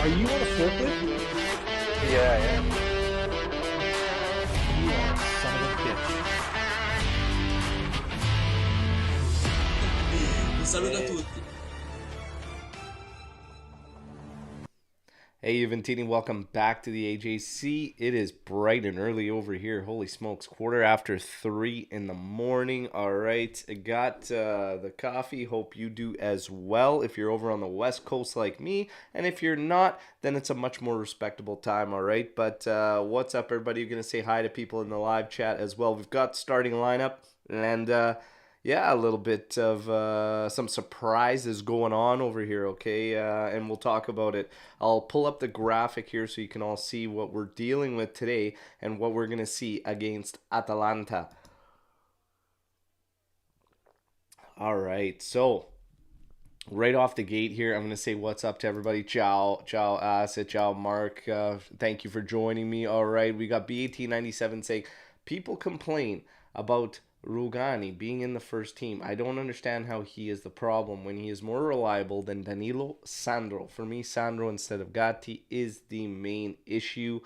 Are you on a forklift? Yeah, yeah. You are a son of a bitch. Un saluto a Hey, tutti. Hey, Juventini, welcome back to the AJC. It is bright and early over here. Holy smokes, 3:15 in the morning. All right, I got the coffee. Hope you do as well if you're over on the West Coast like me. And if you're not, then it's a much more respectable time, all right? But what's up, everybody? You're going to say hi to people in the live chat as well. We've got starting lineup and yeah, a little bit of some surprises going on over here, okay? And we'll talk about it. I'll pull up the graphic here so you can all see what we're dealing with today and what we're going to see against Atalanta. All right, so right off the gate here, I'm going to say what's up to everybody. Ciao, ciao, Asa, ciao, Mark. Thank you for joining me. All right, we got BAT97 saying, people complain about Rugani being in the first team. I don't understand how he is the problem when he is more reliable than Danilo Sandro. For me, Sandro instead of Gatti is the main issue.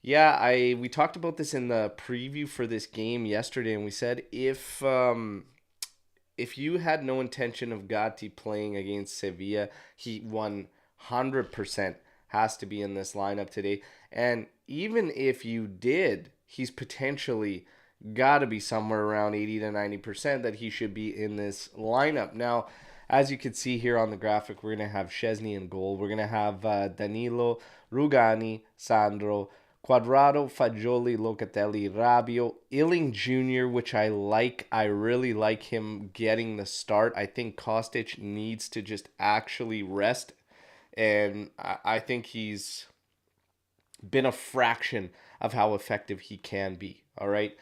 Yeah, I we talked about this in the preview for this game yesterday, and we said if you had no intention of Gatti playing against Sevilla, he 100% has to be in this lineup today. And even if you did, he's potentially got to be somewhere around 80 to 90% that he should be in this lineup. Now, as you can see here on the graphic, we're going to have Szczesny in goal. We're going to have Danilo, Rugani, Sandro, Quadrado, Fagioli, Locatelli, Rabiot, Illing Jr., which I like. I really like him getting the start. I think Kostic needs to just actually rest, and I think he's been a fraction of how effective he can be. All right.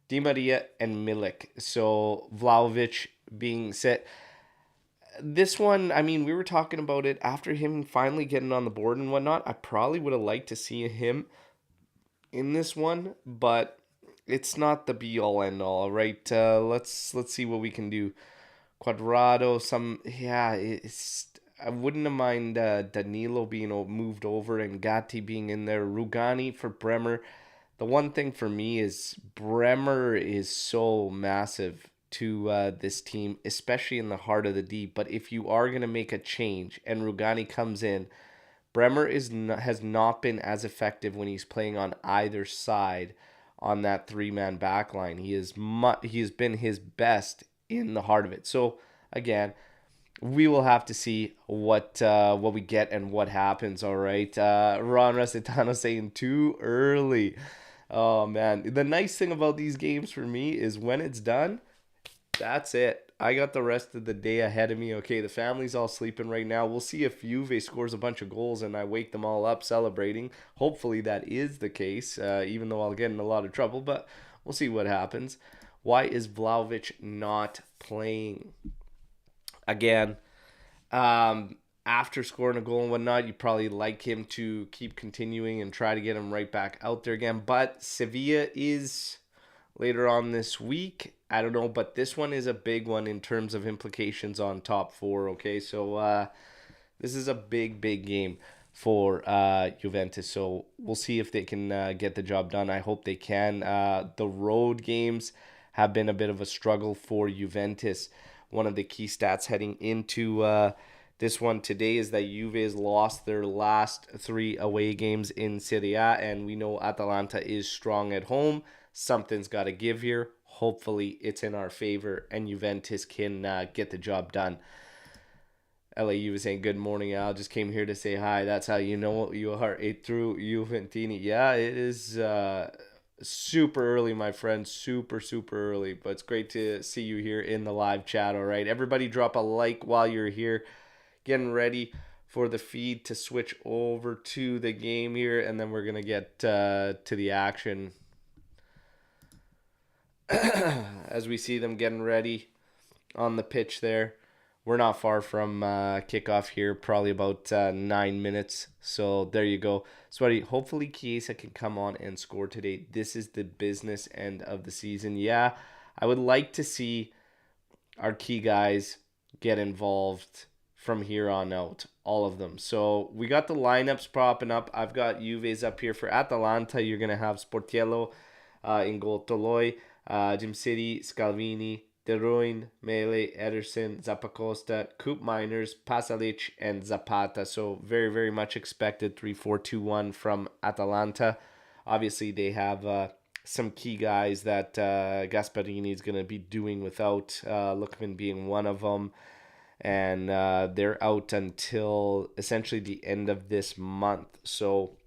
Di Maria and Milik. So Vlahovic being set. This one, I mean, we were talking about it after him finally getting on the board and whatnot. I probably would have liked to see him in this one, but it's not the be all end all, right? Let's see what we can do. Quadrado, it's I wouldn't have mind Danilo being moved over and Gatti being in there. Rugani for Bremer. The one thing for me is Bremer is so massive to this team, especially in the heart of the D. But if you are going to make a change and Rugani comes in, Bremer has not been as effective when he's playing on either side on that three-man back line. He has been his best in the heart of it. So again, we will have to see what we get and what happens. All right, Ron Resitano saying too early. Oh man, the nice thing about these games for me is when it's done, that's it. I got the rest of the day ahead of me. Okay, the family's all sleeping right now. We'll see if Juve scores a bunch of goals and I wake them all up celebrating. Hopefully that is the case, even though I'll get in a lot of trouble, but we'll see what happens. Why is Vlahovic not playing? Again, after scoring a goal and whatnot, you probably like him to keep continuing and try to get him right back out there again. But Sevilla is later on this week. I don't know, but this one is a big one in terms of implications on top four, okay? So this is a big, big game for Juventus. So we'll see if they can get the job done. I hope they can. The road games have been a bit of a struggle for Juventus. One of the key stats heading into this one today is that Juve has lost their last 3 away games in Serie A, and we know Atalanta is strong at home. Something's got to give here. Hopefully it's in our favor and Juventus can get the job done. LAU was saying, good morning, Al. Just came here to say hi. That's how you know you are. It through Juventini. Yeah, it is super early, my friend. Super, super early. But it's great to see you here in the live chat, all right? Everybody drop a like while you're here. Getting ready for the feed to switch over to the game here, and then we're going to get to the action as we see them getting ready on the pitch there. We're not far from kickoff here, probably about 9 minutes. So there you go. Sweaty, hopefully Chiesa can come on and score today. This is the business end of the season. Yeah, I would like to see our key guys get involved from here on out. all of them. So we got the lineups propping up. I've got Juve's up here for Atalanta. You're gonna have Sportiello in goal, Toloi, Jim City, Scalvini, De Bruyne, Mele, Ederson, Zappacosta, Coop Miners, Pasalic, and Zapata. So very, very much expected 3-4-2-1 from Atalanta. Obviously, they have some key guys that Gasparini is going to be doing without, Lookman being one of them. And they're out until essentially the end of this month. So,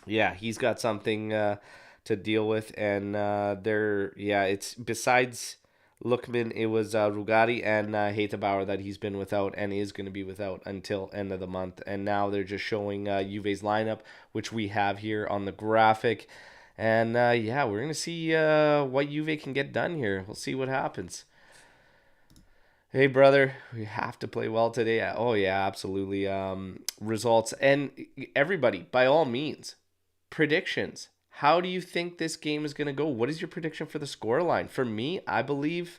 yeah, he's got something to deal with. And it's besides Lookman, it was Rugari and Heitabauer that he's been without and is going to be without until end of the month. And now they're just showing Juve's lineup, which we have here on the graphic. And we're going to see what Juve can get done here. We'll see what happens. Hey, brother, we have to play well today. Oh, yeah, absolutely. Results. And everybody, by all means, predictions. How do you think this game is going to go? What is your prediction for the scoreline? For me, I believe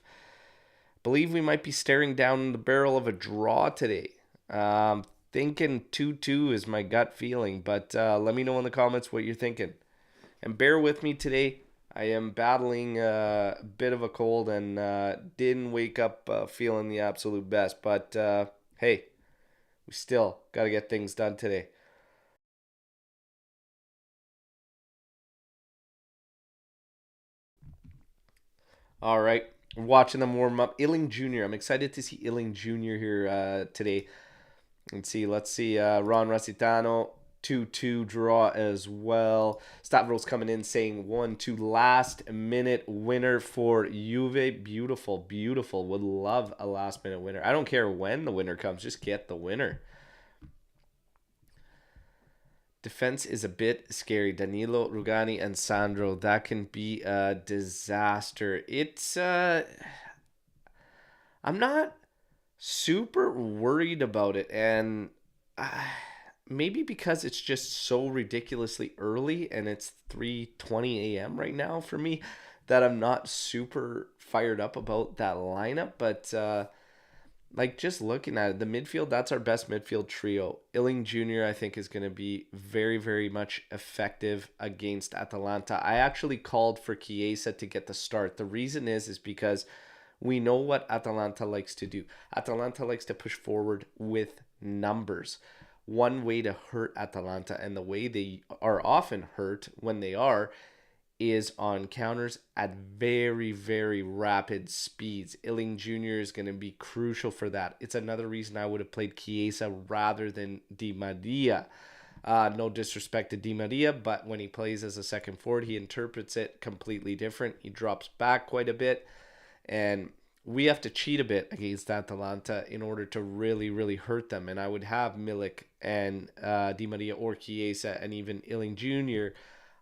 we might be staring down the barrel of a draw today. Thinking 2-2 is my gut feeling, but let me know in the comments what you're thinking. And bear with me today. I am battling a bit of a cold and didn't wake up feeling the absolute best. But hey, we still got to get things done today. All right, watching them warm up. Illing Jr. I'm excited to see Illing Jr. here today. Let's see. Ron Rossitano, 2-2 draw as well. Stavros coming in saying 1-2 last minute winner for Juve. Beautiful, beautiful. Would love a last minute winner. I don't care when the winner comes, just get the winner. Defense is a bit scary. Danilo, Rugani, and Sandro. That can be a disaster. I'm not super worried about it, and maybe because it's just so ridiculously early and it's 3:20 a.m. right now for me that I'm not super fired up about that lineup. But just looking at it, the midfield, that's our best midfield trio. Illing Jr., I think, is going to be very, very much effective against Atalanta. I actually called for Chiesa to get the start. The reason is because we know what Atalanta likes to do. Atalanta likes to push forward with numbers. One way to hurt Atalanta, and the way they are often hurt when they are, is on counters at very, very rapid speeds. Illing Jr. is going to be crucial for that. It's another reason I would have played Chiesa rather than Di Maria. No disrespect to Di Maria, but when he plays as a second forward, he interprets it completely different. He drops back quite a bit, and we have to cheat a bit against Atalanta in order to really, really hurt them. And I would have Milik and Di Maria or Chiesa and even Illing Jr.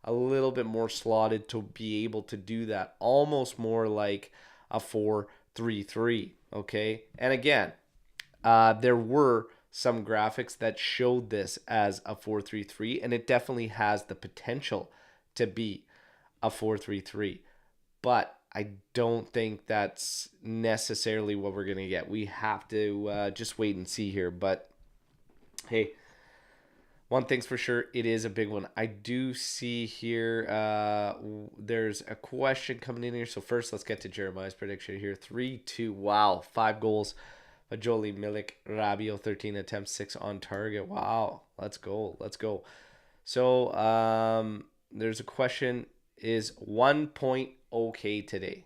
a little bit more slotted to be able to do that. Almost more like a 4-3-3, okay? And again, there were some graphics that showed this as a 4-3-3, and it definitely has the potential to be a 4-3-3. But I don't think that's necessarily what we're going to get. We have to just wait and see here. But, hey, one thing's for sure, it is a big one. I do see here there's a question coming in here. So first, let's get to Jeremiah's prediction here. 3-2. Wow. 5 goals. Fajoli, Milik, Rabiot, 13 attempts, 6 on target. Wow. Let's go. So there's a question. Is 1 point okay today?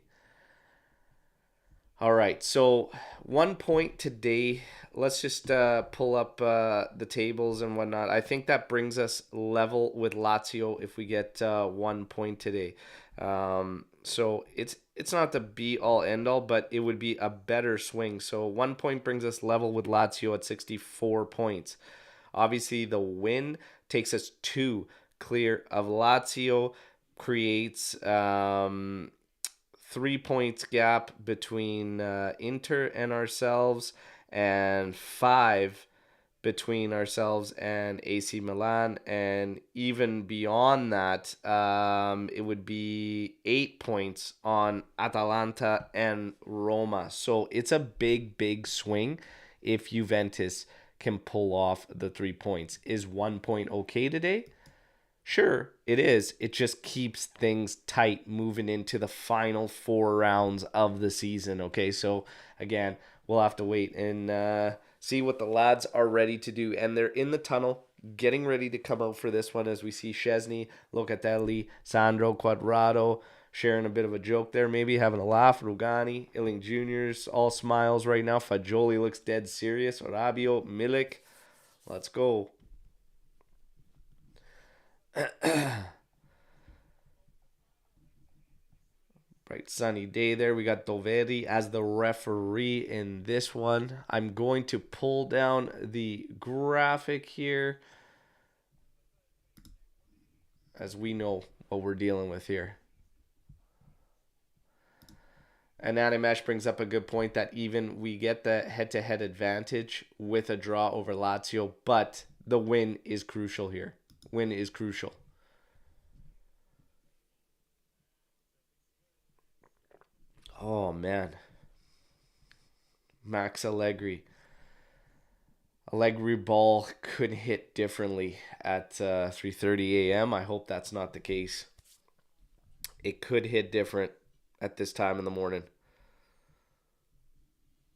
All right, so 1 point today. Let's just pull up the tables and whatnot. I think that brings us level with Lazio if we get 1 point today. So it's not the be all end all, but it would be a better swing. So 1 point brings us level with Lazio at 64 points. Obviously, the win takes us 2 clear of Lazio, creates 3 points gap between Inter and ourselves, and 5 between ourselves and AC Milan, and even beyond that, it would be 8 points on Atalanta and Roma. So it's a big swing if Juventus can pull off the 3 points. Is 1 point okay today? Sure, it is. It just keeps things tight moving into the final 4 rounds of the season. Okay, so again, we'll have to wait and see what the lads are ready to do. And they're in the tunnel, getting ready to come out for this one as we see Szczesny, Locatelli, Sandro, Quadrado sharing a bit of a joke there, maybe having a laugh. Rugani, Illing Jr.'s all smiles right now. Fagioli looks dead serious. Rabiot, Milik. Let's go. Bright sunny day there. We got Doveri as the referee in this one. I'm going to pull down the graphic here as we know what we're dealing with here. And Animesh brings up a good point that even we get the head-to-head advantage with a draw over Lazio, but the win is crucial here. Win is crucial. Oh, man. Max Allegri. Allegri ball could hit differently at 3:30 a.m. I hope that's not the case. It could hit different at this time in the morning.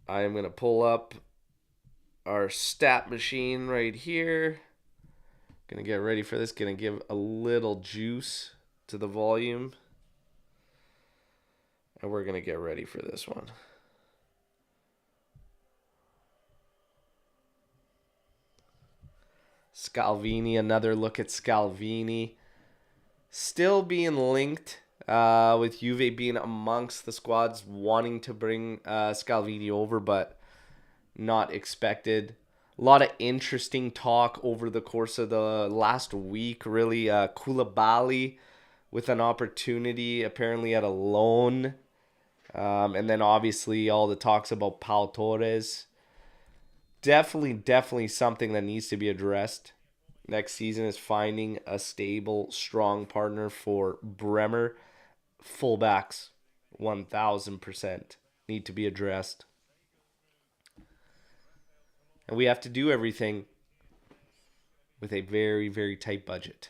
I am going to pull up our stat machine right here. Going to get ready for this. Going to give a little juice to the volume. And we're going to get ready for this one. Scalvini, another look at Scalvini. Still being linked with Juve being amongst the squads wanting to bring Scalvini over, but not expected. A lot of interesting talk over the course of the last week, really. Koulibaly with an opportunity, apparently at a loan. And then obviously all the talks about Pau Torres. Definitely something that needs to be addressed next season is finding a stable, strong partner for Bremer. Fullbacks, 1,000% need to be addressed. And we have to do everything with a very, very tight budget.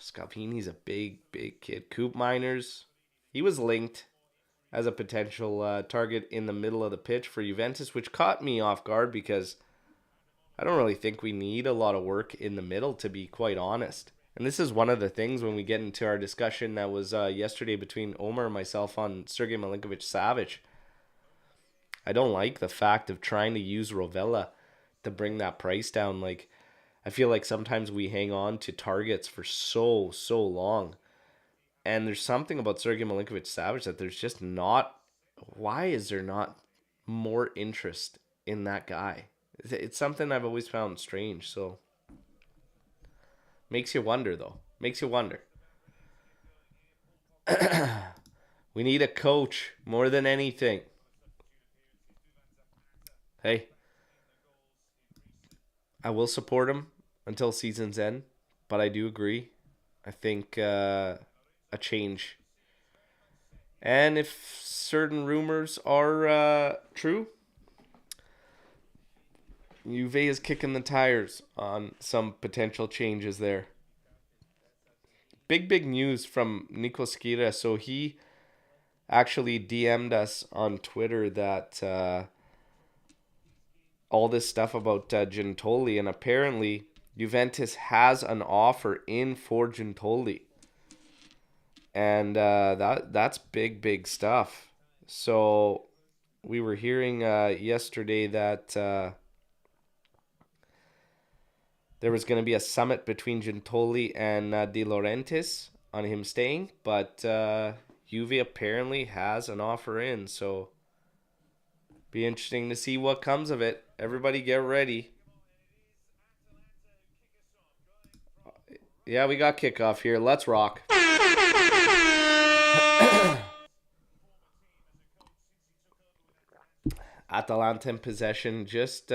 Scalvini's a big kid. Coop Miners, he was linked as a potential target in the middle of the pitch for Juventus, which caught me off guard because I don't really think we need a lot of work in the middle, to be quite honest. And this is one of the things when we get into our discussion that was yesterday between Omer and myself on Sergej Milinkovic-Savic. I don't like the fact of trying to use Rovella to bring that price down. Like, I feel like sometimes we hang on to targets for so long. And there's something about Sergej Milinkovic-Savic that there's just not... Why is there not more interest in that guy? It's something I've always found strange, so... Makes you wonder, though. Makes you wonder. We need a coach more than anything. Hey, I will support him until season's end, but I do agree. I think a change. And if certain rumors are true, Juve is kicking the tires on some potential changes there. Big news from Nico Skira. So he actually DM'd us on Twitter that all this stuff about Gintoli, and apparently Juventus has an offer in for Gintoli. And that's big stuff. So we were hearing yesterday that there was going to be a summit between Gintoli and De Laurentiis on him staying, but Juve apparently has an offer in, so be interesting to see what comes of it. Everybody get ready. Yeah, we got kickoff here. Let's rock. Atalanta in possession, just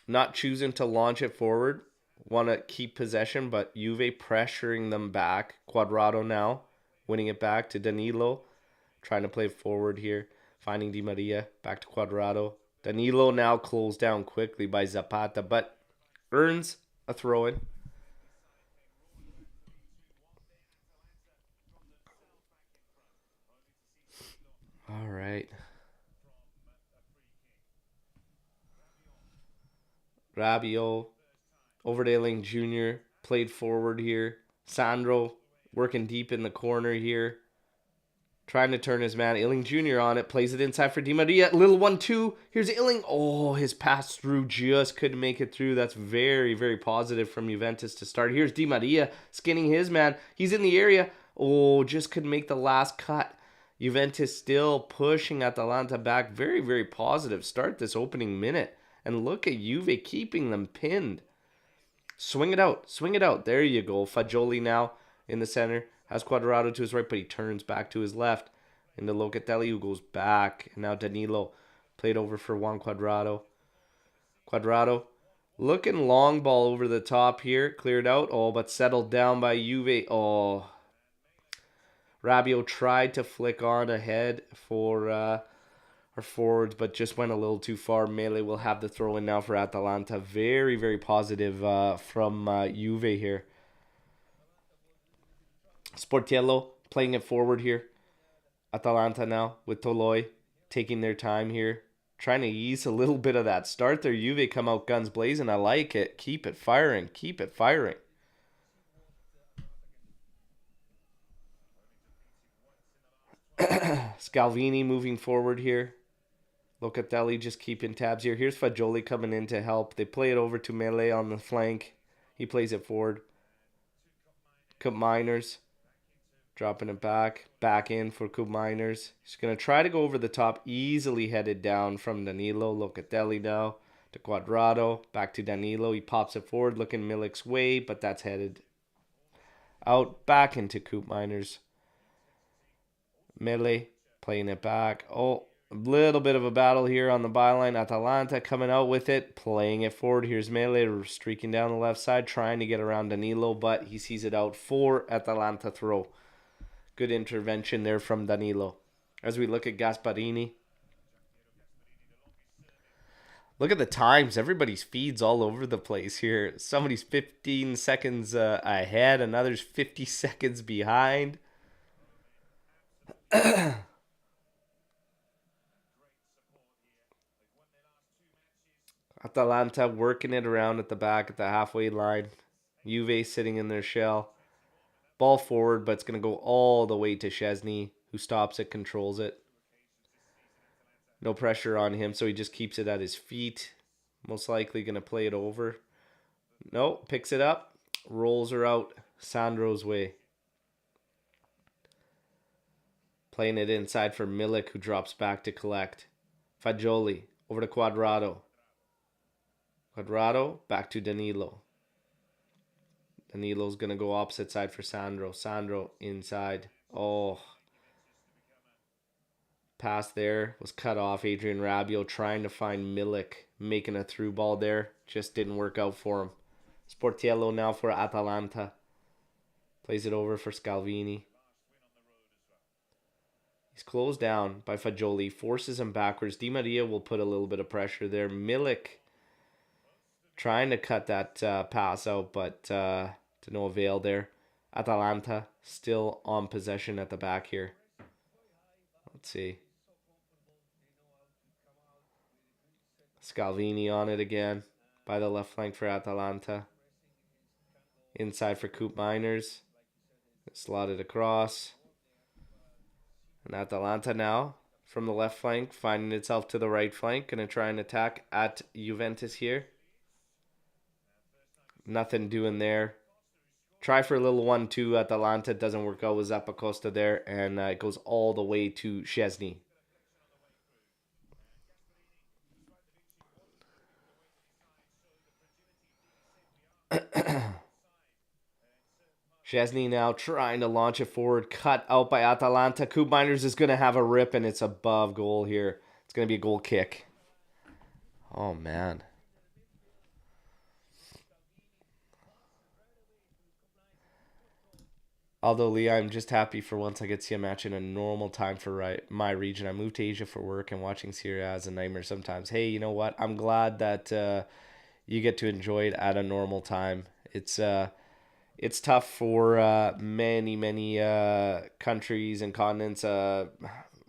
not choosing to launch it forward. Want to keep possession, but Juve pressuring them back. Quadrado now, winning it back to Danilo. Trying to play forward here. Finding Di Maria, back to Quadrado. Danilo now closed down quickly by Zapata, but earns a throw-in. All right. Rabiot, over to Ealing Jr., played forward here. Sandro working deep in the corner here. Trying to turn his man. Ealing Jr. on it. Plays it inside for Di Maria. Little 1-2. Here's Ealing. Oh, his pass through just couldn't make it through. That's very, very positive from Juventus to start. Here's Di Maria skinning his man. He's in the area. Oh, just couldn't make the last cut. Juventus still pushing Atalanta back. Very, very positive start this opening minute. And look at Juve keeping them pinned. Swing it out. Swing it out. There you go. Fagioli now in the center. Has Cuadrado to his right, but he turns back to his left. Into Locatelli, who goes back. And now Danilo played over for Juan Cuadrado. Cuadrado looking long ball over the top here. Cleared out. Oh, but settled down by Juve. Oh. Rabiot tried to flick on ahead for our forwards, but just went a little too far. Mele will have the throw in now for Atalanta. Very, very positive from Juve here. Sportiello playing it forward here. Atalanta now with Toloi taking their time here. Trying to ease a little bit of that start there. Juve come out guns blazing. I like it. Keep it firing. Keep it firing. Scalvini moving forward here. Locatelli just keeping tabs here. Here's Fagioli coming in to help. They play it over to Mele on the flank. He plays it forward. Cup Miners dropping it back in for Cup Miners. He's going to try to go over the top, easily headed down from Danilo. Locatelli now to Cuadrado, back to Danilo. He pops it forward, looking Milik's way, but that's headed out, back into Cup Miners. Mele playing it back. Oh, a little bit of a battle here on the byline. Atalanta coming out with it, playing it forward. Here's Mele streaking down the left side, trying to get around Danilo, but he sees it out for Atalanta throw. Good intervention there from Danilo. As we look at Gasparini. Look at the times. Everybody's feeds all over the place here. Somebody's 15 seconds ahead. Another's 50 seconds behind. Atalanta working it around at the back at the halfway line. Juve sitting in their shell. Ball forward, but it's going to go all the way to Szczesny, who stops it, controls it. No pressure on him, so he just keeps it at his feet. Most likely going to play it over. No, picks it up. Rolls her out Sandro's way. Playing it inside for Milik, who drops back to collect. Fagioli over to Cuadrado. Cuadrado back to Danilo. Danilo's going to go opposite side for Sandro. Sandro inside. Oh. Pass there was cut off. Adrian Rabiot trying to find Milik. Making a through ball there. Just didn't work out for him. Sportiello now for Atalanta. Plays it over for Scalvini. He's closed down by Fagioli. Forces him backwards. Di Maria will put a little bit of pressure there. Milik trying to cut that pass out, but to no avail there. Atalanta still on possession at the back here. Let's see. Scalvini on it again by the left flank for Atalanta. Inside for Cup Miners. Slotted across. And Atalanta now from the left flank, finding itself to the right flank. Going to try and attack at Juventus here. Nothing doing there. Try for a little 1-2 Atalanta. Doesn't work out with Zappacosta there. And it goes all the way to Szczesny. Szczesny now trying to launch it forward. Cut out by Atalanta. Cup Miners is going to have a rip, and it's above goal here. It's going to be a goal kick. Oh, man. Although, Lee, I'm just happy for once I get to see a match in a normal time for my region. I moved to Asia for work, and watching Serie A is a nightmare sometimes. Hey, you know what? I'm glad that you get to enjoy it at a normal time. It's tough for many countries and continents.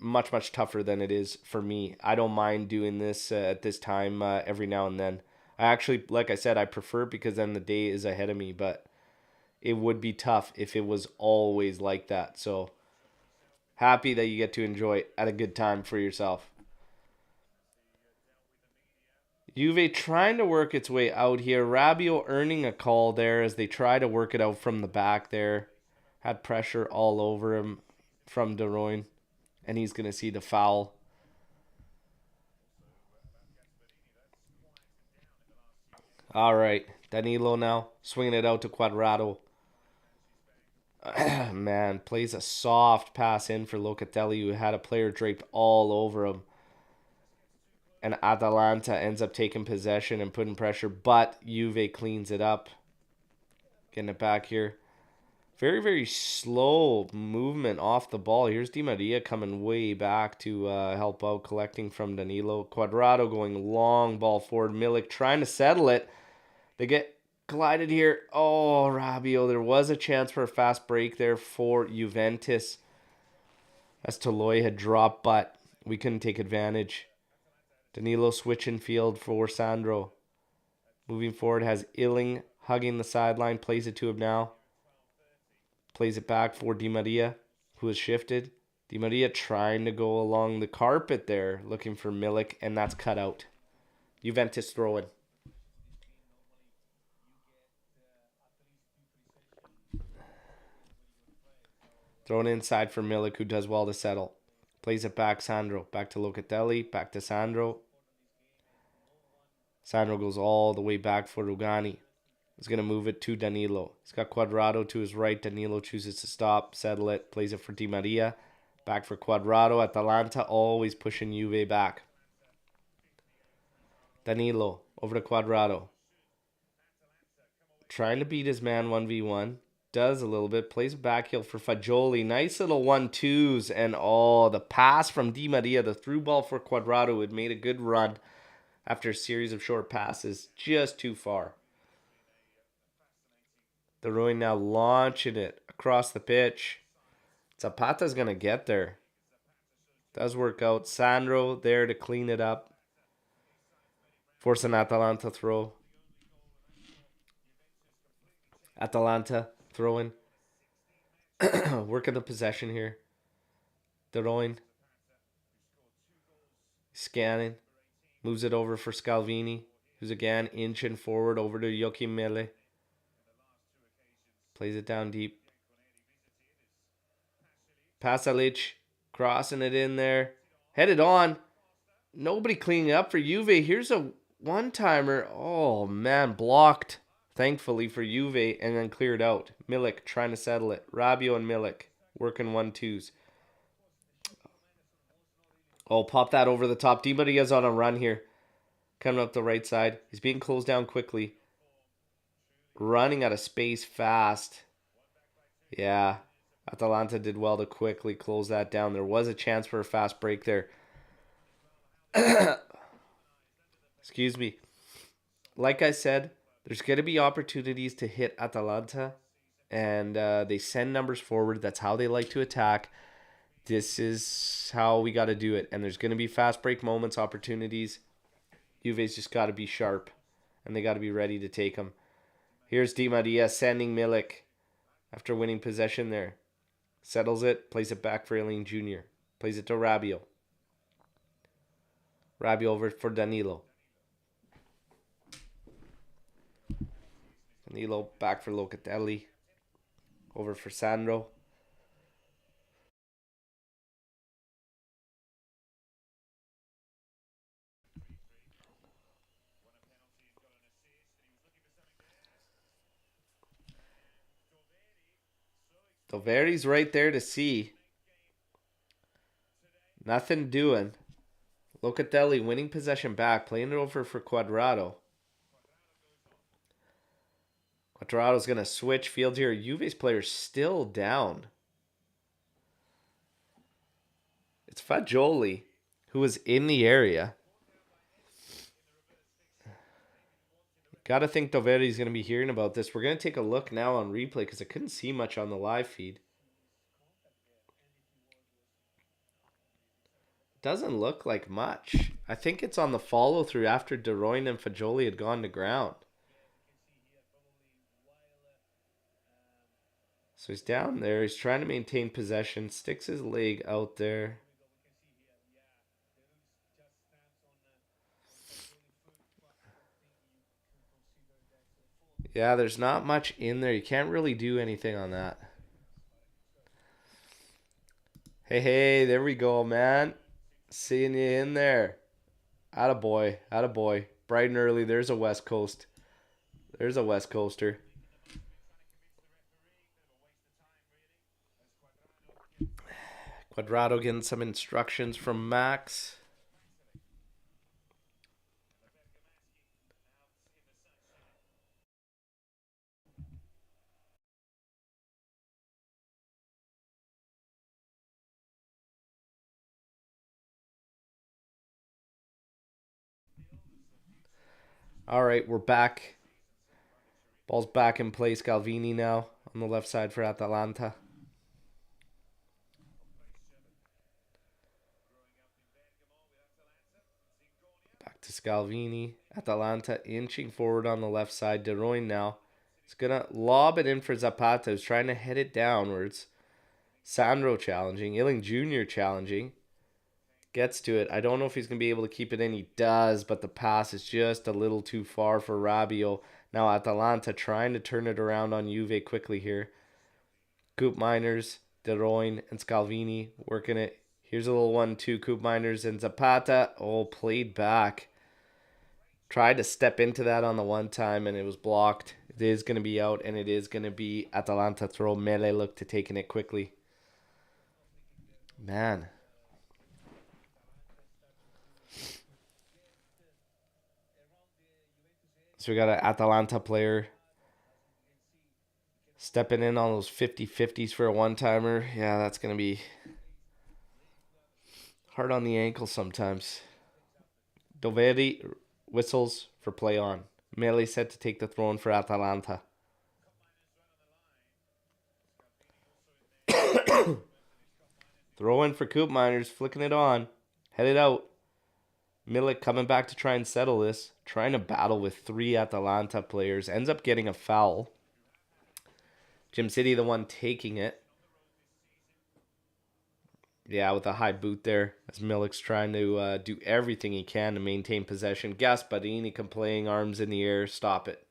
Much tougher than it is for me. I don't mind doing this at this time every now and then. I actually, like I said, I prefer it because then the day is ahead of me. But it would be tough if it was always like that. So happy that you get to enjoy it at a good time for yourself. Juve trying to work its way out here. Rabiot earning a call there as they try to work it out from the back there. Had pressure all over him from De Royne. And he's going to see the foul. All right. Danilo now swinging it out to Quadrado. Man, plays a soft pass in for Locatelli, who had a player draped all over him. And Atalanta ends up taking possession and putting pressure, but Juve cleans it up. Getting it back here. Very slow movement off the ball. Here's Di Maria coming way back to help out, collecting from Danilo. Quadrado going long ball forward. Milik trying to settle it. They get collided here. Oh, Rabiot. There was a chance for a fast break there for Juventus, as Toloi had dropped, but we couldn't take advantage. Danilo switching field for Sandro. Moving forward, has Illing hugging the sideline. Plays it to him now. Plays it back for Di Maria, who has shifted. Di Maria trying to go along the carpet there, looking for Milik, and that's cut out. Juventus throwing. Thrown inside for Milik, who does well to settle. Plays it back, Sandro. Back to Locatelli. Back to Sandro. Sandro goes all the way back for Rugani. He's going to move it to Danilo. He's got Quadrado to his right. Danilo chooses to stop, settle it. Plays it for Di Maria. Back for Quadrado. Atalanta always pushing Juve back. Danilo over to Quadrado. Trying to beat his man 1v1. Does a little bit. Plays back heel for Fagioli. Nice little 1-2s. And the pass from Di Maria. The through ball for Quadrado had made a good run after a series of short passes. Just too far. De Royne now launching it across the pitch. Zapata's going to get there. Does work out. Sandro there to clean it up. Force an Atalanta throw. Atalanta throwing. Working the possession here. De Royne. Scanning. Moves it over for Scalvini, who's again inching forward over to Joachim Mele. Plays it down deep. Pasalic crossing it in there. Headed on. Nobody cleaning up for Juve. Here's a one-timer. Oh, man, blocked. Thankfully for Juve, and then cleared out. Milik trying to settle it. Rabiot and Milik working 1-2s. Oh, pop that over the top. Di Maria's on a run here. Coming up the right side. He's being closed down quickly. Running out of space fast. Yeah. Atalanta did well to quickly close that down. There was a chance for a fast break there. Excuse me. Like I said, there's going to be opportunities to hit Atalanta. And they send numbers forward. That's how they like to attack. This is how we got to do it. And there's going to be fast break moments, opportunities. Juve's just got to be sharp. And they got to be ready to take them. Here's Di Maria sending Milik after winning possession there. Settles it. Plays it back for Illing Jr. Plays it to Rabiot. Rabiot over for Danilo. Danilo back for Locatelli. Over for Sandro. Doveri's right there to see. Nothing doing. Locatelli winning possession back. Playing it over for Quadrado. Quadrado's going to switch fields here. Juve's player still down. It's Fagioli, who was in the area. Got to think Doveri's going to be hearing about this. We're going to take a look now on replay because I couldn't see much on the live feed. Doesn't look like much. I think it's on the follow-through after De Royne and Fagioli had gone to ground. So he's down there. He's trying to maintain possession. Sticks his leg out there. Yeah, there's not much in there. You can't really do anything on that. Hey, there we go, man. Seeing you in there. Attaboy, attaboy. Bright and early. There's a West Coast. There's a West Coaster. Quadrado getting some instructions from Max. All right, we're back. Ball's back in play. Scalvini now on the left side for Atalanta. Back to Scalvini. Atalanta inching forward on the left side. De Royne now. He's going to lob it in for Zapata, who's trying to head it downwards. Sandro challenging. Illing Jr. challenging. Gets to it. I don't know if he's going to be able to keep it in. He does, but the pass is just a little too far for Rabiot. Now Atalanta trying to turn it around on Juve quickly here. Coop Miners, De Royne, and Scalvini working it. Here's a little 1-2. Coop Miners and Zapata. Oh, played back. Tried to step into that on the one time, and it was blocked. It is going to be out, and it is going to be Atalanta throw. Mele look to taking it quickly. Man. So we got an Atalanta player stepping in on those 50-50s for a one-timer. Yeah, that's going to be hard on the ankle sometimes. Doveri whistles for play on. Mele set to take the throw in for Atalanta. Throw in for Coop Miners, flicking it on. Headed out. Milik coming back to try and settle this. Trying to battle with 3 Atalanta players. Ends up getting a foul. Jim City the one taking it. Yeah, with a high boot there. As Milik's trying to do everything he can to maintain possession. Gasparini playing arms in the air. Stop it.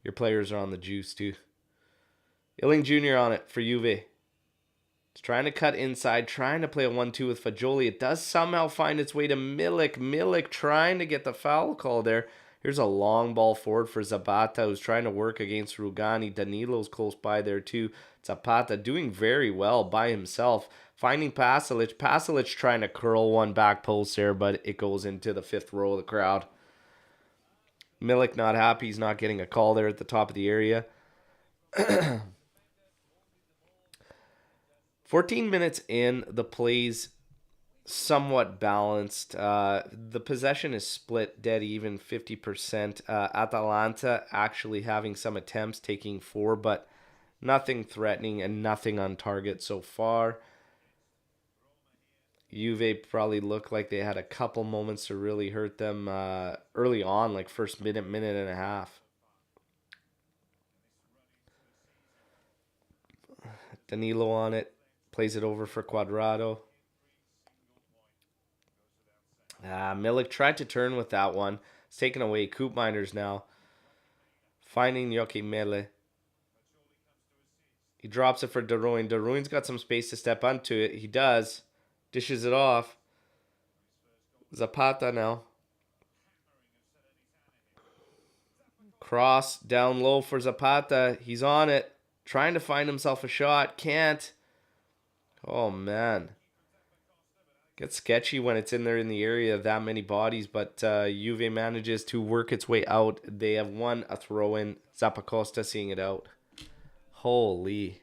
Your players are on the juice too. Illing Jr. on it for Juve. He's trying to cut inside, trying to play a 1-2 with Fagioli. It does somehow find its way to Milik. Milik trying to get the foul call there. Here's a long ball forward for Zapata, who's trying to work against Rugani. Danilo's close by there too. Zapata doing very well by himself. Finding Pasalic. Pasalic trying to curl one back post there, but it goes into the 5th row of the crowd. Milik not happy. He's not getting a call there at the top of the area. 14 minutes in, the play's somewhat balanced. The possession is split dead even, 50%. Atalanta actually having some attempts, taking 4, but nothing threatening and nothing on target so far. Juve probably looked like they had a couple moments to really hurt them early on, like first minute and a half. Danilo on it. Plays it over for Quadrado. Milik tried to turn with that one. It's taken away. Coop Miners now. Finding Yoki Mele. He drops it for De Royne. De Royne's got some space to step onto it. He does. Dishes it off. Zapata now. Cross down low for Zapata. He's on it. Trying to find himself a shot. Can't. Oh, man. Gets sketchy when it's in there in the area of that many bodies, but Juve manages to work its way out. They have won a throw-in. Zappacosta seeing it out. Holy.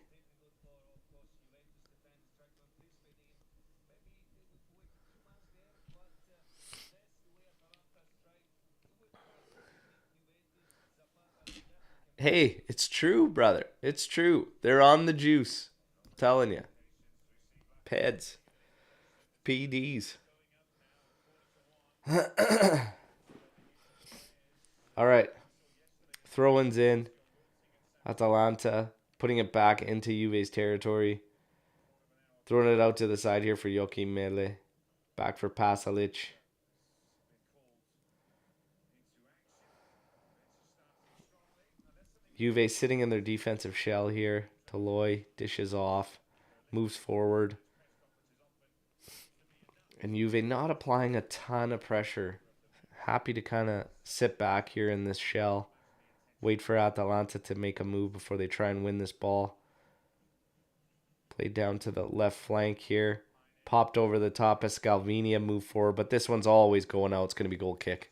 Hey, it's true, brother. It's true. They're on the juice. I'm telling you. Peds. PDs. All right. Throw-ins in. Atalanta putting it back into Juve's territory. Throwing it out to the side here for Joachim Mele. Back for Pasalic. Juve sitting in their defensive shell here. Toloi dishes off. Moves forward. And Juve not applying a ton of pressure. Happy to kind of sit back here in this shell. Wait for Atalanta to make a move before they try and win this ball. Played down to the left flank here. Popped over the top as Scalvini moved forward. But this one's always going out. It's going to be goal kick.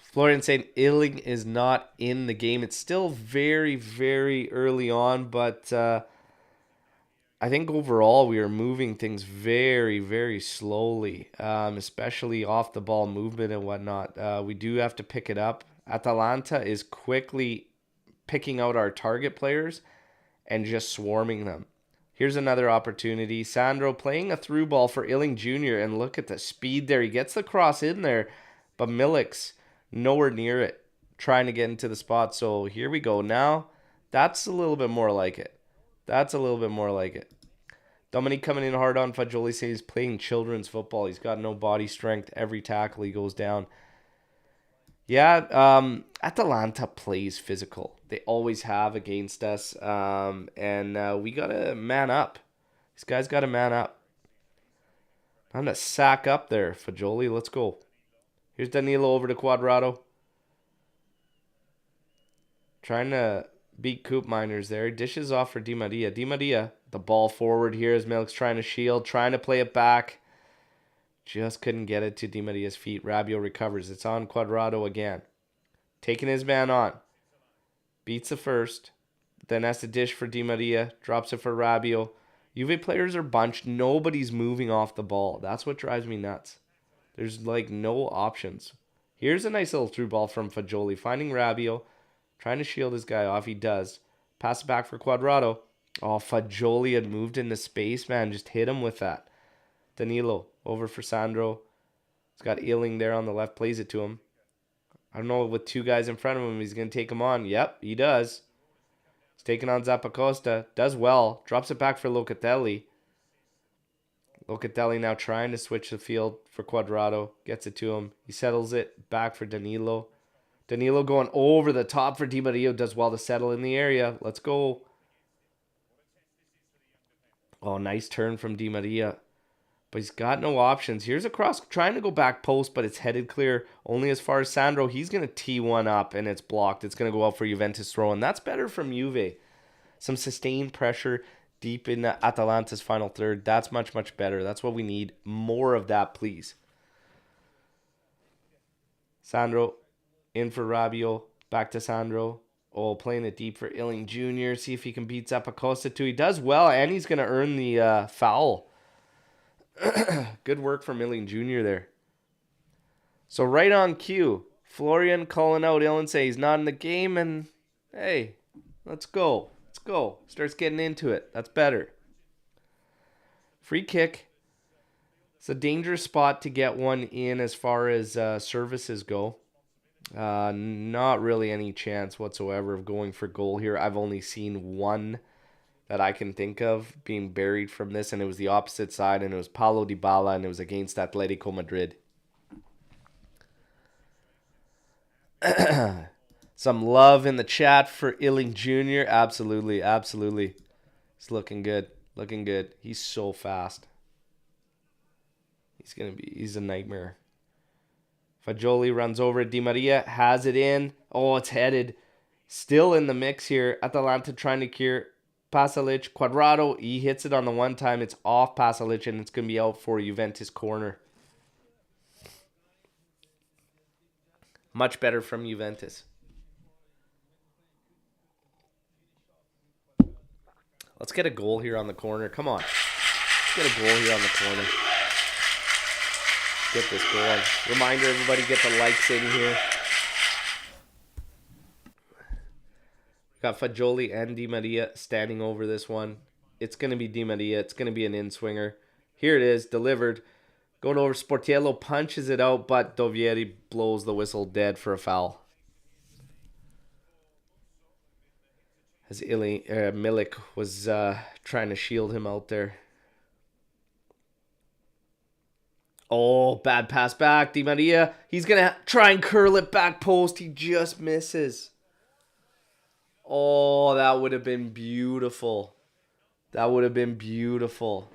Florian saying Illing is not in the game. It's still very, very early on, but I think overall we are moving things very, very slowly, especially off the ball movement and whatnot. We do have to pick it up. Atalanta is quickly picking out our target players and just swarming them. Here's another opportunity. Sandro playing a through ball for Illing Jr. And look at the speed there. He gets the cross in there, but Milik's nowhere near it, trying to get into the spot. So here we go. Now, that's a little bit more like it. That's a little bit more like it. Dominique coming in hard on Fagioli, says he's playing children's football. He's got no body strength. Every tackle he goes down. Yeah, Atalanta plays physical. They always have against us. And we got to man up. These guys got to man up. I'm going to sack up there, Fagioli. Let's go. Here's Danilo over to Quadrado. Trying to beat Coop Miners there. Dishes off for Di Maria. Di Maria, the ball forward here as Milk's trying to shield. Trying to play it back. Just couldn't get it to Di Maria's feet. Rabiot recovers. It's on Quadrado again. Taking his man on. Beats the first. Then has to dish for Di Maria. Drops it for Rabiot. Juve players are bunched. Nobody's moving off the ball. That's what drives me nuts. There's like no options. Here's a nice little through ball from Fagioli. Finding Rabiot. Trying to shield his guy off. He does. Pass it back for Quadrado. Oh, Fagioli had moved into space, man. Just hit him with that. Danilo over for Sandro. He's got Illing there on the left. Plays it to him. I don't know, with two guys in front of him, he's going to take him on. Yep, he does. He's taking on Zappacosta. Does well. Drops it back for Locatelli. Locatelli now trying to switch the field for Quadrado. Gets it to him. He settles it back for Danilo. Danilo going over the top for Di Maria. Does well to settle in the area. Let's go. Oh, nice turn from Di Maria. But he's got no options. Here's a cross trying to go back post, but it's headed clear only as far as Sandro. He's going to tee one up, and it's blocked. It's going to go out for Juventus throw, and that's better from Juve. Some sustained pressure deep in Atalanta's final third. That's much, much better. That's what we need. More of that, please. Sandro in for Rabiot. Back to Sandro. Oh, playing it deep for Illing Jr. See if he can beat Zappacosta too. He does well, and he's going to earn the foul. Good work from Illing Jr. there. So right on cue, Florian calling out Illing, say he's not in the game, and hey, let's go. Let's go. Starts getting into it. That's better. Free kick. It's a dangerous spot to get one in as far as services go. Not really any chance whatsoever of going for goal here. I've only seen one that I can think of being buried from this, and it was the opposite side, and it was Paulo Dybala, and it was against Atletico Madrid. Some love in the chat for Illing Jr. Absolutely, absolutely. He's looking good, looking good. He's so fast. He's a nightmare. Fagioli runs over Di Maria, has it in. Oh, it's headed. Still in the mix here. Atalanta trying to Pasalic, Cuadrado, he hits it on the one time. It's off Pasalic, and it's going to be out for Juventus corner. Much better from Juventus. Let's get a goal here on the corner. Come on. Let's get a goal here on the corner. Get this going. Reminder, everybody, get the likes in here. Got Fagioli and Di Maria standing over this one. It's going to be Di Maria. It's going to be an in-swinger. Here it is, delivered. Going over, Sportiello punches it out, but Dovieri blows the whistle dead for a foul. As Milik was trying to shield him out there. Oh, bad pass back. Di Maria, he's going to try and curl it back post. He just misses. Oh, that would have been beautiful. That would have been beautiful.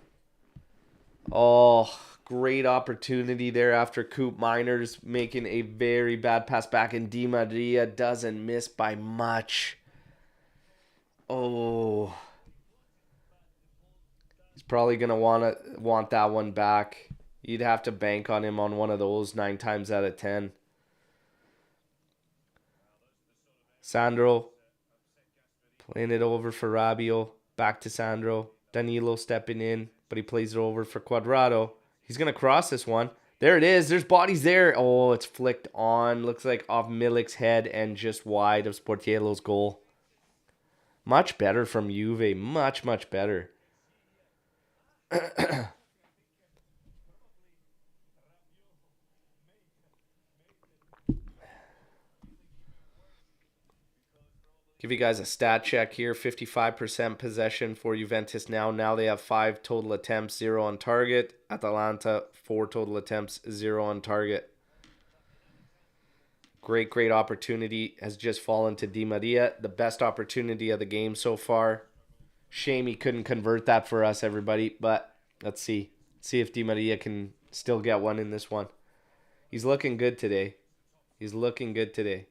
Oh, great opportunity there after Coop Miners making a very bad pass back, and Di Maria doesn't miss by much. Oh. He's probably going to want that one back. You'd have to bank on him on one of those 9 times out of 10. Sandro playing it over for Rabiot. Back to Sandro. Danilo stepping in, but he plays it over for Cuadrado. He's going to cross this one. There it is. There's bodies there. Oh, it's flicked on. Looks like off Milik's head and just wide of Sportiello's goal. Much better from Juve. Much, much better. Give you guys a stat check here. 55% possession for Juventus now. Now they have 5 total attempts, 0 on target. Atalanta, 4 total attempts, 0 on target. Great Opportunity has just fallen to Di Maria. The best opportunity of the game so far. Shame he couldn't convert that for us, everybody. But let's see. See if Di Maria can still get one in this one. He's looking good today. He's looking good today.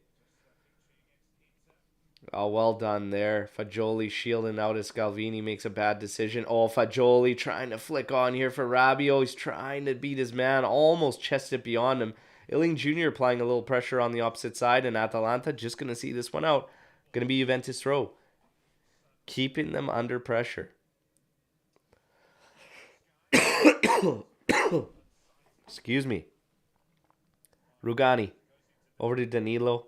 Oh, well done there. Fagioli shielding out as Scalvini makes a bad decision. Oh, Fagioli trying to flick on here for Rabiot. He's trying to beat his man. Almost chested it beyond him. Illing Jr. applying a little pressure on the opposite side. And Atalanta just going to see this one out. Going to be Juventus throw. Keeping them under pressure. Excuse me. Rugani. Over to Danilo.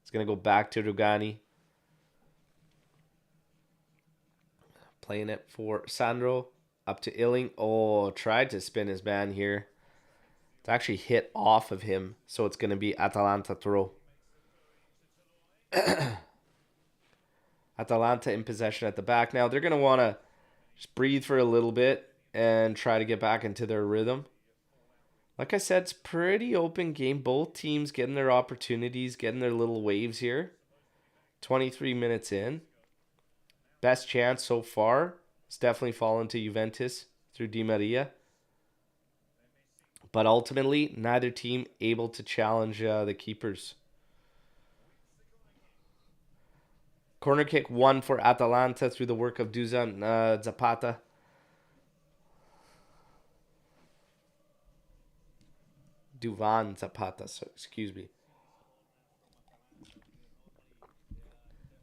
It's going to go back to Rugani. Playing it for Sandro. Up to Illing. Oh, tried to spin his man here. It's actually hit off of him. So it's going to be Atalanta throw. Atalanta in possession at the back. Now they're going to want to just breathe for a little bit and try to get back into their rhythm. Like I said, it's pretty open game. Both teams getting their opportunities, getting their little waves here. 23 minutes in. Best chance so far. It's definitely fallen to Juventus through Di Maria. But ultimately, neither team able to challenge the keepers. Corner kick 1 for Atalanta through the work of Dusan Zapata. Duvan Zapata, so excuse me.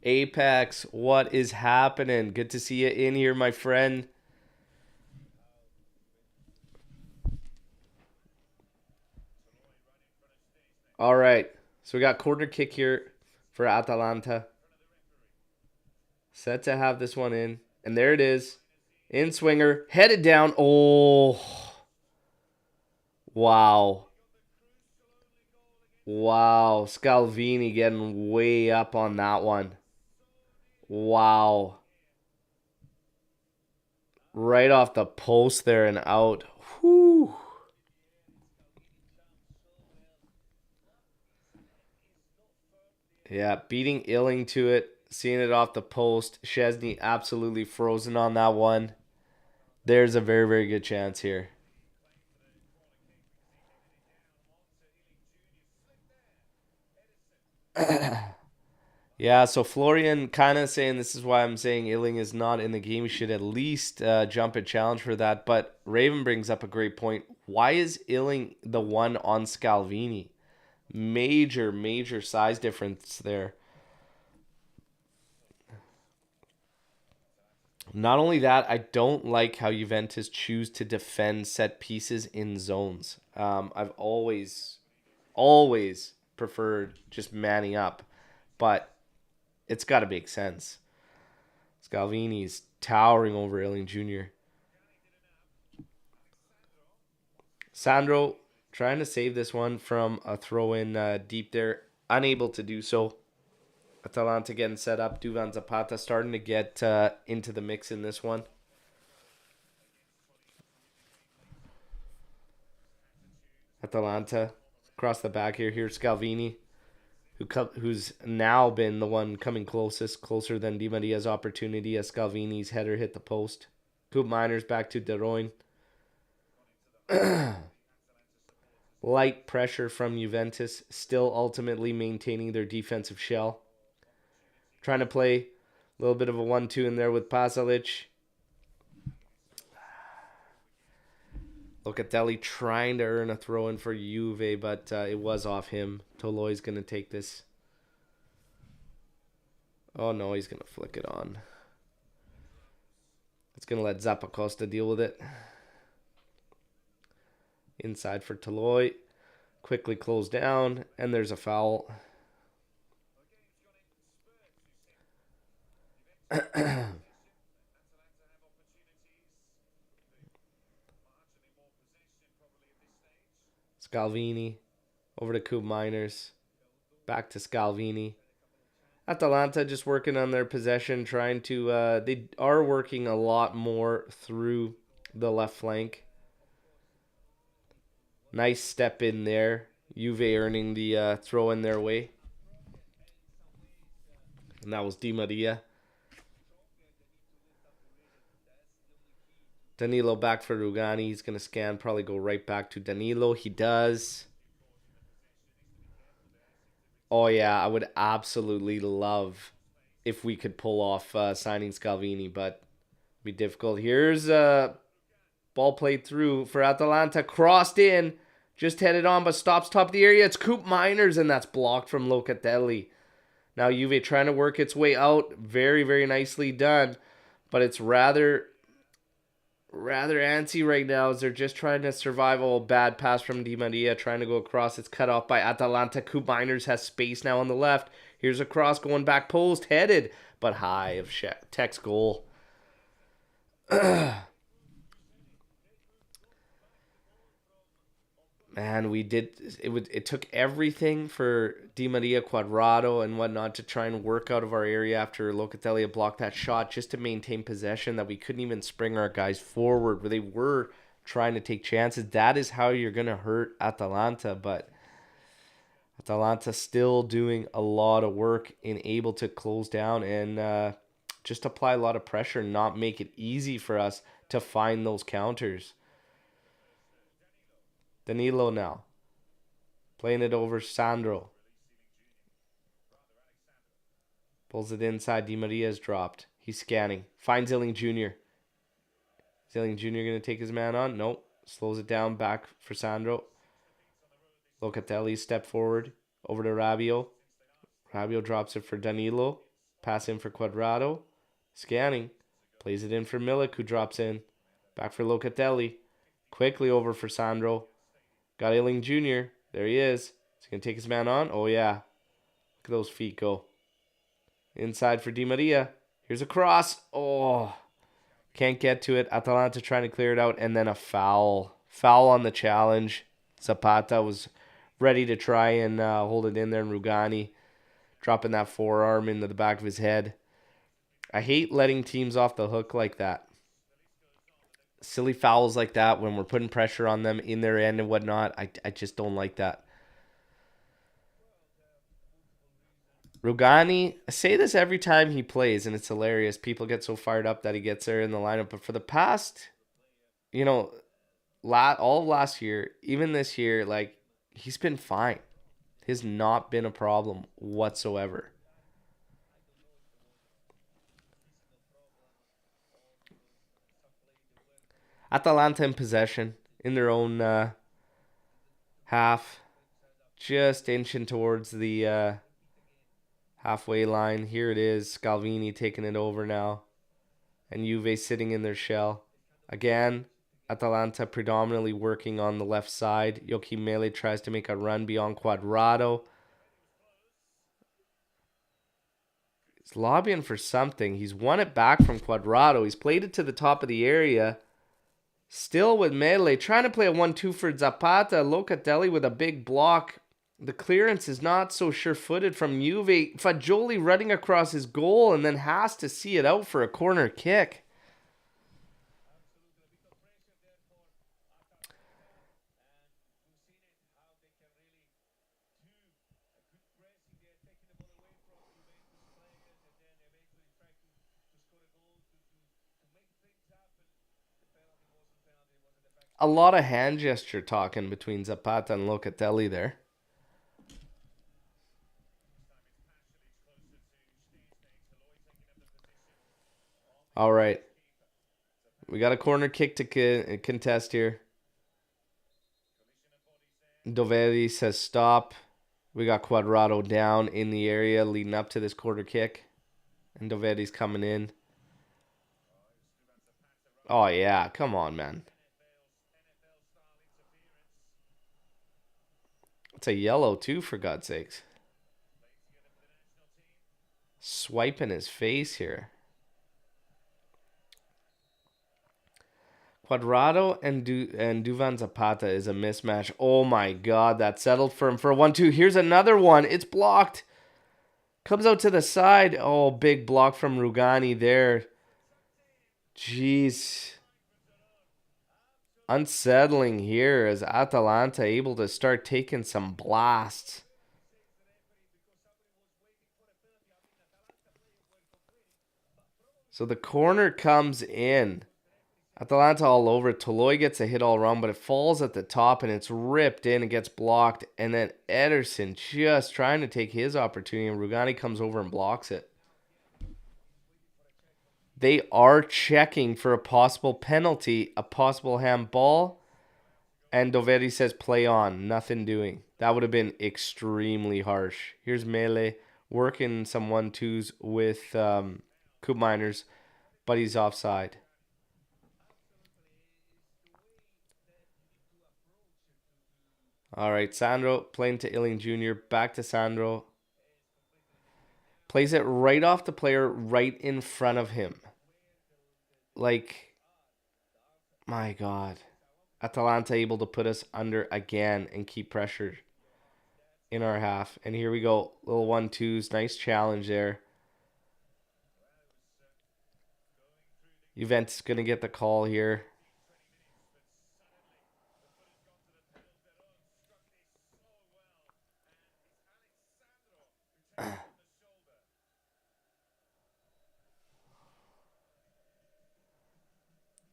Apex, what is happening? Good to see you in here, my friend. All right, so we got corner kick here for Atalanta. Set to have this one in, and there it is. In swinger, headed down. Oh, wow. Wow, Scalvini getting way up on that one. Wow. Right off the post there and out. Whew. Yeah, beating Illing to it. Seeing it off the post. Szczesny absolutely frozen on that one. There's a very, very good chance here. Yeah, so Florian kind of saying this is why I'm saying Illing is not in the game. He should at least jump and challenge for that. But Raven brings up a great point. Why is Illing the one on Scalvini? Major, major size difference there. Not only that, I don't like how Juventus choose to defend set pieces in zones. I've always preferred just manning up, but it's got to make sense. Scalvini's towering over Illing Jr. Sandro trying to save this one from a throw in deep there, unable to do so. Atalanta getting set up. Duvan Zapata starting to get into the mix in this one. Atalanta across the back here. Here's Scalvini, who's now been the one coming closer than Di Maria's opportunity as Scalvini's header hit the post. Coop Miners back to De Royne. Light pressure from Juventus, still ultimately maintaining their defensive shell. Trying to play a little bit of a 1-2 in there with Pasalic. Locatelli trying to earn a throw in for Juve, but it was off him. Toloi's going to take this. Oh no, he's going to flick it on. It's going to let Zappacosta deal with it. Inside for Toloi. Quickly closed down, and there's a foul. Scalvini over to Coop Miners. Back to Scalvini. Atalanta just working on their possession, trying to... they are working a lot more through the left flank. Nice step in there. Juve earning the throw in their way. And that was Di Maria. Danilo back for Rugani. He's going to scan, probably go right back to Danilo. He does. Oh, yeah, I would absolutely love if we could pull off signing Scalvini, but it'd be difficult. Here's ball played through for Atalanta. Crossed in. Just headed on, but stops top of the area. It's Coop Miners, and that's blocked from Locatelli. Now Juve trying to work its way out. Very, very nicely done. But it's rather antsy right now as they're just trying to survive. A bad pass from Di Maria trying to go across. It's cut off by Atalanta. Coop Miners has space now on the left. Here's a cross going back post. Headed, but high of Tech's goal. Man, we did it. It took everything for Di Maria, Quadrado, and whatnot to try and work out of our area after Locatelli had blocked that shot, just to maintain possession. That we couldn't even spring our guys forward where they were trying to take chances. That is how you're gonna hurt Atalanta. But Atalanta still doing a lot of work and able to close down and just apply a lot of pressure, and not make it easy for us to find those counters. Danilo now. Playing it over Sandro. Pulls it inside. Di Maria's dropped. He's scanning. Finds Illing Jr. Is Illing Jr. going to take his man on? Nope. Slows it down back for Sandro. Locatelli step forward. Over to Rabiot. Rabiot drops it for Danilo. Pass in for Quadrado. Scanning. Plays it in for Milik, who drops in. Back for Locatelli. Quickly over for Sandro. Got Illing Jr. There he is. Is he going to take his man on? Oh, yeah. Look at those feet go. Inside for Di Maria. Here's a cross. Oh. Can't get to it. Atalanta trying to clear it out. And then a foul. Foul on the challenge. Zapata was ready to try and hold it in there. And Rugani dropping that forearm into the back of his head. I hate letting teams off the hook like that. Silly fouls like that when we're putting pressure on them in their end and whatnot. I just don't like that. Rugani, I say this every time he plays, and it's hilarious. People get so fired up that he gets there in the lineup. But for the past, all of last year, even this year, like, he's been fine. Has not been a problem whatsoever. Atalanta in possession in their own half. Just inching towards the halfway line. Here it is. Scalvini taking it over now. And Juve sitting in their shell. Again, Atalanta predominantly working on the left side. Joachim Mele tries to make a run beyond Quadrado. He's lobbying for something. He's won it back from Quadrado. He's played it to the top of the area. Still with Mele. Trying to play a 1-2 for Zapata. Locatelli with a big block. The clearance is not so sure-footed from Juve. Fagioli running across his goal and then has to see it out for a corner kick. A lot of hand gesture talking between Zapata and Locatelli there. All right. We got a corner kick to contest here. Doveri says stop. We got Quadrado down in the area leading up to this corner kick. And Doveri's coming in. Oh, yeah. Come on, man. It's a yellow, too, for God's sakes. Swiping his face here. Quadrado and Duvan Zapata is a mismatch. Oh, my God. That settled for him for a 1-2. Here's another one. It's blocked. Comes out to the side. Oh, big block from Rugani there. Jeez. Unsettling here as Atalanta able to start taking some blasts. So the corner comes in. Atalanta all over. Toloi gets a hit all wrong, but it falls at the top and it's ripped in and gets blocked. And then Ederson just trying to take his opportunity and Rugani comes over and blocks it. They are checking for a possible penalty, a possible handball. And Doveri says play on, nothing doing. That would have been extremely harsh. Here's Mele working some 1-2s with Coop Miners, but he's offside. All right, Sandro playing to Illing Jr. Back to Sandro. Plays it right off the player right in front of him. Like, my God. Atalanta able to put us under again and keep pressure in our half. And here we go. Little 1-2s. Nice challenge there. Juventus going to get the call here.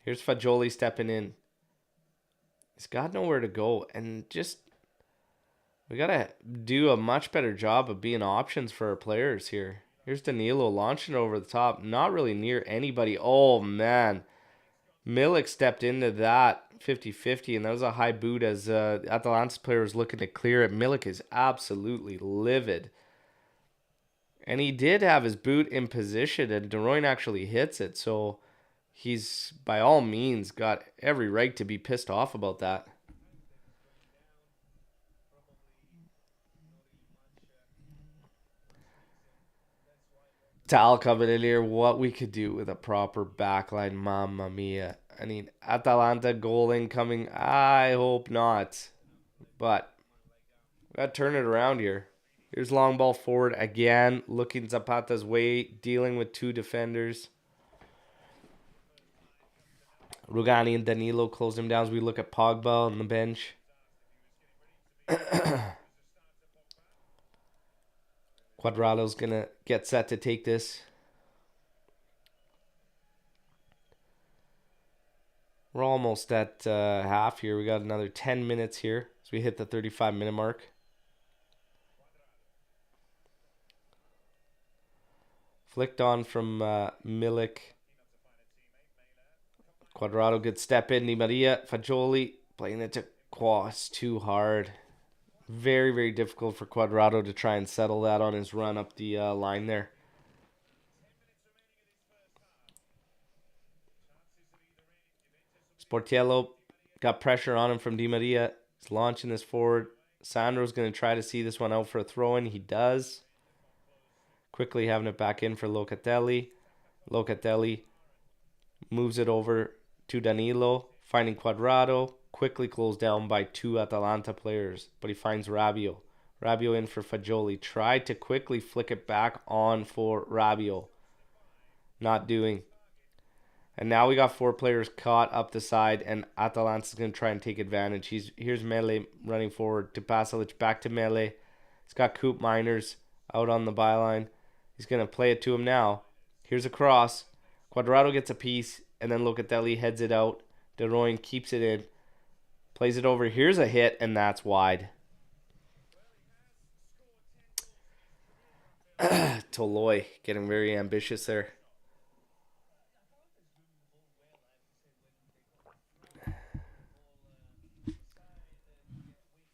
Here's Fagioli stepping in. He's got nowhere to go. And just, we got to do a much better job of being options for our players here. Here's Danilo launching over the top. Not really near anybody. Oh, man. Milik stepped into that 50-50, and that was a high boot as Atalanta's player was looking to clear it. Milik is absolutely livid. And he did have his boot in position, and De Bruyne actually hits it. So he's, by all means, got every right to be pissed off about that. Tal coming in here, what we could do with a proper backline, mamma mia. I mean, Atalanta goal incoming, I hope not. But we got to turn it around here. Here's long ball forward again, looking Zapata's way, dealing with two defenders. Rugani and Danilo close him down as we look at Pogba on the bench. Quadrado's going to get set to take this. We're almost at half here. We got another 10 minutes here as we hit the 35-minute mark. Flicked on from Milik. Quadrado, good step in. Di Maria, Fagioli, playing it to Quas, too hard. Very, very difficult for Quadrado to try and settle that on his run up the line there. Sportiello got pressure on him from Di Maria. He's launching this forward. Sandro's going to try to see this one out for a throw-in. He does. Quickly having it back in for Locatelli. Locatelli moves it over to Danilo, finding Quadrado. Quickly closed down by two Atalanta players, but he finds Rabiot. Rabiot in for Fagioli. Tried to quickly flick it back on for Rabiot. Not doing. And now we got 4 players caught up the side, and Atalanta's going to try and take advantage. Here's Mele running forward to Pasalic, back to Mele. He's got Coop Miners out on the byline. He's going to play it to him now. Here's a cross. Quadrado gets a piece, and then Locatelli heads it out. De Royne keeps it in. Plays it over. Here's a hit, and that's wide. Toloi getting very ambitious there.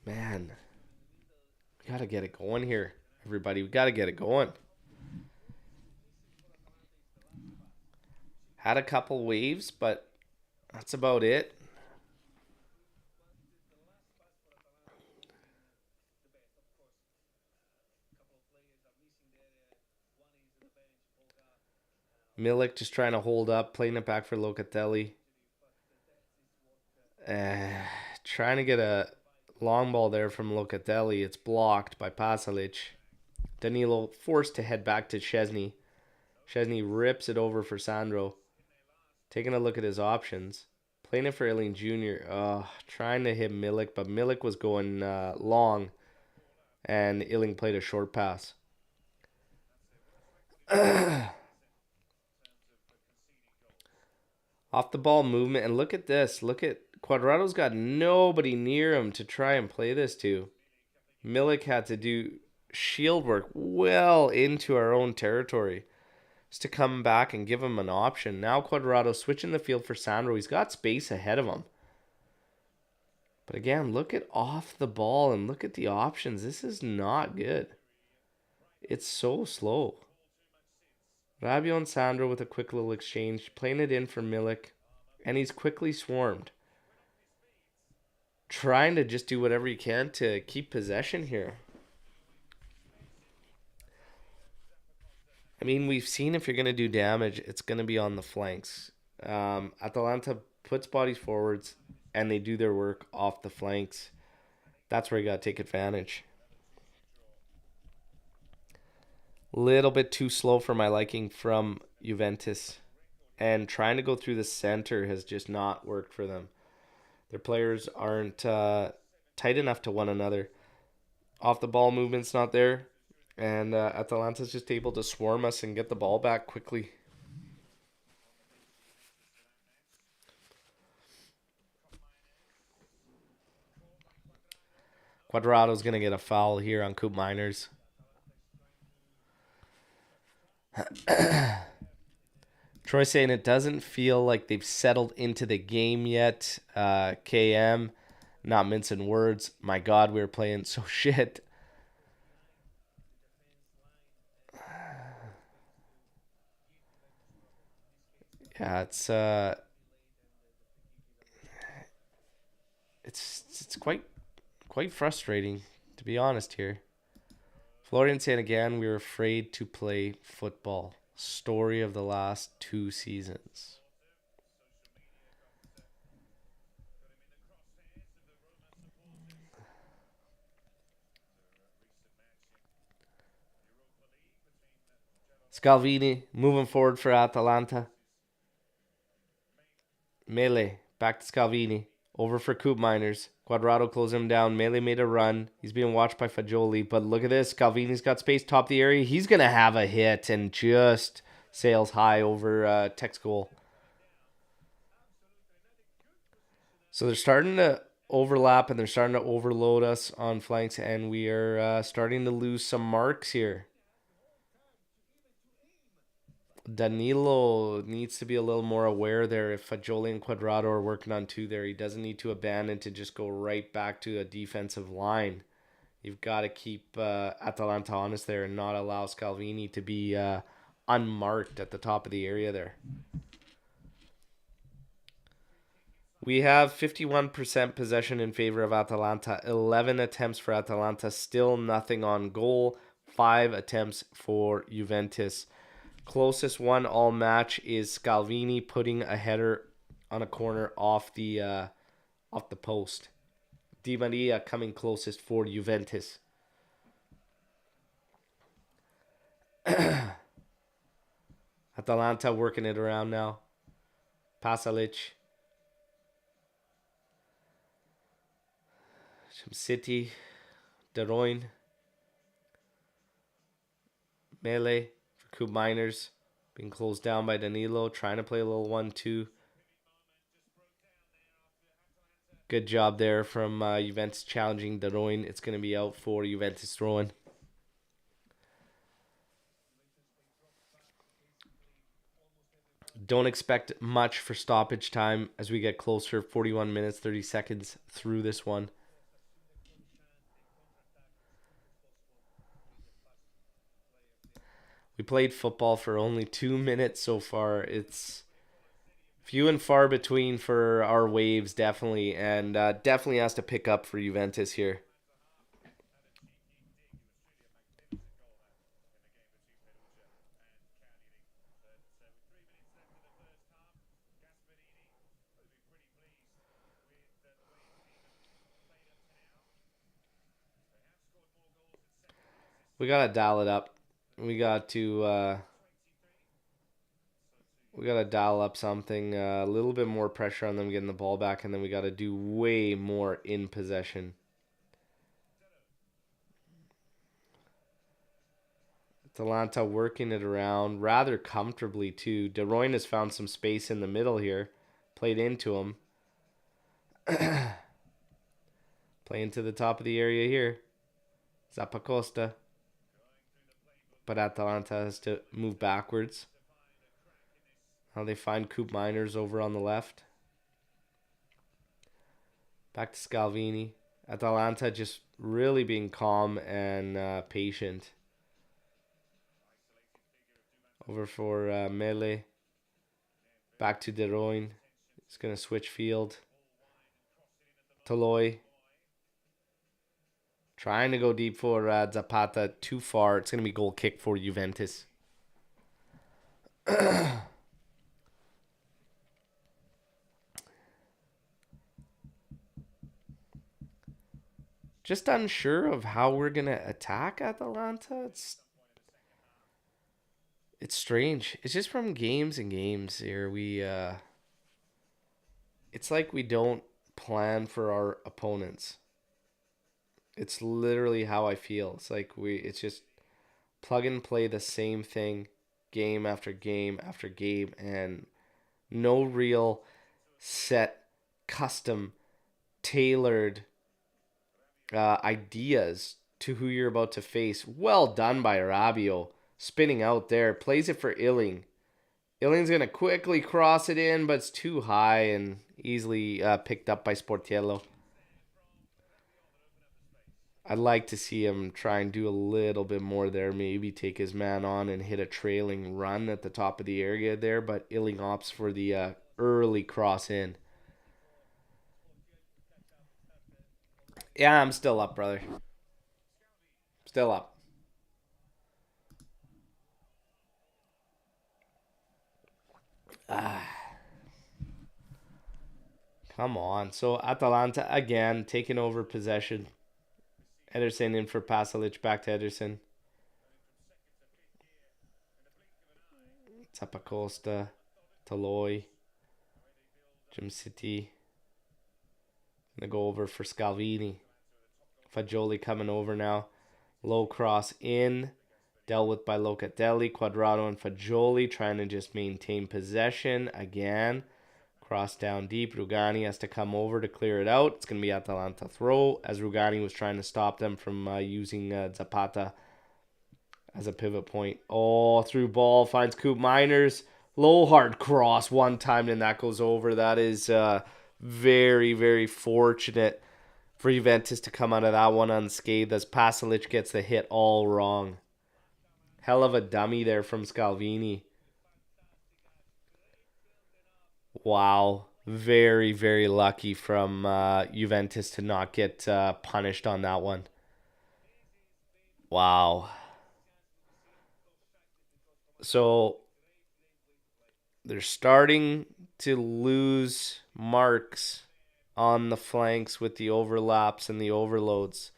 Man, we got to get it going here, everybody. We got to get it going. Had a couple waves, but that's about it. Milik just trying to hold up, playing it back for Locatelli. Trying to get a long ball there from Locatelli. It's blocked by Pasalic. Danilo forced to head back to Szczesny. Szczesny rips it over for Sandro. Taking a look at his options. Playing it for Illing Jr. Trying to hit Milik, but Milik was going long. And Illing played a short pass. Off the ball movement. And look at this. Look at Quadrado's got nobody near him to try and play this to. Milik had to do shield work well into our own territory just to come back and give him an option. Now Quadrado switching the field for Sandro. He's got space ahead of him. But again, look at off the ball and look at the options. This is not good. It's so slow. Rabiot and Sandro with a quick little exchange. Playing it in for Milik. And he's quickly swarmed. Trying to just do whatever he can to keep possession here. I mean, we've seen if you're going to do damage, it's going to be on the flanks. Atalanta puts bodies forwards, and they do their work off the flanks. That's where you got to take advantage. Little bit too slow for my liking from Juventus. And trying to go through the center has just not worked for them. Their players aren't tight enough to one another. Off the ball movement's not there. And Atalanta's just able to swarm us and get the ball back quickly. Quadrado's going to get a foul here on Coop Miners. Troy saying it doesn't feel like they've settled into the game yet. KM, not mincing words. My God, we were playing so shit. Yeah, it's quite frustrating, to be honest here. Florian saying again, we were afraid to play football. Story of the last 2 seasons. Scalvini moving forward for Atalanta. Mele back to Scalvini. Over for Coop Miners. Quadrado closed him down. Mele made a run. He's being watched by Fagioli. But look at this. Scalvini's got space top the area. He's going to have a hit and just sails high over Tech's goal. So they're starting to overlap and they're starting to overload us on flanks. And we are starting to lose some marks here. Danilo needs to be a little more aware there. If Fagioli and Quadrado are working on two there, he doesn't need to abandon to just go right back to a defensive line. You've got to keep Atalanta honest there and not allow Scalvini to be unmarked at the top of the area there. We have 51% possession in favor of Atalanta, 11 attempts for Atalanta, still nothing on goal, 5 attempts for Juventus. Closest one all match is Scalvini putting a header on a corner off the post. Di Maria coming closest for Juventus. Atalanta working it around now. Pasalic. City. De Royne. Melee for Coop Miners. Being closed down by Danilo. Trying to play a little 1-2. Good job there from Juventus challenging De Royne. It's going to be out for Juventus throwing. Don't expect much for stoppage time as we get closer. 41 minutes, 30 seconds through this one. We played football for only 2 minutes so far. It's few and far between for our waves, definitely. And definitely has to pick up for Juventus here. We got to dial it up. We got to dial up something, a little bit more pressure on them getting the ball back, and then we got to do way more in possession. Atalanta working it around rather comfortably too. De Royne has found some space in the middle here. Played into him. Playing to the top of the area here. Zappacosta. But Atalanta has to move backwards. Now they find Coop Miners over on the left. Back to Scalvini. Atalanta just really being calm and patient. Over for Mele. Back to De Royne. He's going to switch field. Toloi. Trying to go deep for Zapata. Too far. It's going to be goal kick for Juventus. Just unsure of how we're going to attack Atalanta. It's strange. It's just from games and games here. It's like we don't plan for our opponents. It's literally how I feel. It's like it's just plug and play the same thing game after game after game, and no real set, custom, tailored ideas to who you're about to face. Well done by Rabiot. Spinning out there. Plays it for Illing. Illing's going to quickly cross it in, but it's too high and easily picked up by Sportiello. I'd like to see him try and do a little bit more there. Maybe take his man on and hit a trailing run at the top of the area there. But Illing opts for the early cross in. Yeah, I'm still up, brother. Still up. Come on. So Atalanta again taking over possession. Ederson in for Pasalic. Back to Ederson. Zappacosta. Toloi. Jim City. Gonna go over for Scalvini. Fagioli coming over now. Low cross in. Dealt with by Locatelli. Quadrado and Fagioli trying to just maintain possession again. Cross down deep. Rugani has to come over to clear it out. It's going to be Atalanta throw as Rugani was trying to stop them from using Zapata as a pivot point. Oh, through ball, finds Coop Miners. Low hard cross one time, and that goes over. That is very, very fortunate for Juventus to come out of that one unscathed as Pasalic gets the hit all wrong. Hell of a dummy there from Scalvini. Wow. Very, very lucky from Juventus to not get punished on that one. Wow. So they're starting to lose marks on the flanks with the overlaps and the overloads.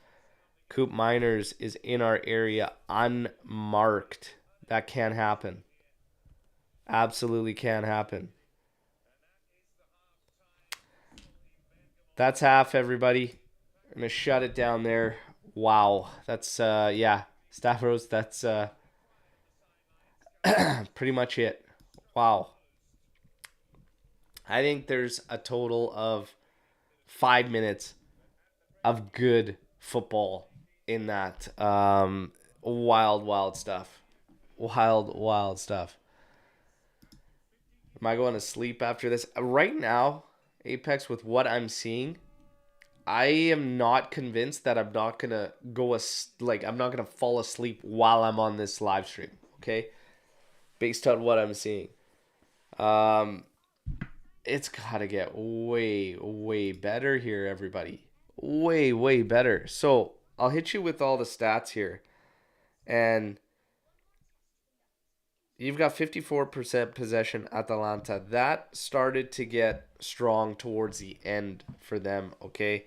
Coop Miners is in our area unmarked. That can't happen. Absolutely can't happen. That's half, everybody. I'm going to shut it down there. Wow. That's, yeah. Stavros, that's pretty much it. Wow. I think there's a total of 5 minutes of good football in that. Wild, wild stuff. Wild, wild stuff. Am I going to sleep after this? Right now, Apex, with what I'm seeing, I am not convinced that I'm not going to I'm not going to fall asleep while I'm on this live stream, okay? Based on what I'm seeing. It's got to get way, way better here, everybody. Way, way better. So, I'll hit you with all the stats here. And you've got 54% possession, Atalanta. That started to get strong towards the end for them, okay?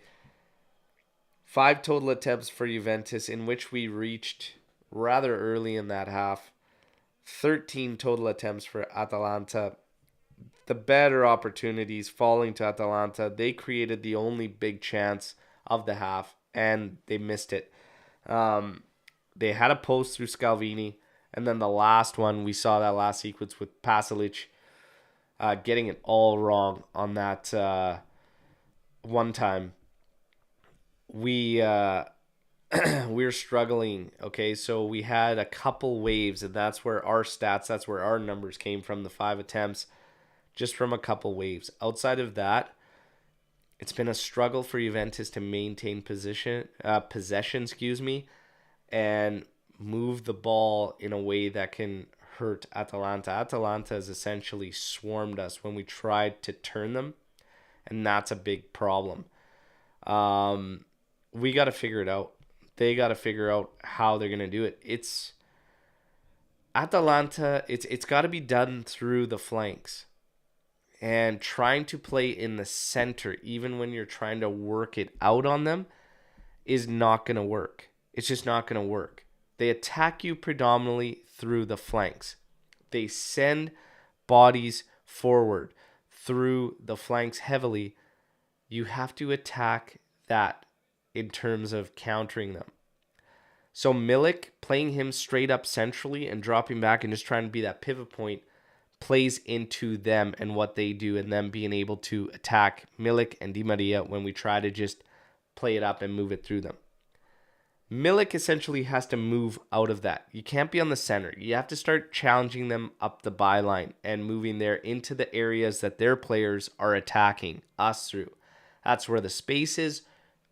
5 total attempts for Juventus, in which we reached rather early in that half. 13 total attempts for Atalanta. The better opportunities falling to Atalanta. They created the only big chance of the half, and they missed it. They had a post through Scalvini, and then the last one, we saw that last sequence with Pasalic getting it all wrong on that one time. We're struggling, okay? So we had a couple waves, and that's where our numbers came from, the 5 attempts, just from a couple waves. Outside of that, it's been a struggle for Juventus to maintain possession, and move the ball in a way that can hurt Atalanta. Atalanta has essentially swarmed us when we tried to turn them, and that's a big problem. We got to figure it out. They got to figure out how they're going to do it. It's Atalanta, it's got to be done through the flanks. And trying to play in the center, even when you're trying to work it out on them, is not going to work. It's just not going to work. They attack you predominantly through the flanks. They send bodies forward through the flanks heavily. You have to attack that in terms of countering them. So Milik, playing him straight up centrally and dropping back and just trying to be that pivot point, plays into them and what they do, and them being able to attack Milik and Di Maria when we try to just play it up and move it through them. Milik essentially has to move out of that. You can't be on the center. You have to start challenging them up the byline and moving there into the areas that their players are attacking us through. That's where the space is.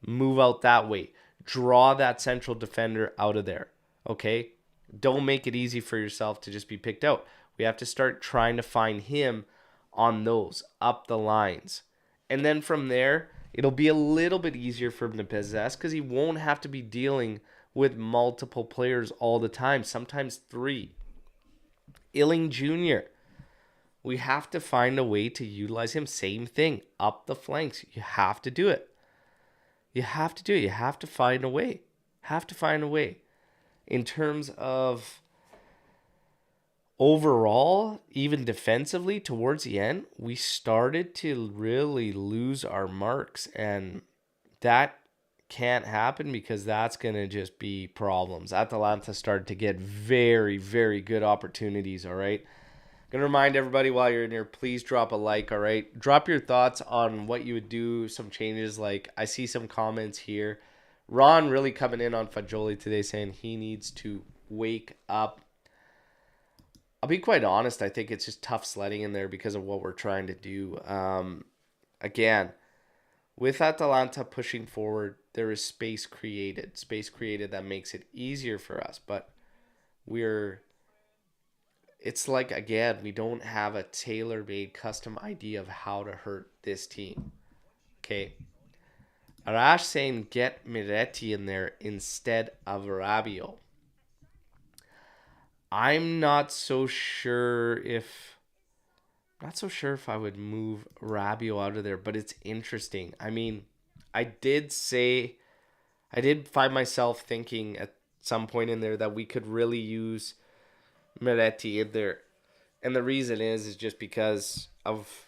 Move out that way. Draw that central defender out of there. Okay? Don't make it easy for yourself to just be picked out. We have to start trying to find him on those, up the lines. And then from there, it'll be a little bit easier for him to possess because he won't have to be dealing with multiple players all the time, sometimes 3. Illing Jr., we have to find a way to utilize him. Same thing, up the flanks. You have to do it. You have to do it. You have to find a way. In terms of overall, even defensively towards the end, we started to really lose our marks, and that can't happen because that's going to just be problems. Atalanta started to get very, very good opportunities, all right? Going to remind everybody while you're in here, please drop a like, all right? Drop your thoughts on what you would do, some changes. Like, I see some comments here. Ron really coming in on Fagioli today saying he needs to wake up. I'll be quite honest. I think it's just tough sledding in there because of what we're trying to do. Again, with Atalanta pushing forward, there is space created that makes it easier for us. But it's like, again, we don't have a tailor-made custom idea of how to hurt this team. Okay. Arash saying get Miretti in there instead of Rabiot. I'm not so sure if I would move Rabiot out of there, but it's interesting. I mean, I did find myself thinking at some point in there that we could really use Miretti in there. And the reason is just because of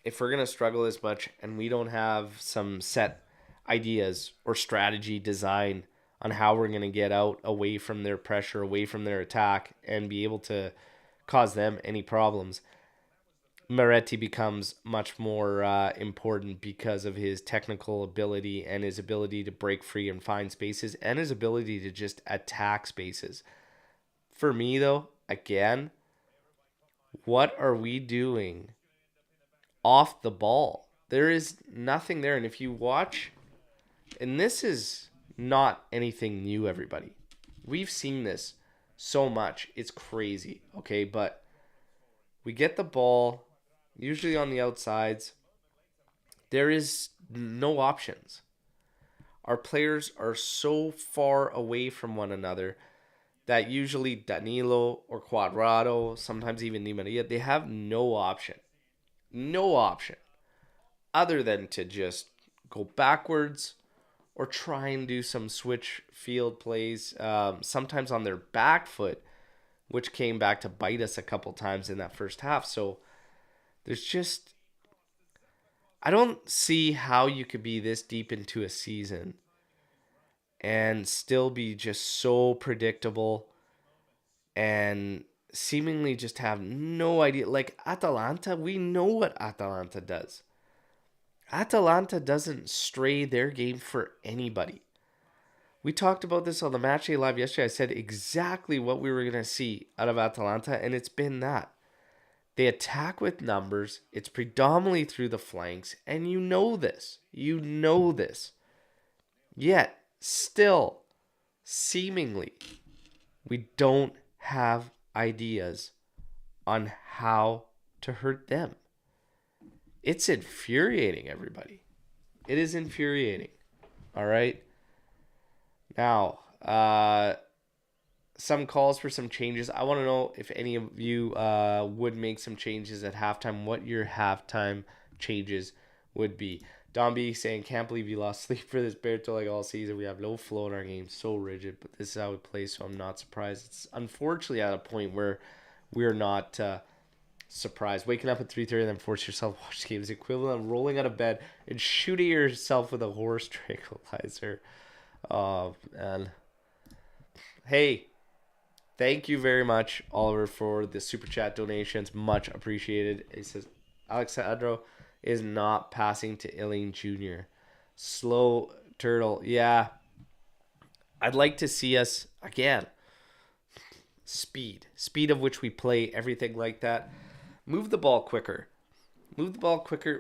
if we're going to struggle as much and we don't have some set ideas or strategy design on how we're going to get out away from their pressure, away from their attack, and be able to cause them any problems, Miretti becomes much more important because of his technical ability and his ability to break free and find spaces and his ability to just attack spaces. For me, though, again, what are we doing off the ball? There is nothing there. And if you watch, and this is not anything new, everybody. We've seen this so much. It's crazy, okay? But we get the ball, usually on the outsides. There is no options. Our players are so far away from one another that usually Danilo or Cuadrado, sometimes even Di Maria, they have no option. No option other than to just go backwards or try and do some switch field plays, sometimes on their back foot, which came back to bite us a couple times in that first half. So there's just, I don't see how you could be this deep into a season and still be just so predictable and seemingly just have no idea. Like Atalanta, we know what Atalanta does. Atalanta doesn't stray their game for anybody. We talked about this on the Matchday Live yesterday. I said exactly what we were going to see out of Atalanta, and it's been that. They attack with numbers. It's predominantly through the flanks, and you know this. You know this. Yet, still, seemingly, we don't have ideas on how to hurt them. It's infuriating, everybody. It is infuriating. All right? Now, some calls for some changes. I want to know if any of you would make some changes at halftime, what your halftime changes would be. Don B saying, can't believe you lost sleep for this Berto like all season. We have no flow in our game, so rigid, but this is how we play, so I'm not surprised. It's unfortunately at a point where we're not surprised. Waking up at 3:30 and then force yourself to watch the game is equivalent of rolling out of bed and shooting yourself with a horse tranquilizer. Oh, man. Hey, thank you very much, Oliver, for the super chat donations. Much appreciated. He says, Alexandro is not passing to Illing Jr. Slow turtle. Yeah. I'd like to see us, again, speed of which we play, everything like that. Move the ball quicker.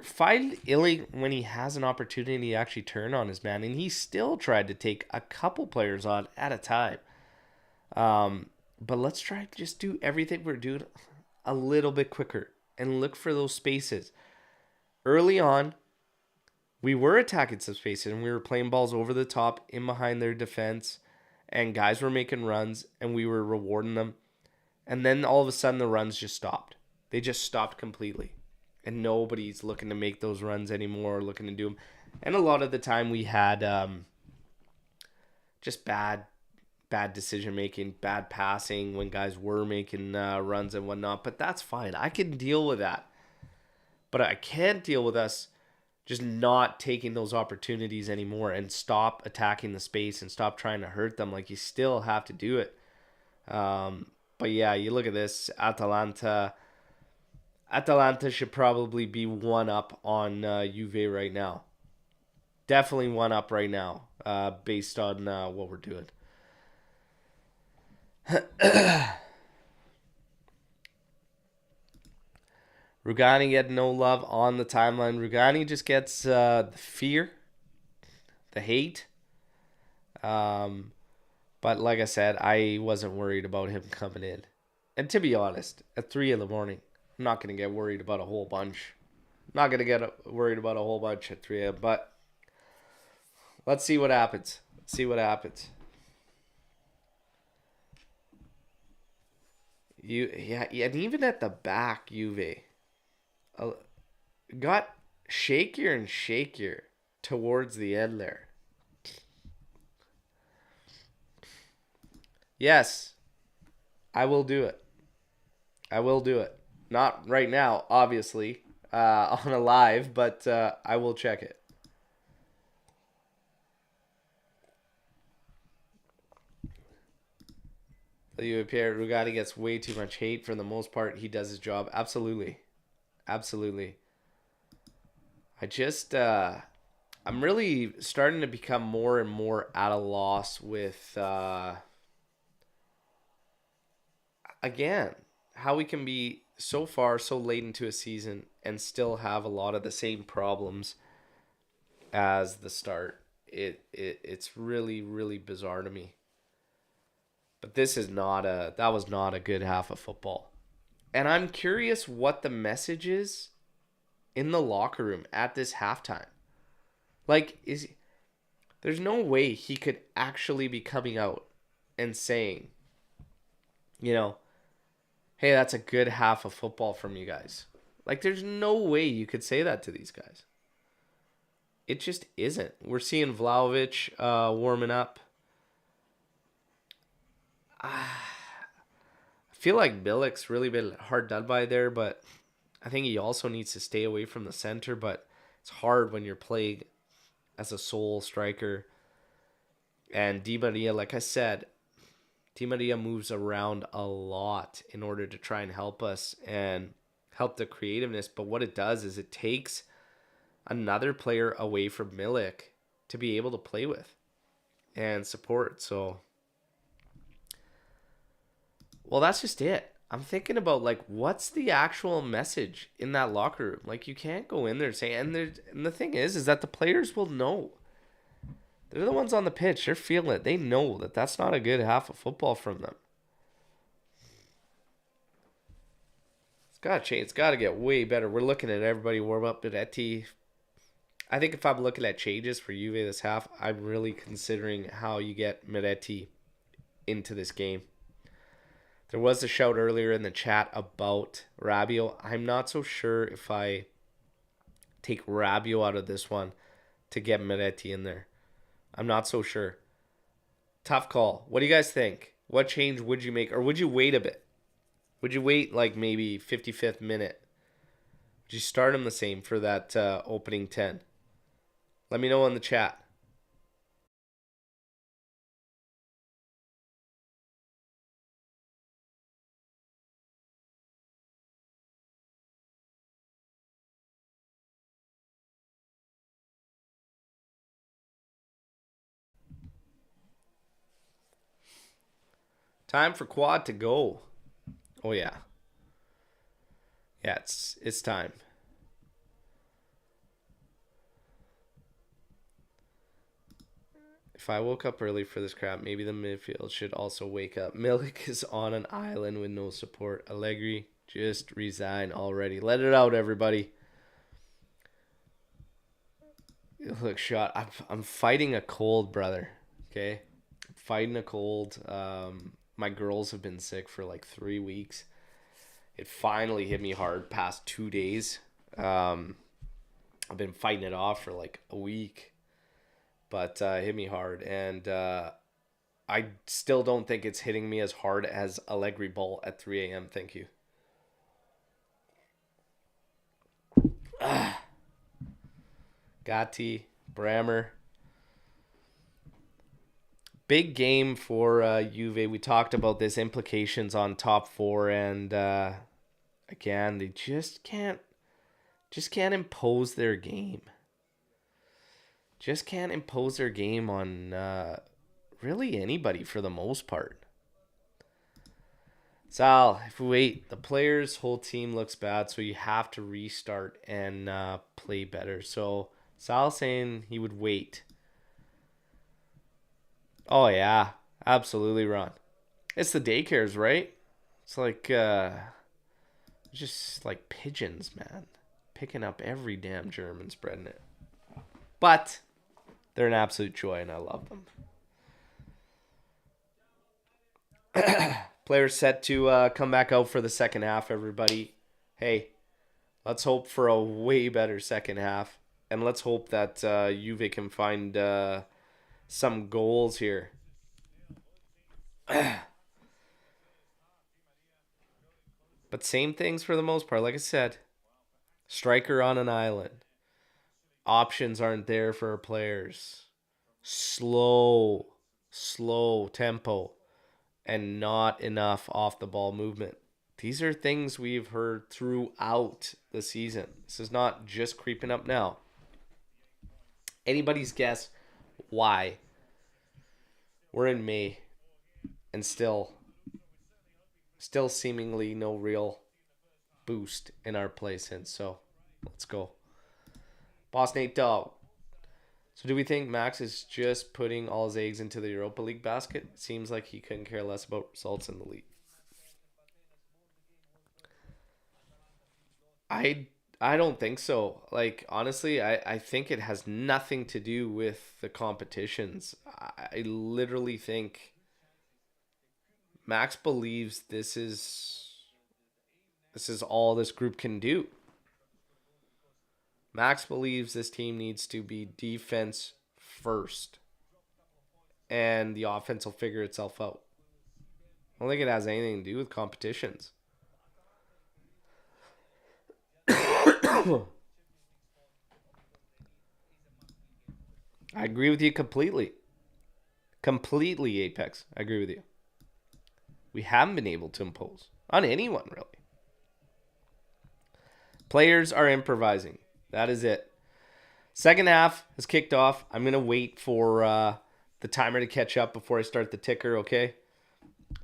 Find Illy when he has an opportunity to actually turn on his man. And he still tried to take a couple players on at a time. But let's try to just do everything we're doing a little bit quicker. And look for those spaces. Early on, we were attacking some spaces. And we were playing balls over the top, in behind their defense. And guys were making runs. And we were rewarding them. And then all of a sudden, the runs just stopped. They just stopped completely. And nobody's looking to make those runs anymore, looking to do them. And a lot of the time we had just bad decision-making, bad passing when guys were making runs and whatnot. But that's fine. I can deal with that. But I can't deal with us just not taking those opportunities anymore and stop attacking the space and stop trying to hurt them. Like, you still have to do it. But yeah, you look at this, Atalanta should probably be one up on Juve right now. Definitely one up right now, based on what we're doing. Rugani get no love on the timeline. Rugani just gets the fear, the hate. But like I said, I wasn't worried about him coming in. And to be honest, at 3 in the morning, I'm not going to get worried about a whole bunch. I'm not going to get worried about a whole bunch at 3 a.m. But let's see what happens. Let's see what happens. And even at the back, Juve got shakier and shakier towards the end there. Yes, I will do it. I will do it. Not right now, obviously, on a live, but I will check it. Pierre Rugani gets way too much hate. For the most part, he does his job. Absolutely. Absolutely. I'm really starting to become more and more at a loss with, again, how we can be so far, so late into a season and still have a lot of the same problems as the start. It's really, really bizarre to me. But that was not a good half of football. And I'm curious what the message is in the locker room at this halftime. Like, there's no way he could actually be coming out and saying, hey, that's a good half of football from you guys. Like, there's no way you could say that to these guys. It just isn't. We're seeing Vlahovic warming up. I feel like Bilic's really been hard done by there, but I think he also needs to stay away from the center, but it's hard when you're playing as a sole striker. And Di Maria, like I said, Di Maria moves around a lot in order to try and help us and help the creativeness, but what it does is it takes another player away from Milik to be able to play with and support, so... Well, that's just it. I'm thinking about, like, what's the actual message in that locker room? Like, you can't go in there and say, and the thing is that the players will know. They're the ones on the pitch. They're feeling it. They know that that's not a good half of football from them. It's got to change. It's got to get way better. We're looking at everybody warm up. Beretti. I think if I'm looking at changes for Juve this half, I'm really considering how you get Miretti into this game. There was a shout earlier in the chat about Rabiot. I'm not so sure if I take Rabiot out of this one to get Miretti in there. I'm not so sure. Tough call. What do you guys think? What change would you make? Or would you wait a bit? Would you wait like maybe 55th minute? Would you start him the same for that opening 10? Let me know in the chat. Time for quad to go. Oh yeah. Yeah, it's time. If I woke up early for this crap, maybe the midfield should also wake up. Milik is on an island with no support. Allegri, just resign already. Let it out, everybody. Look, shot. I'm fighting a cold, brother. Okay, I'm fighting a cold. My girls have been sick for like 3 weeks. It finally hit me hard past 2 days. I've been fighting it off for like a week, but it hit me hard, and I still don't think it's hitting me as hard as Allegri ball at 3 a.m. Thank you. Gatti, Brammer. Big game for Juve. We talked about this, implications on top four, and again, they just can't impose their game. Just can't impose their game on really anybody for the most part. Sal, if we wait, the players' whole team looks bad, so you have to restart and play better. So Sal saying he would wait. Oh yeah, absolutely, Ron. It's the daycares, right? It's like just like pigeons, man, picking up every damn germ and spreading it. But they're an absolute joy, and I love them. Players set to come back out for the second half, everybody. Hey, let's hope for a way better second half. And let's hope that Juve can find some goals here. But same things for the most part. Like I said, striker on an island. Options aren't there for our players. Slow tempo, and not enough off the ball movement. These are things we've heard throughout the season. This is not just creeping up now. Anybody's guess why we're in May and still seemingly no real boost in our play since. So let's go. Boss Nate Dog. So do we think Max is just putting all his eggs into the Europa League basket? Seems like he couldn't care less about results in the league. I don't think so. Like, honestly, I think it has nothing to do with the competitions. I literally think Max believes this is all this group can do. Max believes this team needs to be defense first, and the offense will figure itself out. I don't think it has anything to do with competitions. I agree with you completely. Completely, Apex. I agree with you. We haven't been able to impose on anyone, really. Players are improvising. That is it. Second half has kicked off. I'm going to wait for the timer to catch up before I start the ticker, okay?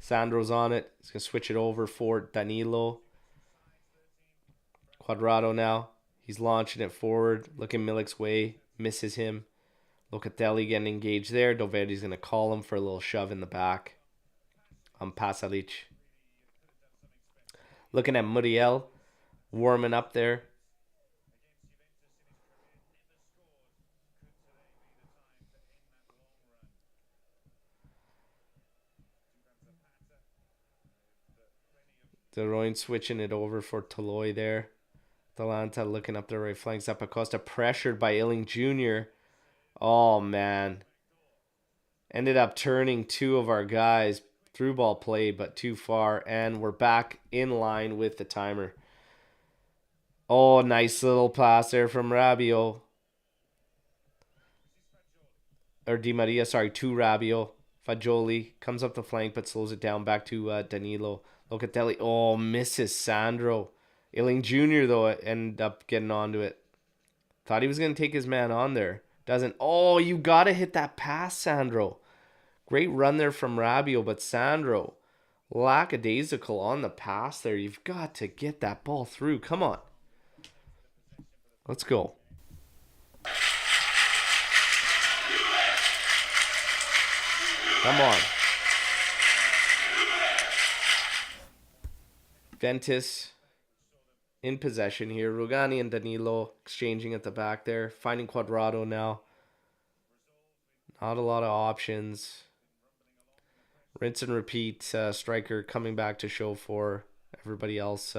Sandro's on it. He's going to switch it over for Danilo. Quadrado now. He's launching it forward. Looking Milik's way. Misses him. Locatelli getting engaged there. Doverdi's going to call him for a little shove in the back. Pasalic. Looking at Muriel. Warming up there. De Royne switching it over for Toloi there. Atalanta looking up the right flank. Zappacosta pressured by Illing Jr. Oh, man. Ended up turning two of our guys. Through ball play, but too far. And we're back in line with the timer. Oh, nice little pass there from Rabiot. Or Di Maria, sorry, to Rabiot. Fagioli comes up the flank but slows it down back to Danilo. Locatelli, oh, misses Sandro. Illing Jr., though, ended up getting onto it. Thought he was going to take his man on there. Doesn't. Oh, you got to hit that pass, Sandro. Great run there from Rabiot, but Sandro, lackadaisical on the pass there. You've got to get that ball through. Come on. Let's go. Come on. Ventus in possession here. Rugani and Danilo exchanging at the back there. Finding Quadrado now. Not a lot of options. Rinse and repeat. Striker coming back to show for everybody else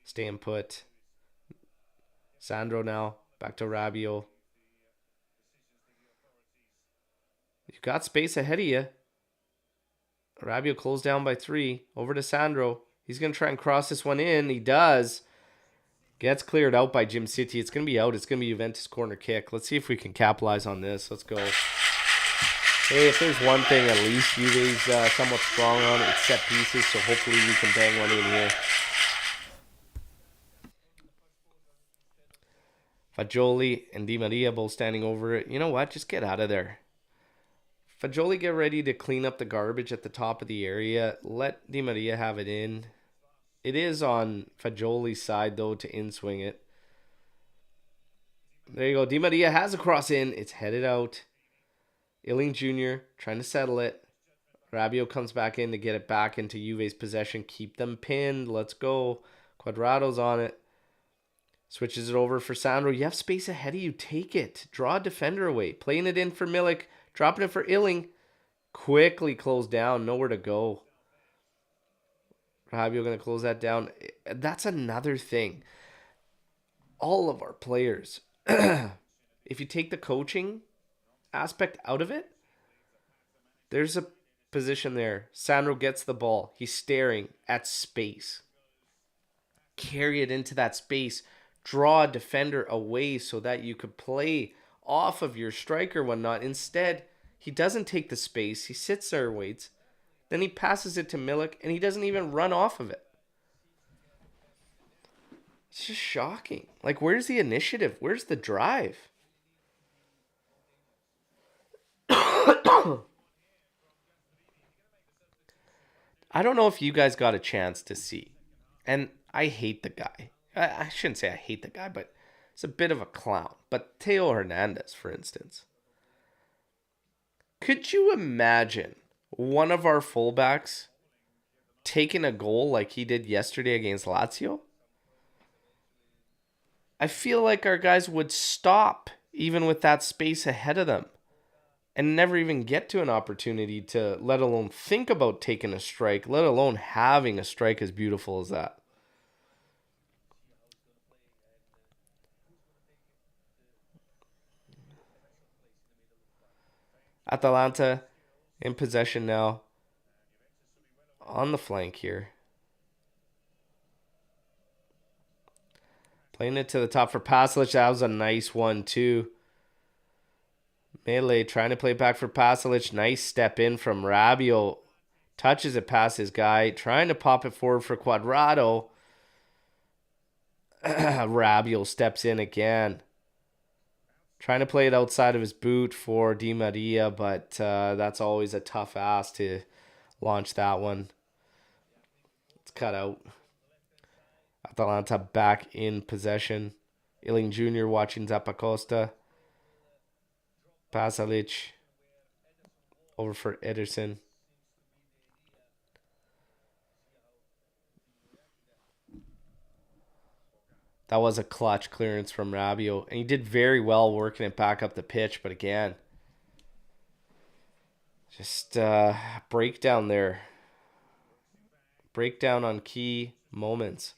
staying put. Sandro now. Back to Rabiot. You've got space ahead of you. Rabiot closed down by 3. Over to Sandro. He's going to try and cross this one in. He does. Gets cleared out by Jim City. It's going to be out. It's going to be Juventus corner kick. Let's see if we can capitalize on this. Let's go. Hey, if there's one thing at least Juve's somewhat strong on, it's set pieces. So hopefully we can bang one in here. Fagioli and Di Maria both standing over it. You know what? Just get out of there. Fagioli, get ready to clean up the garbage at the top of the area. Let Di Maria have it in. It is on Fagioli's side, though, to in-swing it. There you go. Di Maria has a cross in. It's headed out. Illing Jr. trying to settle it. Rabiot comes back in to get it back into Juve's possession. Keep them pinned. Let's go. Cuadrado's on it. Switches it over for Sandro. You have space ahead of you. Take it. Draw a defender away. Playing it in for Milik. Dropping it for Illing. Quickly closed down. Nowhere to go. Rabiot going to close that down. That's another thing. All of our players, if you take the coaching aspect out of it, there's a position there. Sandro gets the ball. He's staring at space. Carry it into that space. Draw a defender away so that you could play off of your striker, whatnot. Instead, he doesn't take the space. He sits there and waits. Then he passes it to Milik, and he doesn't even run off of it. It's just shocking. Like, where's the initiative? Where's the drive? I don't know if you guys got a chance to see. And I hate the guy. I shouldn't say I hate the guy, but it's a bit of a clown. But Theo Hernandez, for instance. Could you imagine one of our fullbacks taking a goal like he did yesterday against Lazio? I feel like our guys would stop even with that space ahead of them and never even get to an opportunity to let alone think about taking a strike, let alone having a strike as beautiful as that. Atalanta in possession now on the flank here. Playing it to the top for Pasalic. That was a nice one too. Melee trying to play back for Pasalic. Nice step in from Rabiot. Touches it past his guy. Trying to pop it forward for Cuadrado. Rabiot steps in again. Trying to play it outside of his boot for Di Maria, but that's always a tough ask to launch that one. It's cut out. Atalanta back in possession. Illing Jr. watching Zappacosta. Pasalic. Over for Ederson. That was a clutch clearance from Rabiot. And he did very well working it back up the pitch. But again, just breakdown there. Breakdown on key moments.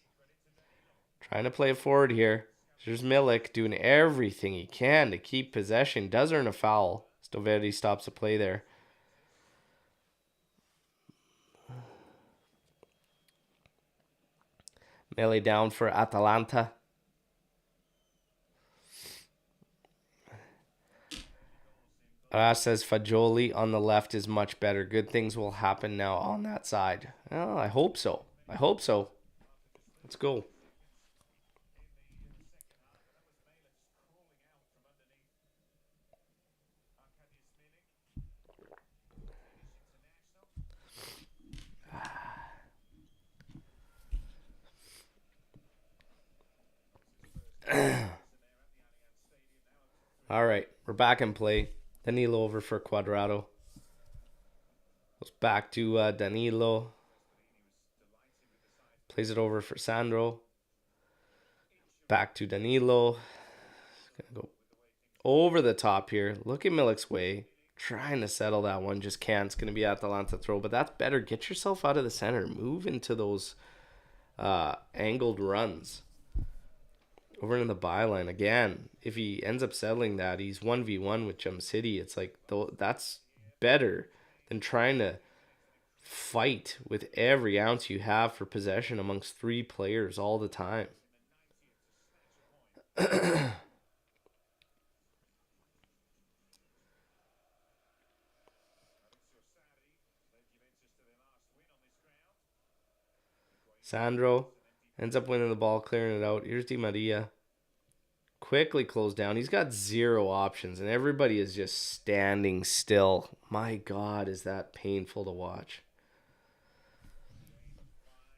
Trying to play it forward here. There's Milik doing everything he can to keep possession. Does earn a foul. Stoverdi stops the play there. Melee down for Atalanta. Says Fagioli on the left is much better. Good things will happen now on that side. Oh, I hope so. I hope so. Let's go. All right, we're back in play. Danilo over for Cuadrado. Goes back to Danilo. Plays it over for Sandro. Back to Danilo. Gonna go over the top here. Look at Milik's way. Trying to settle that one. Just can't. It's going to be Atalanta throw. But that's better. Get yourself out of the center. Move into those angled runs. Over in the byline again. If he ends up settling that, he's 1v1 with Jump City. It's like that's better than trying to fight with every ounce you have for possession amongst three players all the time. Sandro ends up winning the ball, clearing it out. Here's Di Maria. quickly close down. He's got 0 options, and everybody is just standing still. My God, is that painful to watch.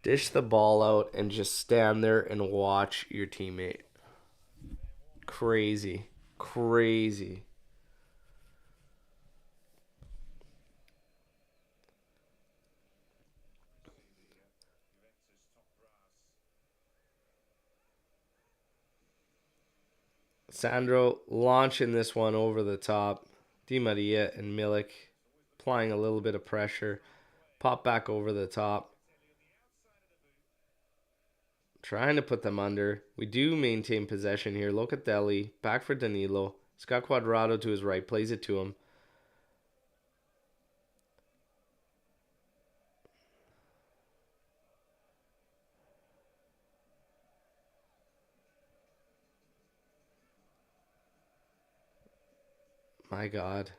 Dish the ball out and just stand there and watch your teammate. Crazy. Crazy. Sandro launching this one over the top. Di Maria and Milik applying a little bit of pressure. Pop back over the top. Trying to put them under. We do maintain possession here. Locatelli. Back for Danilo. He's got Cuadrado to his right. Plays it to him. My God.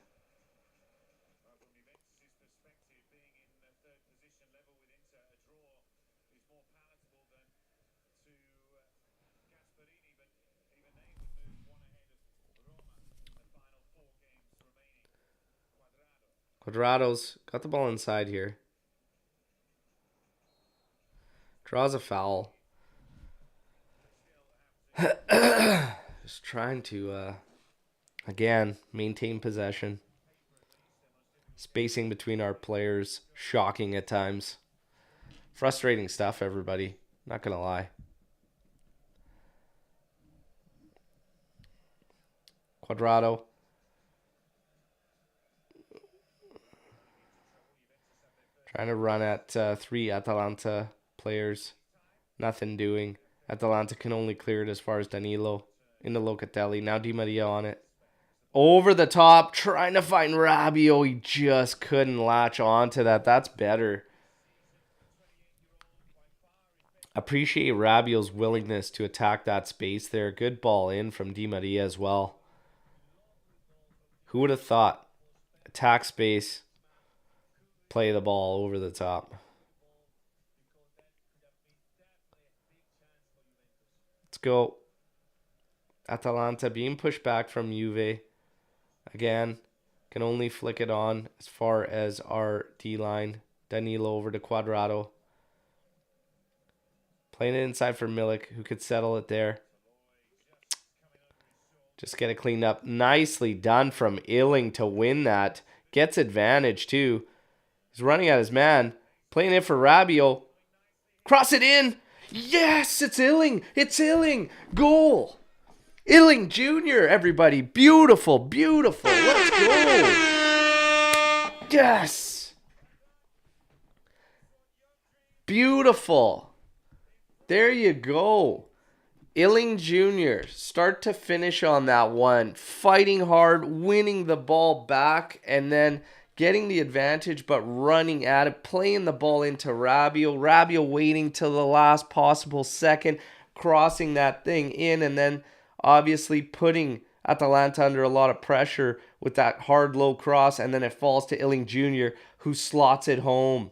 Cuadrado's got the ball inside here. Draws a foul. Just trying to, again, maintain possession. Spacing between our players, shocking at times. Frustrating stuff, everybody. Not going to lie. Cuadrado. Trying to run at 3 Atalanta players. Nothing doing. Atalanta can only clear it as far as Danilo. Into Locatelli. Now Di Maria on it. Over the top. Trying to find Rabiot. He just couldn't latch onto that. That's better. Appreciate Rabiot's willingness to attack that space there. Good ball in from Di Maria as well. Who would have thought? Attack space. Play the ball over the top. Let's go. Atalanta being pushed back from Juve. Again, can only flick it on as far as our D-line. Danilo over to Cuadrado. Playing it inside for Milik, who could settle it there. Just get it cleaned up. Nicely done from Illing to win that. Gets advantage too. He's running at his man. Playing it for Rabiot. Cross it in. Yes, it's Illing. It's Illing. Goal. Illing Jr., everybody. Beautiful, beautiful. Let's go. Yes. Beautiful. There you go. Illing Jr., start to finish on that one. Fighting hard, winning the ball back, and then getting the advantage, but running at it, playing the ball into Rabiot. Rabiot waiting till the last possible second, crossing that thing in, and then obviously putting Atalanta under a lot of pressure with that hard low cross, and then it falls to Illing Jr., who slots it home.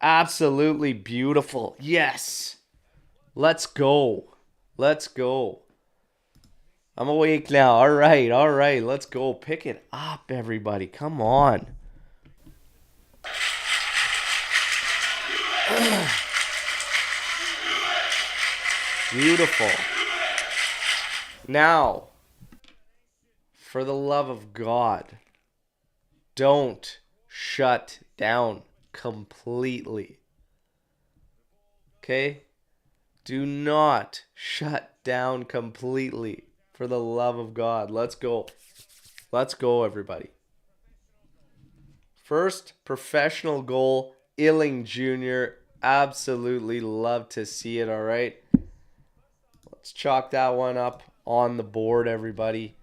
Absolutely beautiful. Yes. Let's go. Let's go. I'm awake now. All right. Let's go. Pick it up, everybody. Come on. Beautiful. Now, for the love of God, don't shut down completely. Okay? Do not shut down completely. For the love of God. Let's go. Let's go, everybody. First professional goal, Illing Jr. Absolutely love to see it, all right? Let's chalk that one up on the board, everybody.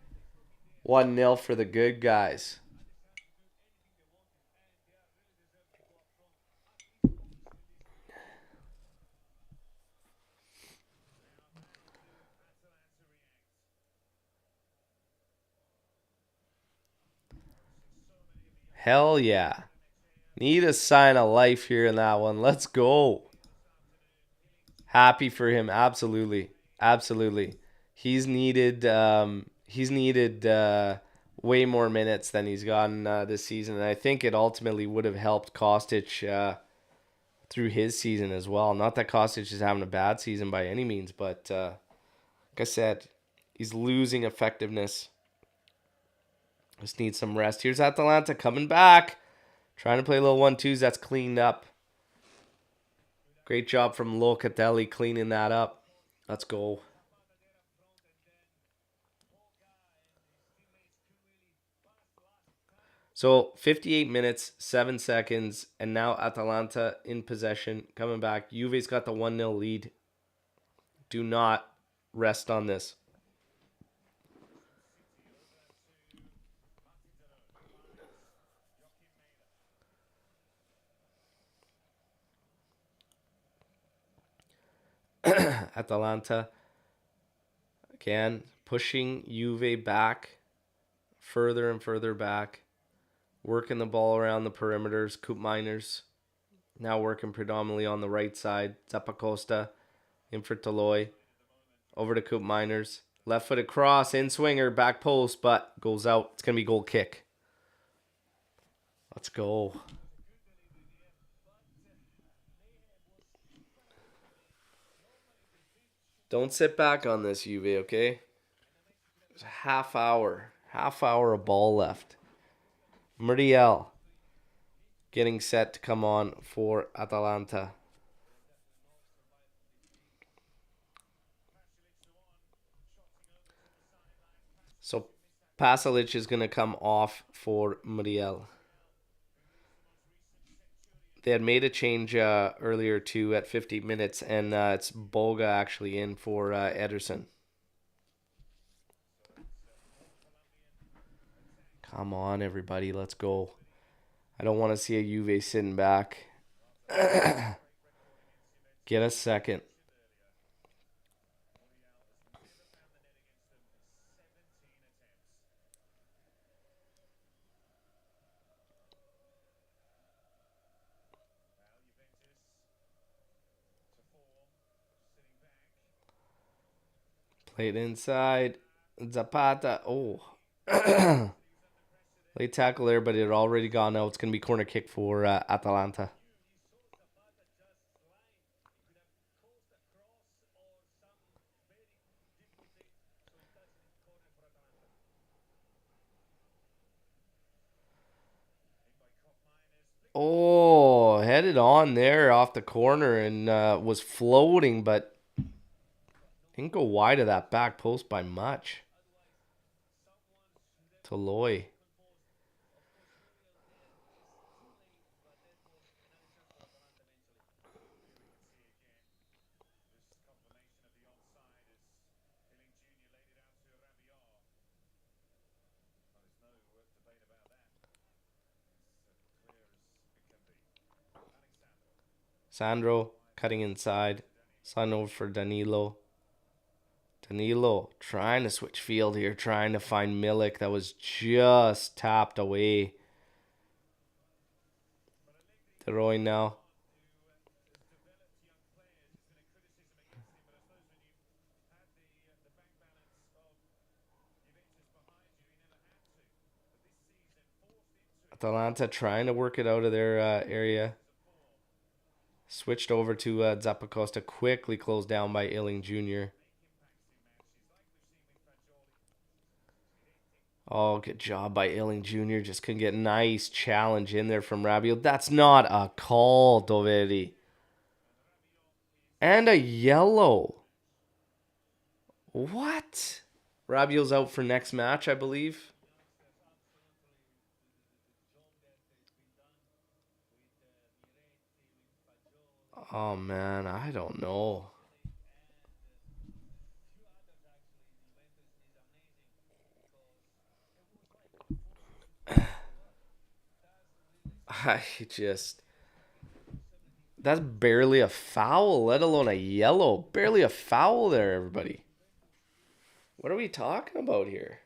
1-0 for the good guys. Hell yeah. Need a sign of life here in that one. Let's go. Happy for him. Absolutely. Absolutely. He's needed way more minutes than he's gotten this season, and I think it ultimately would have helped Kostic through his season as well. Not that Kostic is having a bad season by any means, but like I said, he's losing effectiveness. Just needs some rest. Here's Atalanta coming back, trying to play a little 1-2s. That's cleaned up. Great job from Locatelli cleaning that up. Let's go. So 58 minutes, 7 seconds, and now Atalanta in possession, coming back. Juve's got the 1-0 lead. Do not rest on this. Atalanta again pushing Juve back, further and further back, working the ball around the perimeters. Coop Miners now working predominantly on the right side. Zappacosta in for Toloi. Over to Coop Miners. Left footed cross, in swinger, back post, but goes out. It's going to be goal kick. Let's go. Don't sit back on this, Juve, okay? There's a half hour of ball left. Muriel getting set to come on for Atalanta. So Pasalic is going to come off for Muriel. They had made a change earlier too at 50 minutes, and it's Boga actually in for Ederson. Come on, everybody, let's go. I don't want to see a Juve sitting back. Get a second. Played inside. Zapata. Oh. Late tackle there, but it had already gone out. It's going to be corner kick for Atalanta. Oh, headed on there off the corner and was floating, but didn't go wide of that back post by much. Toloi. Sandro cutting inside. Sign over for Danilo. Danilo trying to switch field here, trying to find Milik. That was just tapped away. De Roy now. Atalanta trying to work it out of their area. Switched over to Zappacosta. Quickly closed down by Illing Jr. Oh, good job by Illing Jr. Just couldn't get a nice challenge in there from Rabiot. That's not a call, Doveri. And a yellow. What? Rabiot's out for next match, I believe. Oh, man, I don't know. I just... That's barely a foul, let alone a yellow. Barely a foul there, everybody. What are we talking about here?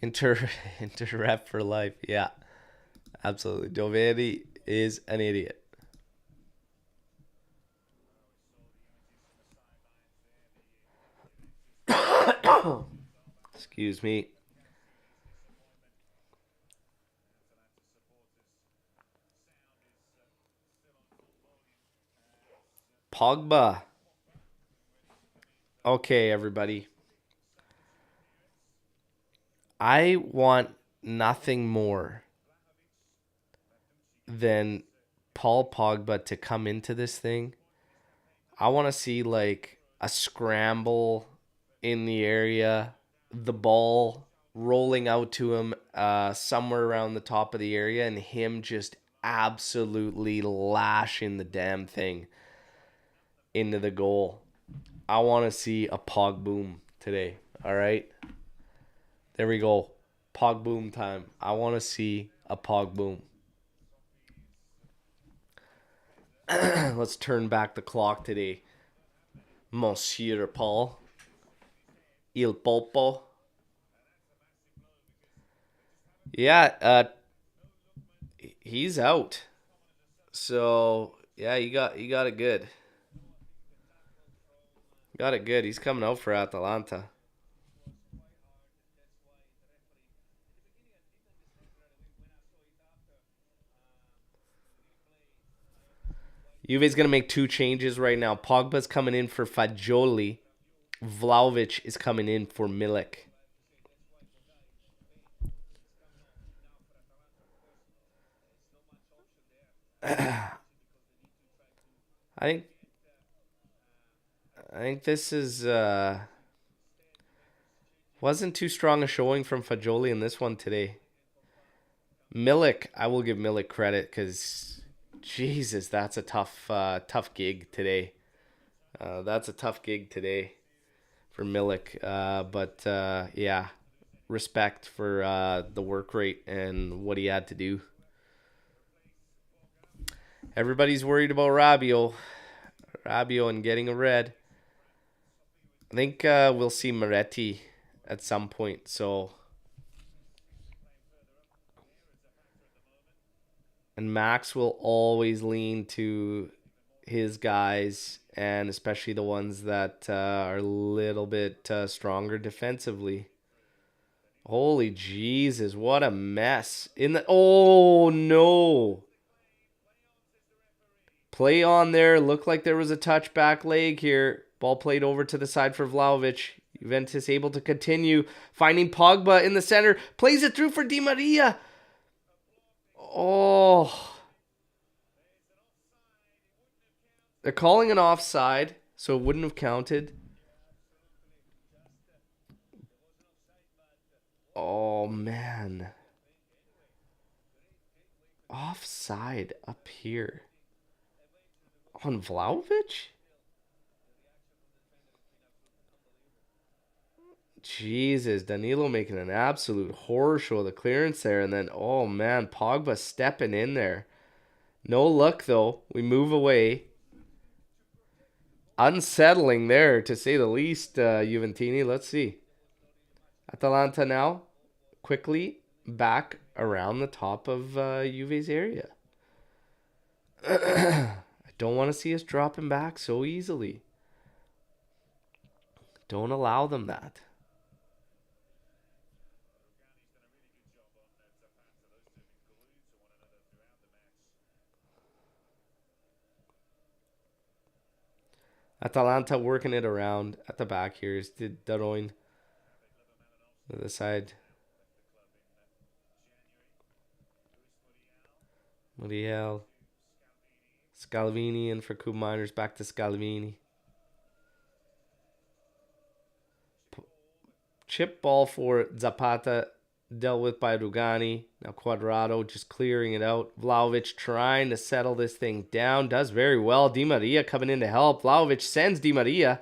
Inter rep for life. Yeah, absolutely. Giovanni is an idiot. Excuse me. Pogba. Okay, everybody. I want nothing more than Paul Pogba to come into this thing. I want to see like a scramble in the area, the ball rolling out to him somewhere around the top of the area, and him just absolutely lashing the damn thing into the goal. I want to see a Pog boom today. All right. There we go. Pog boom time. I want to see a Pog boom. Let's turn back the clock today. Monsieur Paul. Il Popo. Yeah, he's out. So, yeah, you got it good. Got it good. He's coming out for Atalanta. Juve's going to make 2 changes right now. Pogba's coming in for Fagioli. Vlahovic is coming in for Milik. I think this is wasn't too strong a showing from Fagioli in this one today. Milik, I will give Milik credit because Jesus, that's a tough gig today. That's a tough gig today for Milik. But yeah, respect for the work rate and what he had to do. Everybody's worried about Rabiot and getting a red. I think we'll see Moretti at some point. So, and Max will always lean to his guys, and especially the ones that are a little bit stronger defensively. Holy Jesus, what a mess. Oh no. Play on there. Looked like there was a touchback leg here. Ball played over to the side for Vlahovic. Juventus able to continue. Finding Pogba in the center. Plays it through for Di Maria. Oh. They're calling an offside, so it wouldn't have counted. Oh, man. Offside up here. On Vlahovic? Jesus, Danilo making an absolute horror show of the clearance there. And then, oh man, Pogba stepping in there. No luck though. We move away. Unsettling there, to say the least, Juventini. Let's see. Atalanta now quickly back around the top of Juve's area. I don't want to see us dropping back so easily. Don't allow them that. Atalanta working it around at the back here is Daroin. To the side. Muriel. Scalvini in for Coop Miners. Back to Scalvini. Chip ball for Zapata. Dealt with by Rugani. Now Cuadrado just clearing it out. Vlahovic trying to settle this thing down. Does very well. Di Maria coming in to help. Vlahovic sends Di Maria.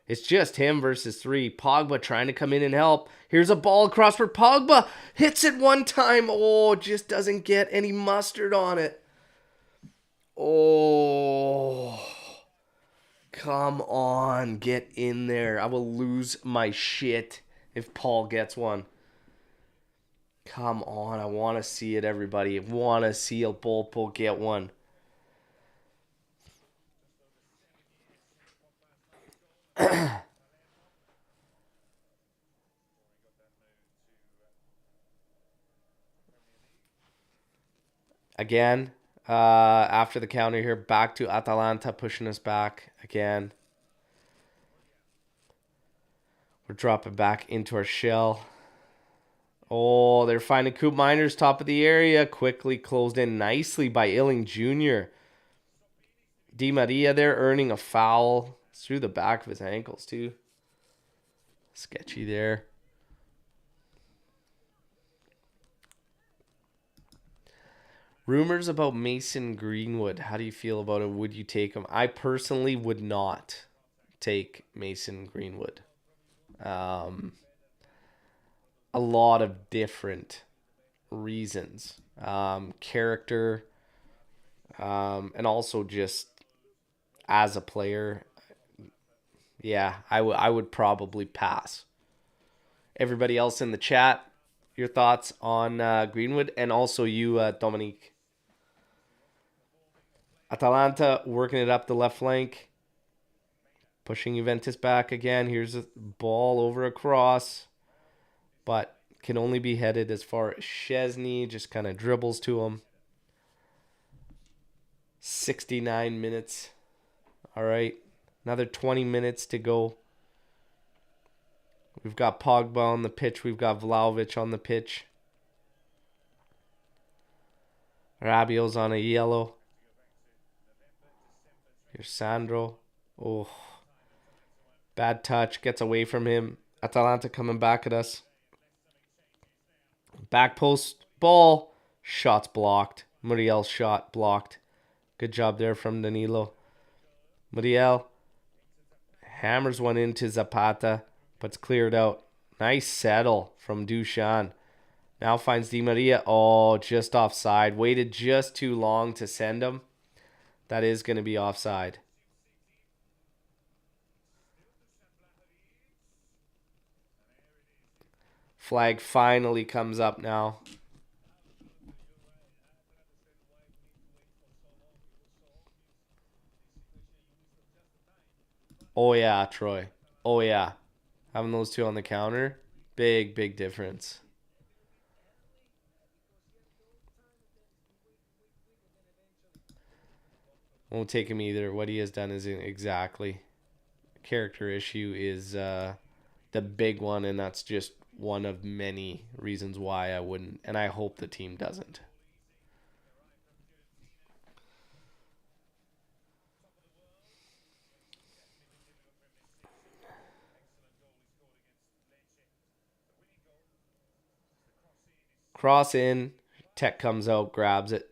It's just him versus 3. Pogba trying to come in and help. Here's a ball across for Pogba. Hits it one time. Oh, just doesn't get any mustard on it. Oh, come on. Get in there. I will lose my shit if Paul gets one. Come on, I want to see it, everybody. I want to see Alberto get one. Again, after the counter here, back to Atalanta pushing us back again. We're dropping back into our shell. Oh, they're finding Coop Miners top of the area. Quickly closed in nicely by Illing Jr. Di Maria there earning a foul. It's through the back of his ankles, too. Sketchy there. Rumors about Mason Greenwood. How do you feel about it? Would you take him? I personally would not take Mason Greenwood. A lot of different reasons. Character, and also just as a player. Yeah, I would probably pass. Everybody else in the chat, your thoughts on Greenwood, and also you, Dominique. Atalanta working it up the left flank. Pushing Juventus back again. Here's a ball over across. But can only be headed as far as Szczesny. Just kind of dribbles to him. 69 minutes. All right. Another 20 minutes to go. We've got Pogba on the pitch. We've got Vlahovic on the pitch. Rabiot's on a yellow. Here's Sandro. Oh. Bad touch. Gets away from him. Atalanta coming back at us. Back post. Ball. Shots blocked. Muriel's shot blocked. Good job there from Danilo. Muriel hammers one into Zapata, but it's cleared out. Nice settle from Dushan. Now finds Di Maria. Oh, just offside. Waited just too long to send him. That is going to be offside. Flag finally comes up now. Oh, yeah, Troy. Oh, yeah. Having those two on the counter, big, big difference. Won't take him either. What he has done isn't exactly. Character issue is the big one, and that's just one of many reasons why I wouldn't, and I hope the team doesn't. Cross in. Tech comes out, grabs it.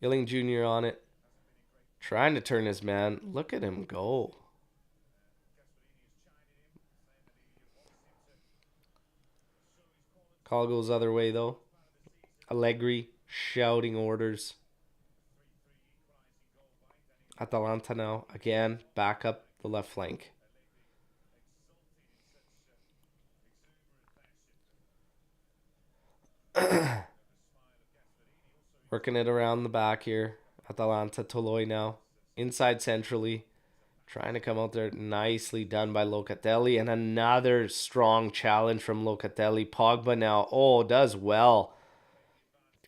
Illing Jr. on it. Trying to turn his man. Look at him go. Call goes other way, though. Allegri shouting orders. Atalanta now. Again, back up the left flank. Working it around the back here. Atalanta, Toloi now. Inside centrally. Trying to come out there. Nicely done by Locatelli. And another strong challenge from Locatelli. Pogba now. Oh, does well.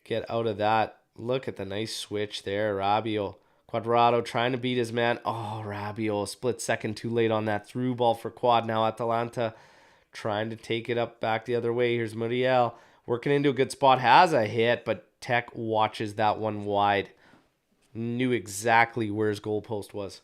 Get out of that. Look at the nice switch there. Rabiot. Quadrado trying to beat his man. Oh, Rabiot. Split second too late on that through ball for Quad. Now Atalanta trying to take it up back the other way. Here's Muriel. Working into a good spot. Has a hit, but Tech watches that one wide. Knew exactly where his goalpost was.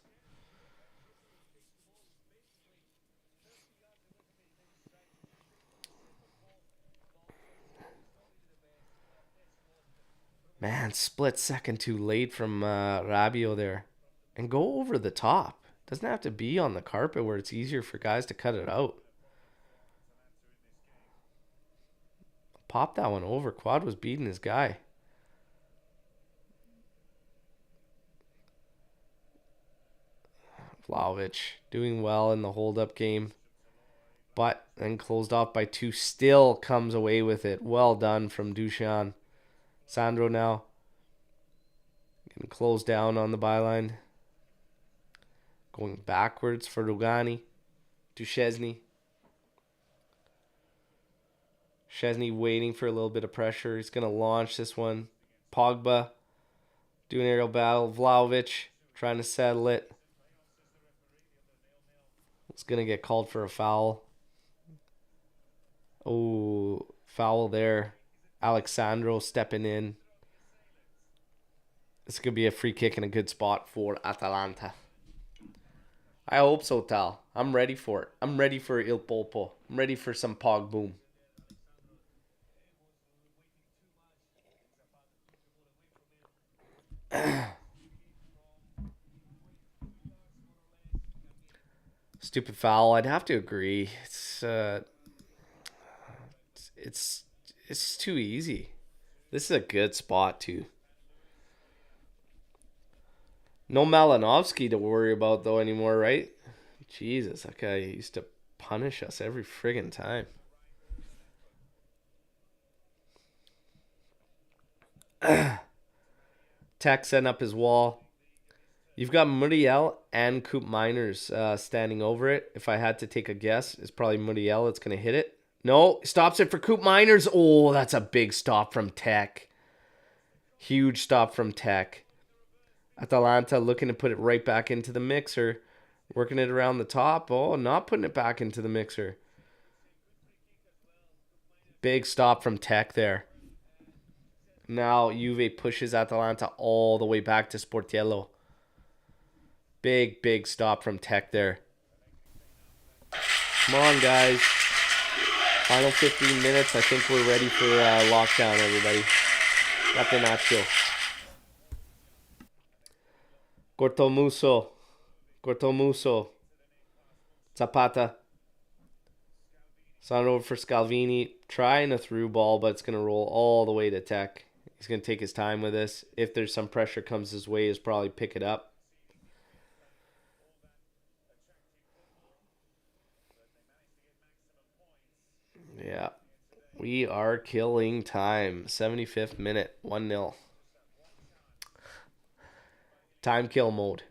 Man, split second too late from Rabiot there. And go over the top. Doesn't have to be on the carpet where it's easier for guys to cut it out. Pop that one over. Quad was beating his guy. Vlahovic doing well in the hold-up game. But then closed off by 2. Still comes away with it. Well done from Dusan. Sandro now. Getting closed down on the byline. Going backwards for Rugani. Duchesne. Chesney waiting for a little bit of pressure. He's going to launch this one. Pogba doing aerial battle. Vlahovic trying to settle it. It's going to get called for a foul. Oh, foul there. Alexandro stepping in. This could be a free kick in a good spot for Atalanta. I hope so, Tal. I'm ready for it. I'm ready for Il Polpo. I'm ready for some Pog Boom. Stupid foul. I'd have to agree. It's too easy. This is a good spot too. No Malinovsky to worry about though anymore, right? Jesus, that guy used to punish us every friggin' time. Tech setting up his wall. You've got Muriel and Coop Miners standing over it. If I had to take a guess, it's probably Muriel that's going to hit it. No, stops it for Coop Miners. Oh, that's a big stop from Tech. Huge stop from Tech. Atalanta looking to put it right back into the mixer. Working it around the top. Oh, not putting it back into the mixer. Big stop from Tech there. Now Juve pushes Atalanta all the way back to Sportiello. Big stop from Tech there. Come on, guys. Final 15 minutes. I think we're ready for lockdown, everybody. Catenaccio. Cortomuso. Zapata. Send over for Scalvini. Trying a through ball, but it's going to roll all the way to Tech. He's going to take his time with this. If there's some pressure comes his way, he'll probably pick it up. Yeah. We are killing time. 75th minute. 1-0. Time kill mode.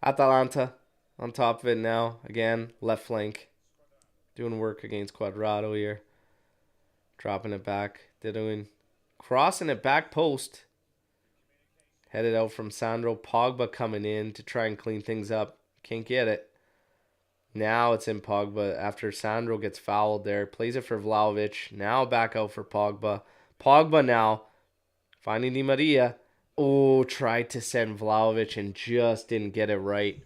Atalanta on top of it now. Again, left flank. Doing work against Quadrado here. Dropping it back. They're doing crossing it back post. Headed out from Sandro. Pogba coming in to try and clean things up. Can't get it. Now it's in Pogba after Sandro gets fouled there. Plays it for Vlahovic. Now back out for Pogba. Pogba now finding Di Maria. Oh, tried to send Vlahovic and just didn't get it right.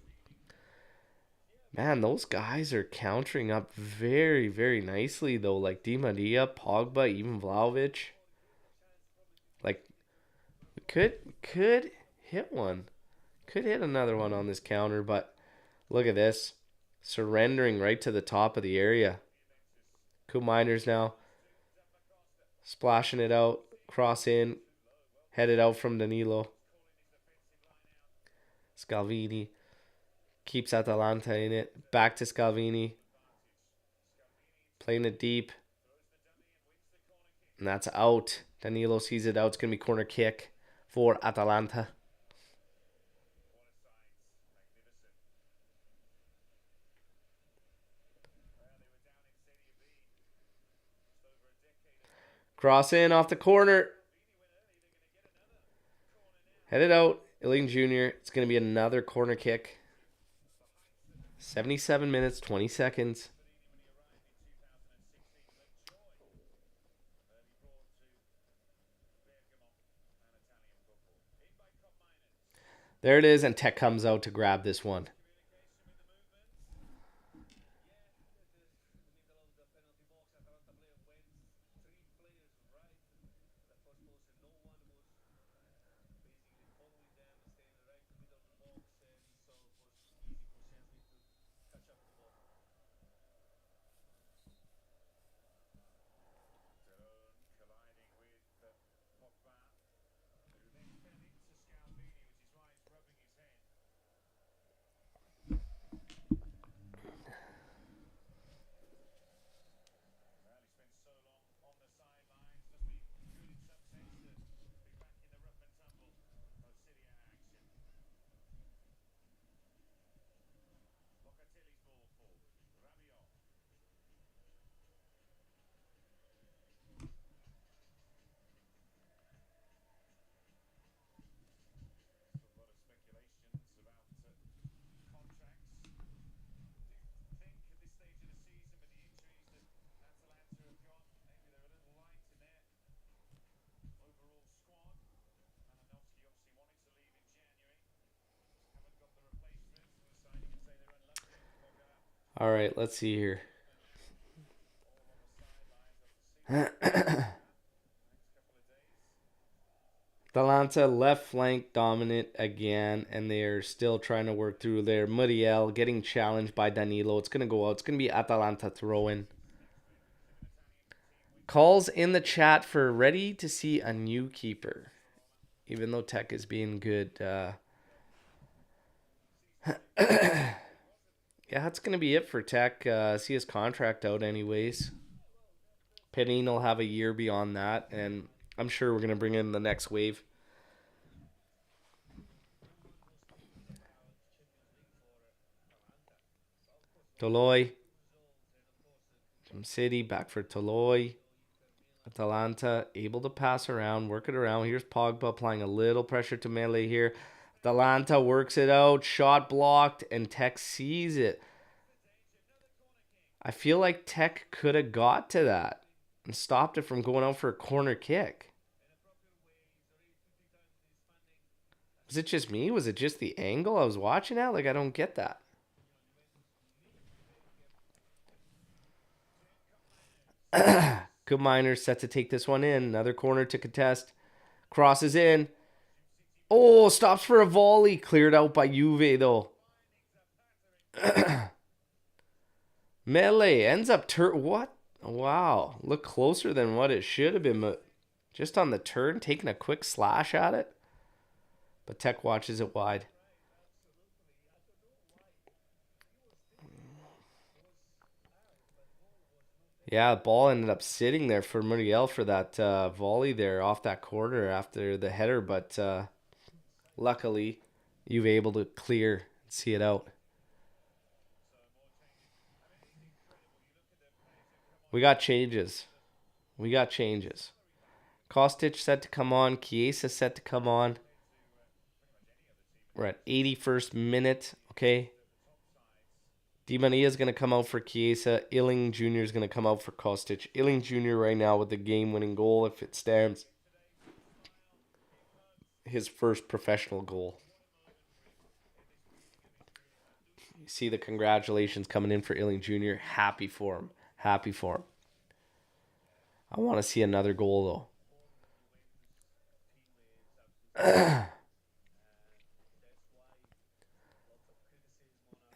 Man, those guys are countering up very, very nicely, though. Like Di Maria, Pogba, even Vlahovic. Like, we could hit one. Could hit another one on this counter, but look at this. Surrendering right to the top of the area. Cool Miners now. Splashing it out. Cross in. Headed out from Danilo. Scalvini keeps Atalanta in it. Back to Scalvini. Playing it deep. And that's out. Danilo sees it out. It's going to be corner kick for Atalanta. Cross in off the corner. Headed out. Illing Jr. It's going to be another corner kick. 77 minutes, 20 seconds. There it is, and Tech comes out to grab this one. All right, let's see here. Atalanta left flank dominant again, and they're still trying to work through there. Muriel getting challenged by Danilo. It's going to go out. It's going to be Atalanta throw-in. Calls in the chat for ready to see a new keeper. Even though Tech is being good. Yeah, that's going to be it for Tech. See his contract out anyways. Penine will have a year beyond that, and I'm sure we're going to bring in the next wave. Toloi. From City, back for Toloi. Atalanta able to pass around, work it around. Here's Pogba applying a little pressure to Melee here. Atalanta works it out, shot blocked, and Tech sees it. I feel like Tech could have got to that and stopped it from going out for a corner kick. Was it just me? Was it just the angle I was watching at? Like, I don't get that. Good Miners set to take this one in. Another corner to contest. Crosses in. Oh, stops for a volley. Cleared out by Juve, though. Melee ends up what? Wow. Look closer than what it should have been. But just on the turn, taking a quick slash at it. But Tech watches it wide. Yeah, the ball ended up sitting there for Muriel for that volley there off that corner after the header. But luckily, you were able to clear and see it out. We got changes. Kostic set to come on. Chiesa set to come on. We're at 81st minute. Okay. Di Maria is going to come out for Chiesa. Illing Jr. is going to come out for Kostic. Illing Jr. right now with the game-winning goal if it stands. His first professional goal. You see the congratulations coming in for Illing Jr. Happy for him. I want to see another goal, though.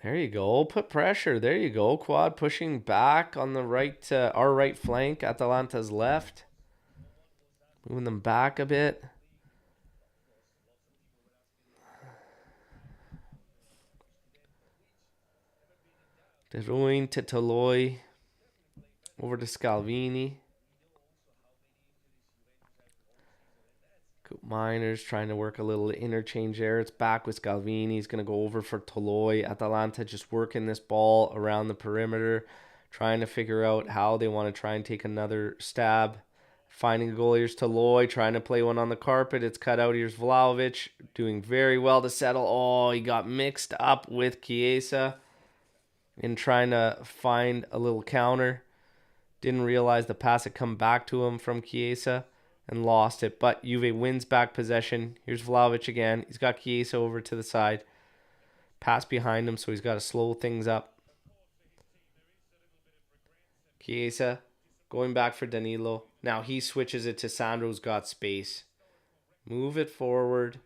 There you go. Put pressure. There you go. Quad pushing back on the right, our right flank. Atalanta's left. Moving them back a bit. De Bruyne to Toloi. Over to Scalvini. Miners trying to work a little interchange there. It's back with Scalvini. He's going to go over for Toloi. Atalanta just working this ball around the perimeter, trying to figure out how they want to try and take another stab. Finding a goal. Here's Toloi trying to play one on the carpet. It's cut out. Here's Vlahovic doing very well to settle. Oh, he got mixed up with Chiesa in trying to find a little counter. Didn't realize the pass had come back to him from Chiesa. And lost it, but Juve wins back possession. Here's Vlahovic again. He's got Chiesa over to the side. Pass behind him, so he's got to slow things up. Chiesa going back for Danilo. Now he switches it to Sandro's got space. Move it forward.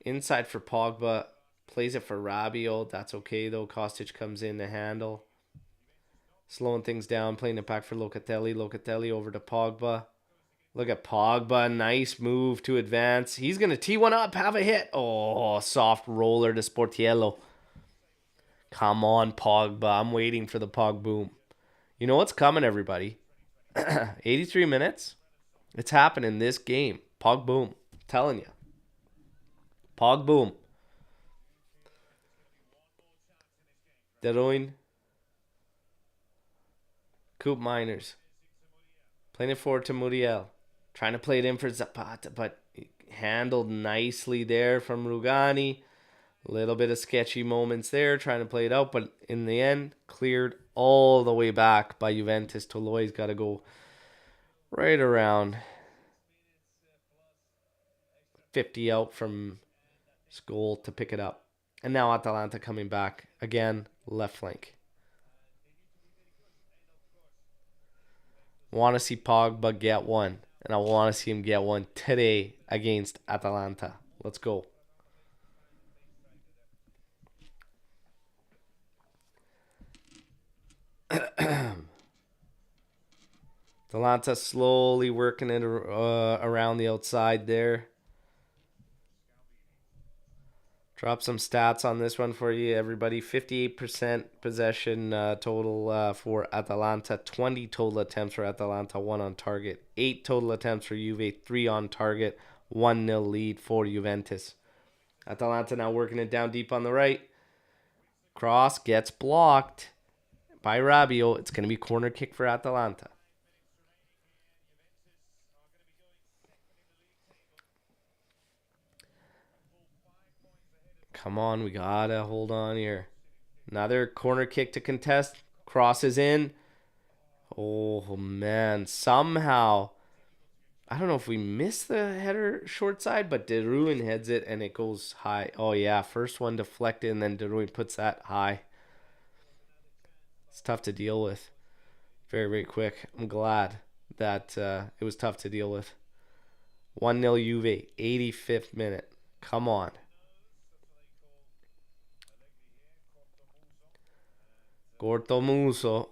Inside for Pogba. Plays it for Rabiot. That's okay, though. Kostic comes in to handle. Slowing things down. Playing it back for Locatelli. Locatelli over to Pogba. Look at Pogba. Nice move to advance. He's going to tee one up. Have a hit. Oh, soft roller to Sportiello. Come on, Pogba. I'm waiting for the Pog boom. You know what's coming, everybody. 83 minutes. It's happening this game. Pog boom. I'm telling you. Pog boom. De Bruyne. Coop Miners. Playing it forward to Muriel. Trying to play it in for Zapata, but handled nicely there from Rugani. A little bit of sketchy moments there, trying to play it out, but in the end, cleared all the way back by Juventus. Toloi's got to go right around 50 out from his goal to pick it up. And now Atalanta coming back. Again, left flank. Want to see Pogba get one. And I want to see him get one today against Atalanta. Let's go. Atalanta slowly working it around the outside there. Drop some stats on this one for you, everybody. 58% possession total for Atalanta. 20 total attempts for Atalanta. 1 on target. 8 total attempts for Juve. 3 on target. 1-0 lead for Juventus. Atalanta now working it down deep on the right. Cross gets blocked by Rabiot. It's going to be corner kick for Atalanta. Come on, we gotta hold on here. Another corner kick to contest. Crosses in. Oh, man. Somehow, I don't know if we missed the header short side, but De Bruyne heads it and it goes high. Oh, yeah. First one deflected and then De Bruyne puts that high. It's tough to deal with. Very, very quick. I'm glad that it was tough to deal with. 1-0 Juve, 85th minute. Come on. Cortomuso.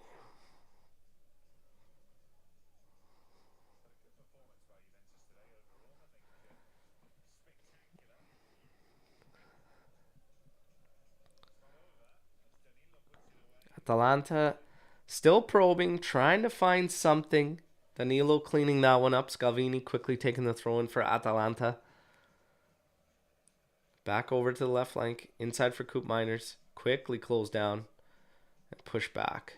Atalanta still probing, trying to find something. Danilo cleaning that one up. Scalvini quickly taking the throw in for Atalanta. Back over to the left flank. Inside for Coop Miners. Quickly close down and push back.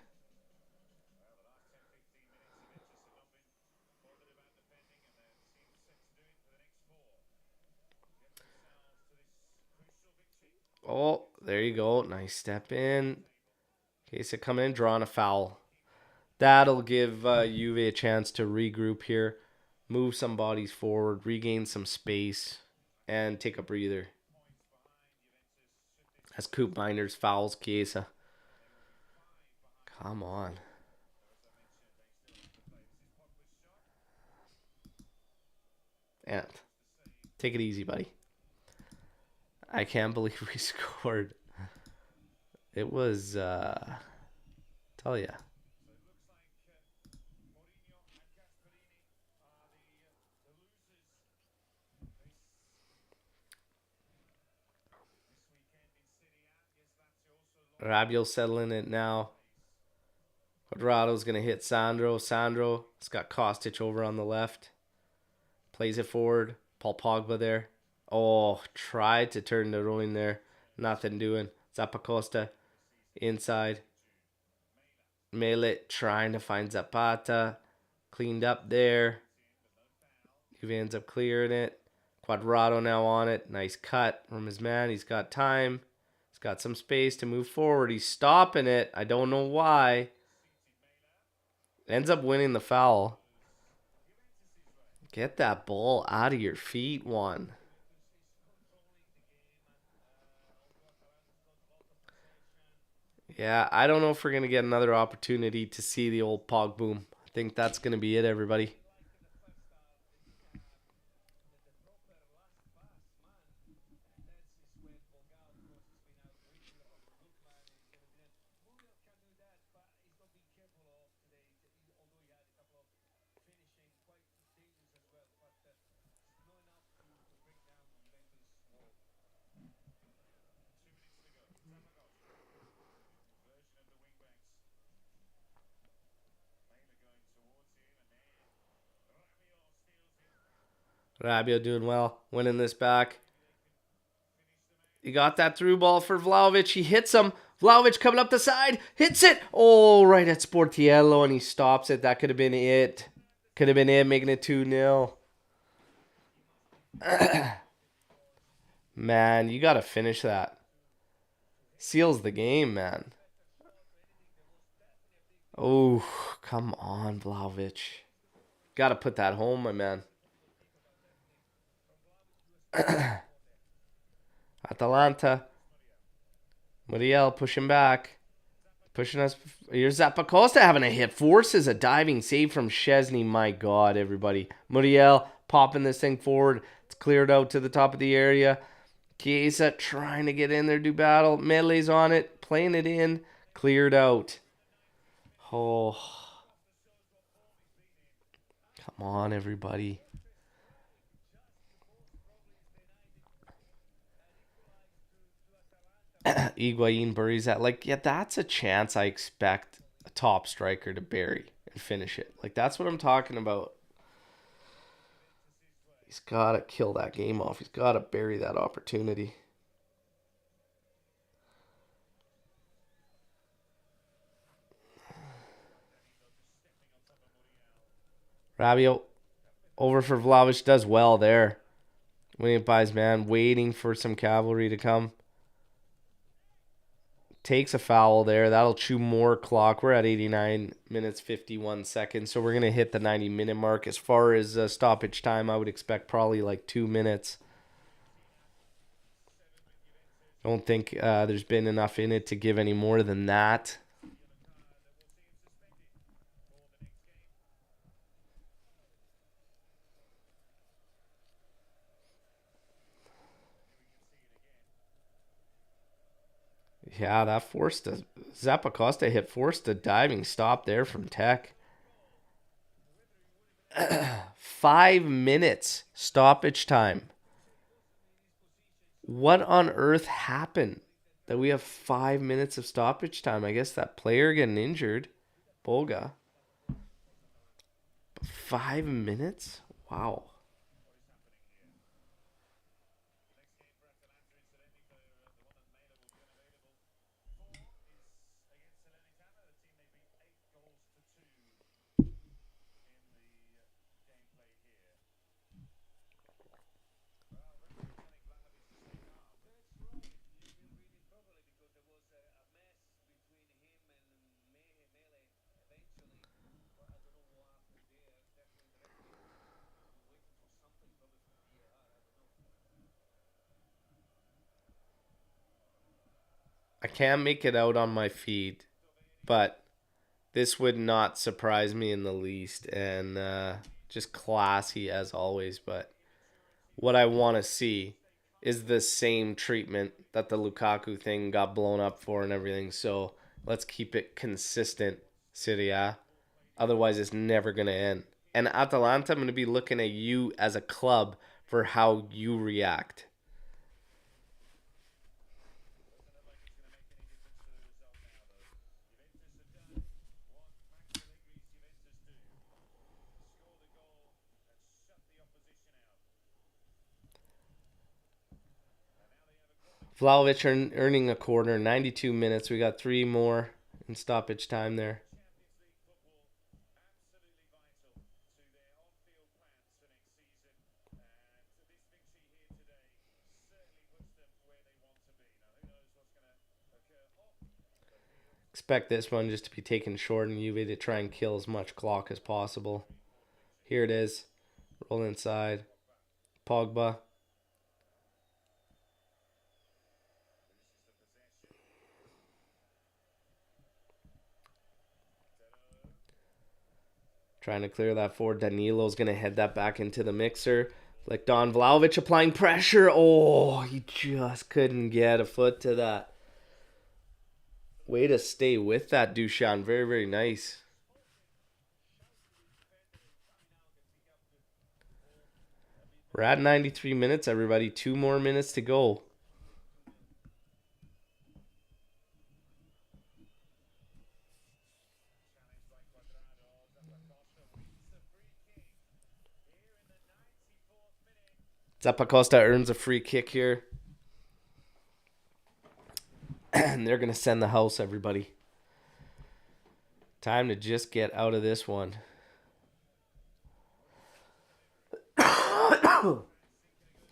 Oh, there you go. Nice step in. Case of coming in, drawing a foul. That'll give Juve a chance to regroup here, move some bodies forward, regain some space, and take a breather. As Coop Miners fouls Chiesa. Come on. And take it easy, buddy. I can't believe we scored. It was, tell ya. Rabiot settling it now. Quadrado's going to hit Sandro. Sandro's got Kostic over on the left. Plays it forward. Paul Pogba there. Oh, tried to turn the Royne there. Nothing doing. Zappacosta inside. Mele trying to find Zapata. Cleaned up there. Juve ends up clearing it. Quadrado now on it. Nice cut from his man. He's got time. He's got some space to move forward. He's stopping it. I don't know why. Ends up winning the foul. Get that ball out of your feet, Juan. Yeah, I don't know if we're going to get another opportunity to see the old Pog boom. I think that's going to be it, everybody. Rabiot doing well, winning this back. He got that through ball for Vlahovic. He hits him. Vlahovic coming up the side. Hits it. Oh, right at Sportiello, and he stops it. That could have been it. Could have been it, making it 2-0. Man, you got to finish that. Seals the game, man. Oh, come on, Vlahovic. Got to put that home, my man. Atalanta Muriel pushing back. Pushing us. Here's Zappacosta having a hit. Forces a diving save from Szczesny. My God, everybody. Muriel popping this thing forward. It's cleared out to the top of the area. Chiesa trying to get in there, do battle. Medley's on it. Playing it in. Cleared out. Oh. Come on, everybody. Higuain buries that. Like, yeah, that's a chance I expect a top striker to bury and finish it. Like, that's what I'm talking about. He's got to kill that game off. He's got to bury that opportunity. Rabiot over for Vlahovic, does well there. Winning it by his man, waiting for some cavalry to come. Takes a foul there. That'll chew more clock. We're at 89 minutes, 51 seconds. So we're going to hit the 90-minute mark. As far as stoppage time, I would expect probably like 2 minutes. I don't think there's been enough in it to give any more than that. Yeah, that forced a Zappacosta hit, forced a diving stop there from Tech. 5 minutes stoppage time. What on earth happened that we have 5 minutes of stoppage time? I guess that player getting injured, Bolga. But 5 minutes? Wow. I can't make it out on my feed, but this would not surprise me in the least, and just classy as always. But what I want to see is the same treatment that the Lukaku thing got blown up for and everything. So let's keep it consistent, Serie A. Otherwise, it's never going to end. And Atalanta, I'm going to be looking at you as a club for how you react. Vlahovic earning a quarter, 92 minutes. We got 3 more in stoppage time there. Expect this one just to be taken short and Juve to try and kill as much clock as possible. Here it is. Roll inside. Pogba. Trying to clear that forward. Danilo's going to head that back into the mixer. Flicked on. Vlahovic applying pressure. Oh, he just couldn't get a foot to that. Way to stay with that, Dusan. Very, very nice. We're at 93 minutes, everybody. 2 more minutes to go. Zappacosta earns a free kick here. And they're going to send the house, everybody. Time to just get out of this one.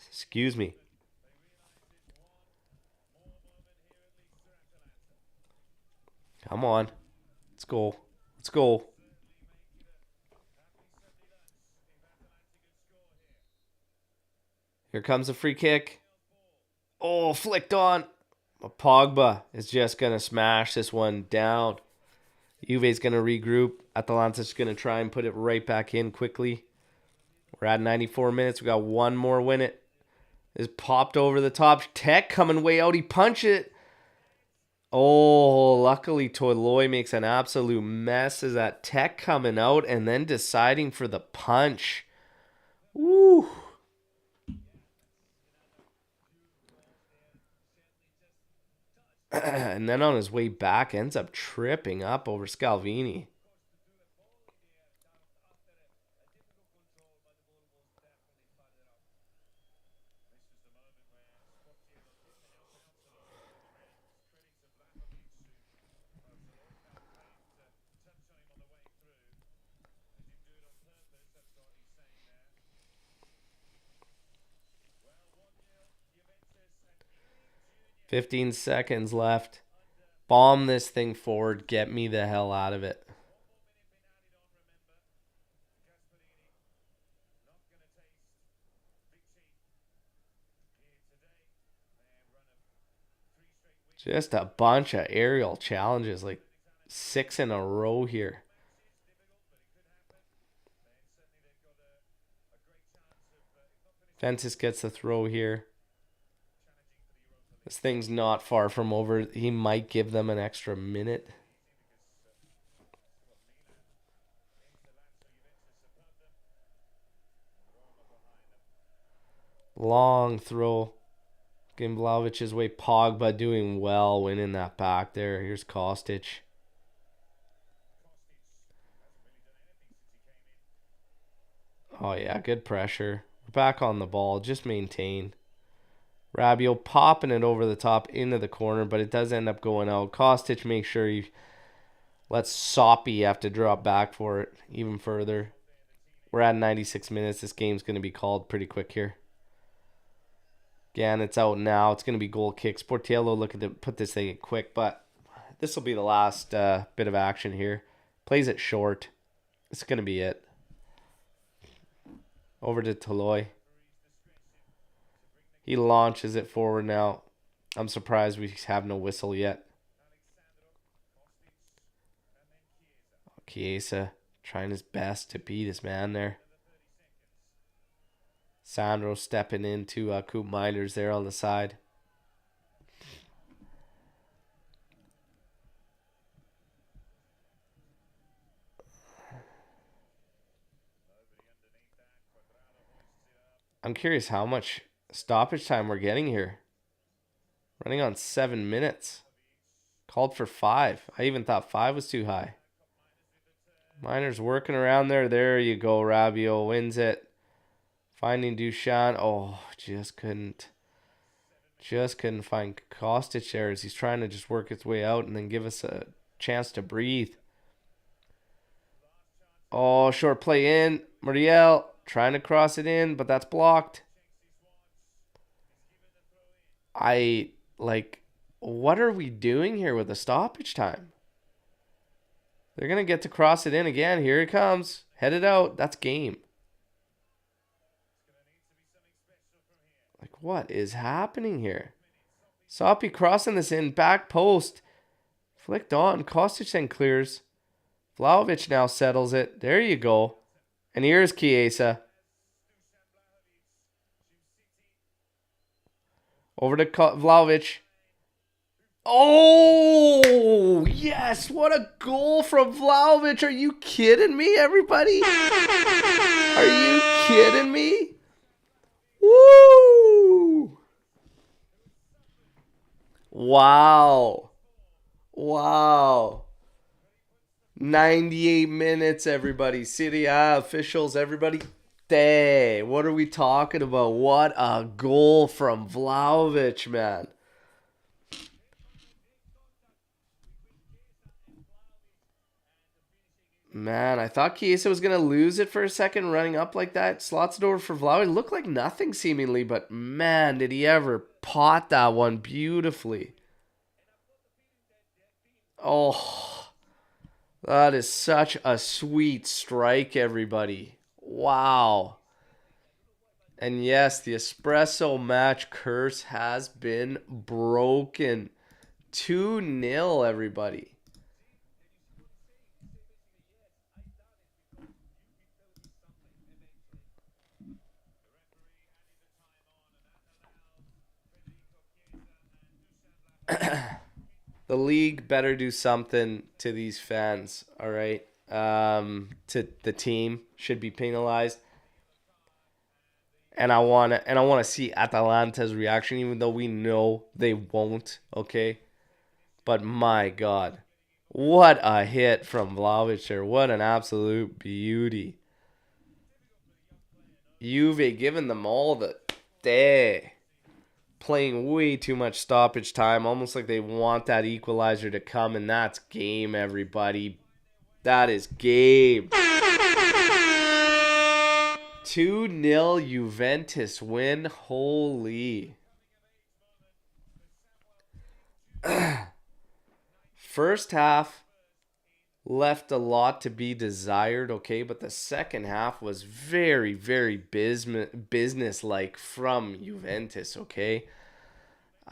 Excuse me. Come on. Let's go. Let's go. Here comes a free kick. Oh, flicked on. Pogba is just going to smash this one down. Juve's going to regroup. Atalanta's going to try and put it right back in quickly. We're at 94 minutes. We got one more win it. Is popped over the top. Tech coming way out. He punched it. Oh, luckily Toloi makes an absolute mess as that Tech coming out and then deciding for the punch. Woo. And then on his way back, ends up tripping up over Scalvini. "15 seconds left. Bomb this thing forward. Get me the hell out of it." Just a bunch of aerial challenges, like 6 in a row here. Ventus gets the throw here. This thing's not far from over. He might give them an extra minute. Long throw. Getting Vlahovic's way. Pogba doing well, winning that back there. Here's Kostic. Oh, yeah, good pressure. We're back on the ball. Just maintain. Rabiot popping it over the top into the corner, but it does end up going out. Kostic makes sure he lets Soppy have to drop back for it even further. We're at 96 minutes. This game's going to be called pretty quick here. Again, it's out now. It's going to be goal kick. Sportiello looking to put this thing in quick, but this will be the last bit of action here. Plays it short. It's going to be it. Over to Toloi. He launches it forward now. I'm surprised we have no whistle yet. Chiesa trying his best to beat his man there. Sandro stepping into Coop Minders there on the side. I'm curious how much stoppage time we're getting here. Running on 7 minutes. Called for 5. I even thought 5 was too high. Miners working around there. There you go. Rabiot wins it. Finding Duchan. Oh, just couldn't find Kostic there as he's trying to just work his way out and then give us a chance to breathe. Oh, short play in. Muriel trying to cross it in, but that's blocked. What are we doing here with the stoppage time? They're going to get to cross it in again. Here it comes. Headed out. That's game. Like, what is happening here? Soppy crossing this in. Back post. Flicked on. Kostic then clears. Vlahovic now settles it. There you go. And here's Chiesa. Over to Vlahovic. Oh, yes. What a goal from Vlahovic. Are you kidding me, everybody? Are you kidding me? Woo! Wow. Wow. 98 minutes, everybody. Serie A officials, everybody. Dang, what are we talking about? What a goal from Vlahovic, man. Man, I thought Chiesa was going to lose it for a second running up like that. Slots it over for Vlahovic. It looked like nothing seemingly, but man, did he ever pot that one beautifully. Oh, that is such a sweet strike, everybody. Wow. And yes, the espresso match curse has been broken. 2-0, everybody. The league better do something to these fans, all right? To the team should be penalized. And I wanna see Atalanta's reaction, even though we know they won't, okay? But my God, what a hit from Vlahovic there. What an absolute beauty. Juve giving them all the day. Playing way too much stoppage time, almost like they want that equalizer to come, and that's game, everybody. That is game. 2-0 Juventus win. Holy. First half left a lot to be desired, okay, but the second half was very, very business-like from Juventus, okay?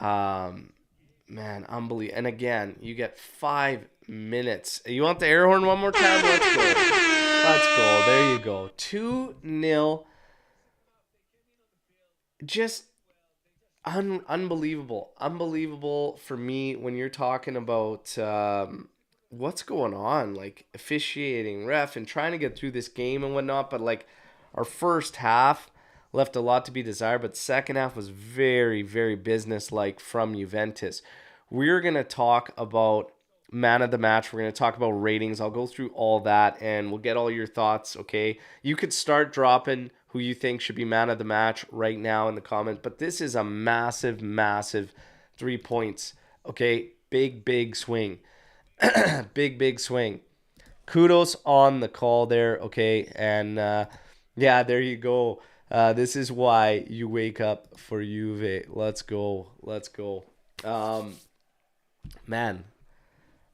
Man, unbelievable. And again, you get 5 minutes. You want the air horn one more time? Let's go. Let's go. There you go. 2-0. Just unbelievable. Unbelievable for me when you're talking about what's going on, like officiating, ref, and trying to get through this game and whatnot. But like our first half left a lot to be desired, but second half was very, very business-like from Juventus. We're going to talk about man of the match. We're going to talk about ratings. I'll go through all that, and we'll get all your thoughts, okay? You could start dropping who you think should be man of the match right now in the comments, but this is a massive, massive 3 points, okay? Big, big swing. Big, big swing. Kudos on the call there, okay? And, yeah, there you go. This is why you wake up for Juve. Let's go. Let's go. Man,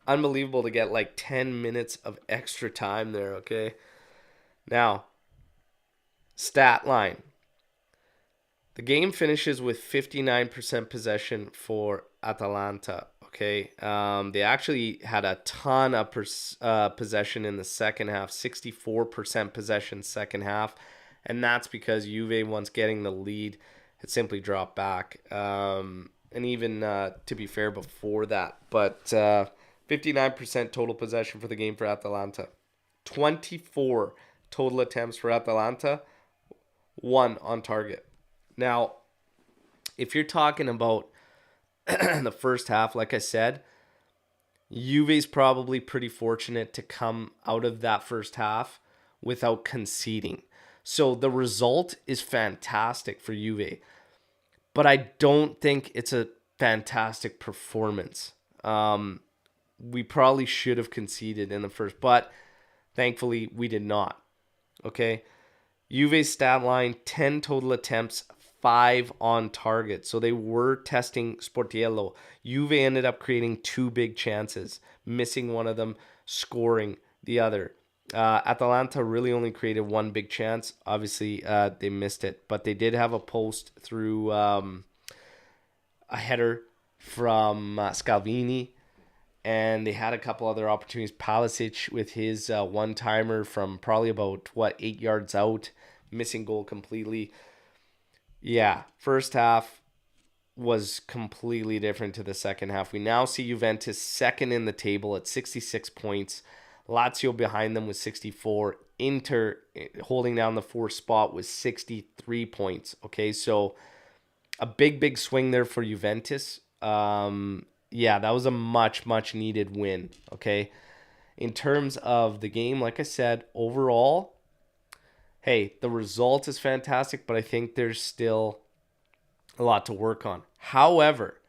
unbelievable to get like 10 minutes of extra time there, okay? Now, stat line. The game finishes with 59% possession for Atalanta, okay? They actually had a ton of possession in the second half, 64% possession second half. And that's because Juve, once getting the lead, had simply dropped back. And even, to be fair, before that. But 59% total possession for the game for Atalanta. 24 total attempts for Atalanta. 1 on target. Now, if you're talking about the first half, like I said, Juve's probably pretty fortunate to come out of that first half without conceding. So the result is fantastic for Juve, but I don't think it's a fantastic performance. We probably should have conceded in the first, but thankfully we did not. Okay, Juve's stat line: 10 total attempts, 5 on target. So they were testing Sportiello. Juve ended up creating 2 big chances, missing one of them, scoring the other. Atalanta really only created 1 big chance. Obviously, they missed it, but they did have a post through a header from Scalvini, and they had a couple other opportunities. Palisic with his one-timer from probably about, 8 yards out, missing goal completely. Yeah, first half was completely different to the second half. We now see Juventus second in the table at 66 points. Lazio behind them with 64. Inter holding down the 4th spot with 63 points. Okay, so a big, big swing there for Juventus. Yeah, that was a much, much needed win. Okay, in terms of the game, like I said, overall, hey, the result is fantastic, but I think there's still a lot to work on. However,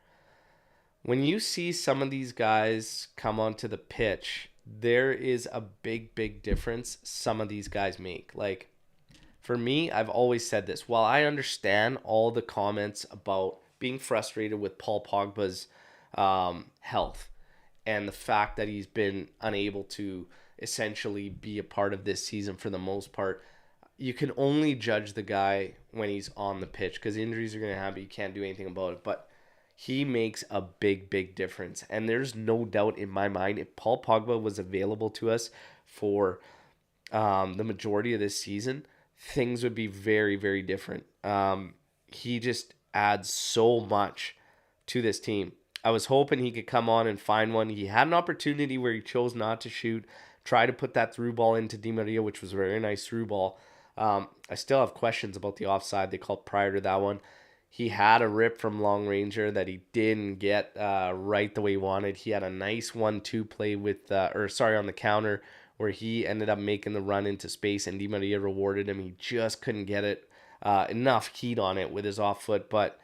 when you see some of these guys come onto the pitch, there is a big, big difference some of these guys make. Like, for me, I've always said this. While I understand all the comments about being frustrated with Paul Pogba's health and the fact that he's been unable to essentially be a part of this season for the most part, you can only judge the guy when he's on the pitch because injuries are going to happen. You can't do anything about it. But he makes a big, big difference. And there's no doubt in my mind, if Paul Pogba was available to us for the majority of this season, things would be very, very different. He just adds so much to this team. I was hoping he could come on and find one. He had an opportunity where he chose not to shoot, try to put that through ball into Di Maria, which was a very nice through ball. I still have questions about the offside they called prior to that one. He had a rip from long ranger that he didn't get right the way he wanted. He had a nice 1-2 play with, on the counter where he ended up making the run into space and Di Maria rewarded him. He just couldn't get it enough heat on it with his off foot. But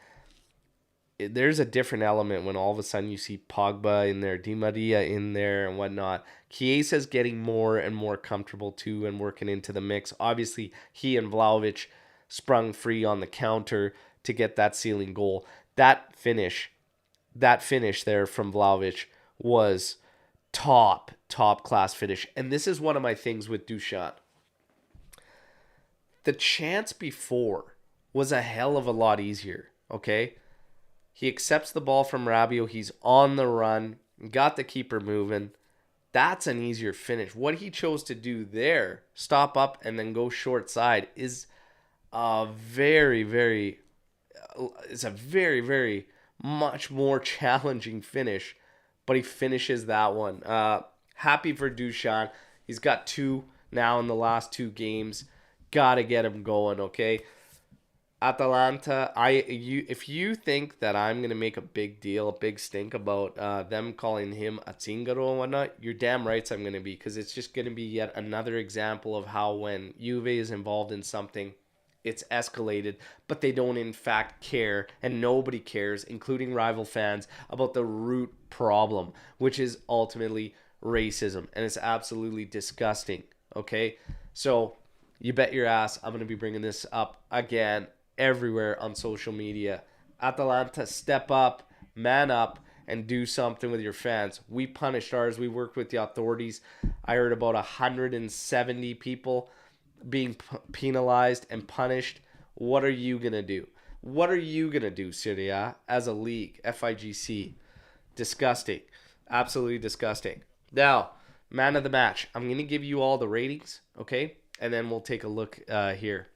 there's a different element when all of a sudden you see Pogba in there, Di Maria in there and whatnot. Chiesa's getting more and more comfortable too and working into the mix. Obviously, he and Vlahovic sprung free on the counter to get that ceiling goal. That finish there from Vlahovic was top class finish. And this is one of my things with Duchamp. The chance before was a hell of a lot easier, okay? He accepts the ball from Rabiot. He's on the run, got the keeper moving. That's an easier finish. What he chose to do there, stop up and then go short side, is a very, very much more challenging finish. But he finishes that one. Happy for Duchamp. He's got 2 now in the last 2 games. Gotta get him going, okay? Atalanta, if you think that I'm gonna make a big stink about them calling him a Zingaro and whatnot, you're damn right I'm gonna be, because it's just gonna be yet another example of how when Juve is involved in something, it's escalated, but they don't in fact care, and nobody cares, including rival fans, about the root problem, which is ultimately racism, and it's absolutely disgusting. Okay, so you bet your ass I'm gonna be bringing this up again everywhere on social media. Atalanta, step up, man up, and do something with your fans. We punished ours. We worked with the authorities. I heard about 170 people being penalized and punished. What are you going to do? What are you going to do, Serie A, as a league, FIGC? Disgusting. Absolutely disgusting. Now, man of the match. I'm going to give you all the ratings, okay? And then we'll take a look here.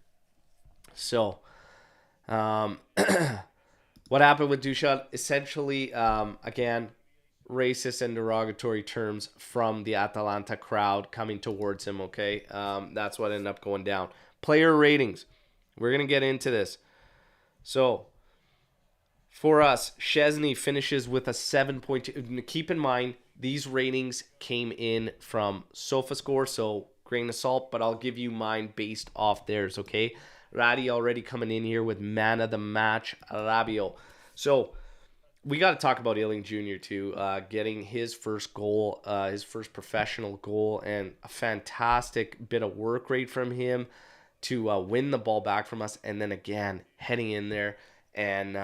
So, what happened with Duchamp? Essentially, again, racist and derogatory terms from the Atalanta crowd coming towards him, okay? That's what ended up going down. Player ratings. We're going to get into this. So, for us, Szczesny finishes with a 7.2. Keep in mind, these ratings came in from SofaScore, so grain of salt, but I'll give you mine based off theirs, okay? Radi already coming in here with man of the match, Rabiot. So we got to talk about Ealing Jr. too, getting his first goal, his first professional goal, and a fantastic bit of work rate from him to win the ball back from us, and then again heading in there and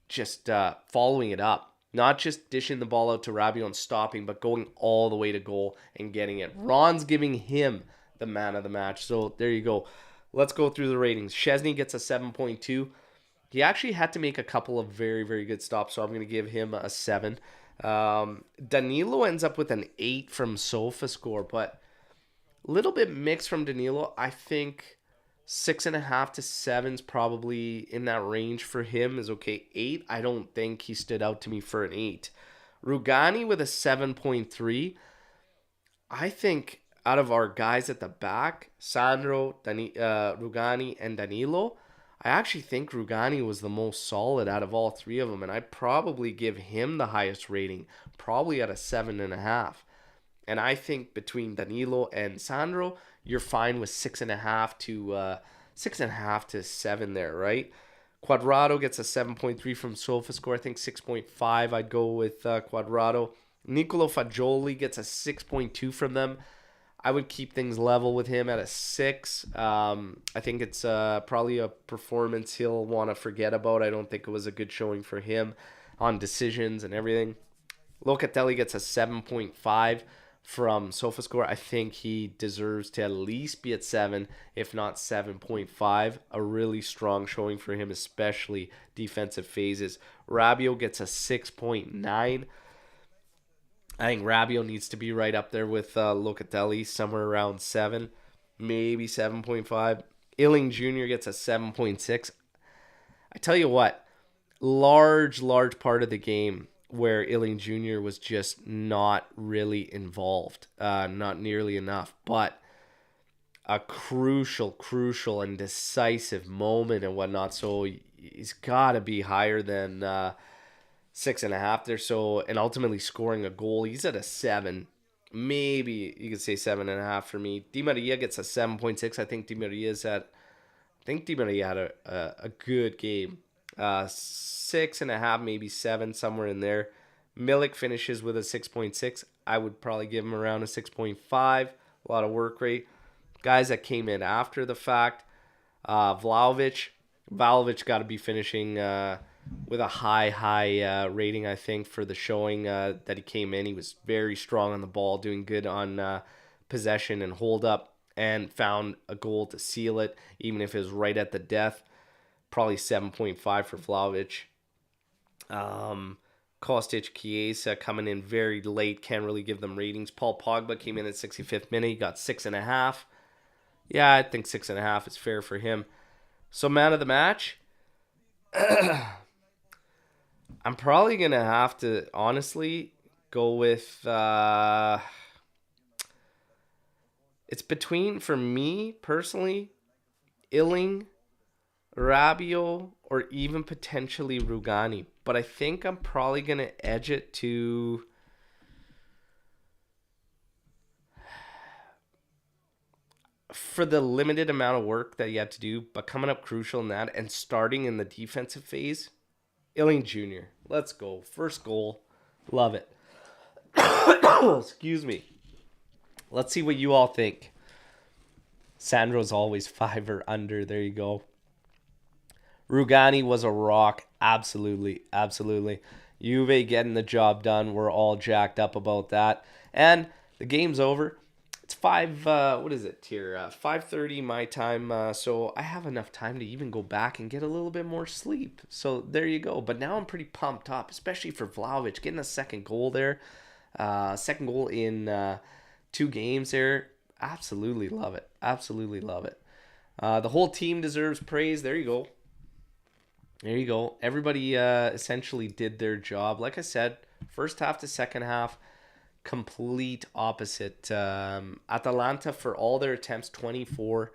just following it up. Not just dishing the ball out to Rabiot and stopping, but going all the way to goal and getting it. Ron's giving him the man of the match. So there you go. Let's go through the ratings. Szczesny gets a 7.2. He actually had to make a couple of very, very good stops, so I'm going to give him a 7. Danilo ends up with an 8 from SofaScore, but a little bit mixed from Danilo. I think 6.5 to 7 is probably in that range for him is okay. 8, I don't think he stood out to me for an 8. Rugani with a 7.3. I think out of our guys at the back, Sandro, Rugani, and Danilo, I actually think Rugani was the most solid out of all 3 of them, and I'd probably give him the highest rating, probably at a 7.5. And I think between Danilo and Sandro, you're fine with 6.5 to 7 there, right? Quadrado gets a 7.3 from SofaScore. I think 6.5 I'd go with Quadrado. Nicolo Fagioli gets a 6.2 from them. I would keep things level with him at a 6. I think it's probably a performance he'll want to forget about. I don't think it was a good showing for him on decisions and everything. Locatelli gets a 7.5 from SofaScore. I think he deserves to at least be at 7, if not 7.5. A really strong showing for him, especially defensive phases. Rabiot gets a 6.9. I think Rabiot needs to be right up there with Locatelli, somewhere around 7, maybe 7.5. Illing Jr. gets a 7.6. I tell you what, large part of the game where Illing Jr. was just not really involved, not nearly enough, but a crucial and decisive moment and whatnot. So he's got to be higher than 6.5 there. So, and ultimately scoring a goal, he's at a 7. Maybe you could say 7.5 for me. Di Maria gets a 7.6. I think Di Maria had a good game. 6.5, maybe 7, somewhere in there. Milik finishes with a 6.6. I would probably give him around a 6.5. A lot of work rate. Guys that came in after the fact. Vlahovic got to be finishing with a high rating, I think, for the showing that he came in. He was very strong on the ball, doing good on possession and hold up, and found a goal to seal it, even if it was right at the death. Probably 7.5 for Vlahovic. Kostic, Chiesa coming in very late. Can't really give them ratings. Paul Pogba came in at 65th minute. He got 6.5. Yeah, I think 6.5 is fair for him. So man of the match, I'm probably going to have to honestly go with... it's between, for me personally, Illing, Rabiot, or even potentially Rugani. But I think I'm probably going to edge it to... for the limited amount of work that you have to do, but coming up crucial in that and starting in the defensive phase, Illing Jr. Let's go. First goal. Love it. Excuse me. Let's see what you all think. Sandro's always 5 or under. There you go. Rugani was a rock. Absolutely. Juve getting the job done. We're all jacked up about that. And the game's over. It's 5:30 my time. So I have enough time to even go back and get a little bit more sleep. So there you go. But now I'm pretty pumped up, especially for Vlahovic. Getting a second goal there. Second goal in 2 games there. Absolutely love it. The whole team deserves praise. There you go. Everybody essentially did their job. Like I said, first half to second half, complete opposite. Atalanta, for all their attempts, 24.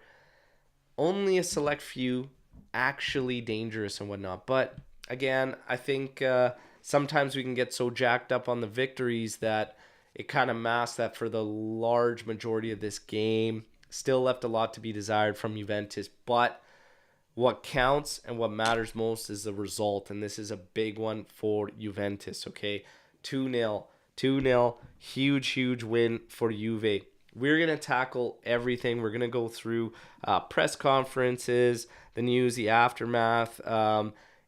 Only a select few actually dangerous and whatnot. But again, I think sometimes we can get so jacked up on the victories that it kind of masks that for the large majority of this game. Still left a lot to be desired from Juventus, but what counts and what matters most is the result, and this is a big one for Juventus, okay? 2-0. Huge win for Juve. We're going to tackle everything. We're going to go through press conferences, the news, the aftermath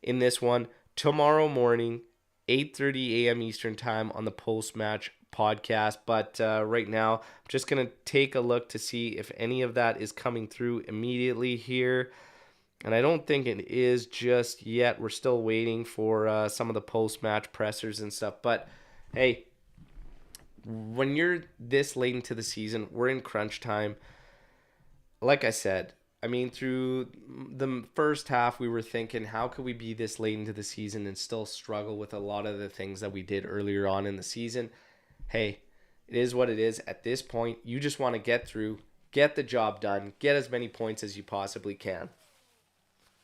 in this one. Tomorrow morning, 8:30 a.m. Eastern Time on the post-match podcast. But right now, I'm just going to take a look to see if any of that is coming through immediately here. And I don't think it is just yet. We're still waiting for some of the post-match pressers and stuff. But, hey, when you're this late into the season, we're in crunch time. Like I said, I mean, through the first half, we were thinking, how could we be this late into the season and still struggle with a lot of the things that we did earlier on in the season? Hey, it is what it is. At this point, you just want to get through, get the job done, get as many points as you possibly can.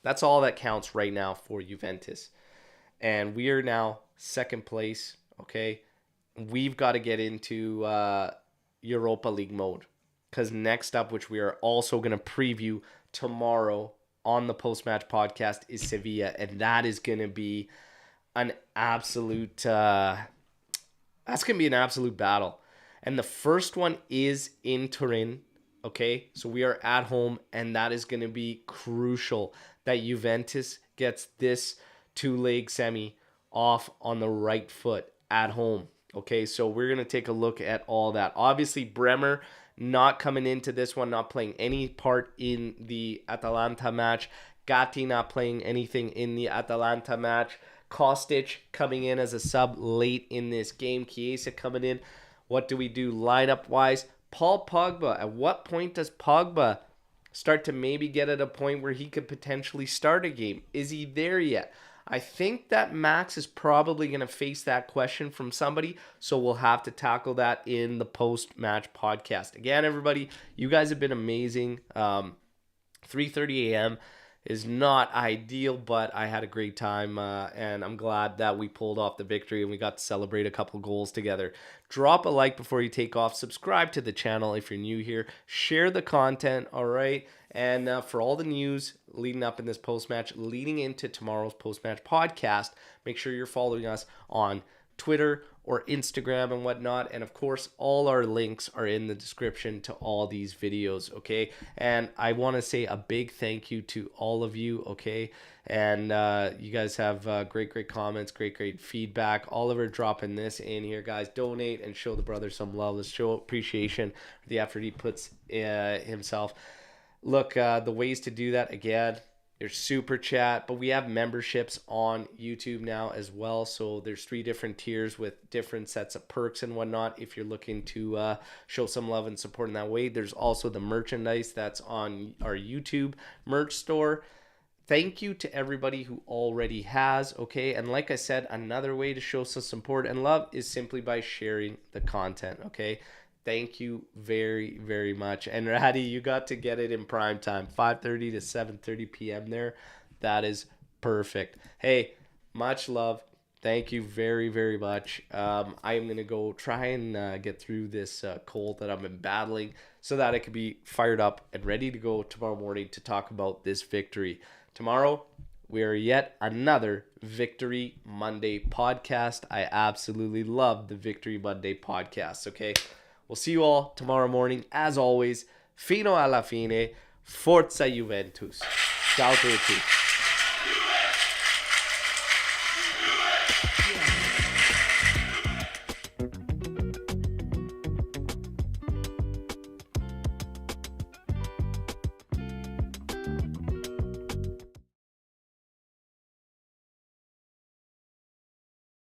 That's all that counts right now for Juventus. And we are now second place, okay? We've got to get into Europa League mode. Because next up, which we are also going to preview tomorrow on the post-match podcast, is Sevilla. And that is going to be an absolute... that's going to be an absolute battle. And the first one is in Turin, okay? So we are at home, and that is going to be crucial that Juventus gets this 2-leg semi off on the right foot at home. Okay, so we're going to take a look at all that. Obviously, Bremer not coming into this one, not playing any part in the Atalanta match. Gatti not playing anything in the Atalanta match. Kostic coming in as a sub late in this game. Chiesa coming in. What do we do lineup-wise? Paul Pogba. At what point does Pogba start to maybe get at a point where he could potentially start a game? Is he there yet? I think that Max is probably going to face that question from somebody, so we'll have to tackle that in the post-match podcast. Again, everybody, you guys have been amazing. 3:30 a.m. is not ideal, but I had a great time, and I'm glad that we pulled off the victory and we got to celebrate a couple goals together. Drop a like before you take off. Subscribe to the channel if you're new here. Share the content, all right? And for all the news leading up in this post-match, leading into tomorrow's post-match podcast, make sure you're following us on Twitter or Instagram and whatnot. And of course, all our links are in the description to all these videos, okay? And I want to say a big thank you to all of you, okay? And you guys have great comments, great feedback. Oliver dropping this in here, guys. Donate and show the brother some love. Let's show appreciation for the effort he puts himself. Look, the ways to do that, again, there's Super Chat, but we have memberships on YouTube now as well. So there's 3 different tiers with different sets of perks and whatnot if you're looking to show some love and support in that way. There's also the merchandise that's on our YouTube merch store. Thank you to everybody who already has, okay? And like I said, another way to show some support and love is simply by sharing the content, okay? Thank you very much. And Ratty, you got to get it in prime time, 5:30 to 7:30 p.m. there. That is perfect. Hey, much love. Thank you very much. I am going to go try and get through this cold that I've been battling so that I can be fired up and ready to go tomorrow morning to talk about this victory. Tomorrow, we are yet another Victory Monday podcast. I absolutely love the Victory Monday podcast, okay? We'll see you all tomorrow morning. As always, fino alla fine, forza Juventus. Ciao tutti.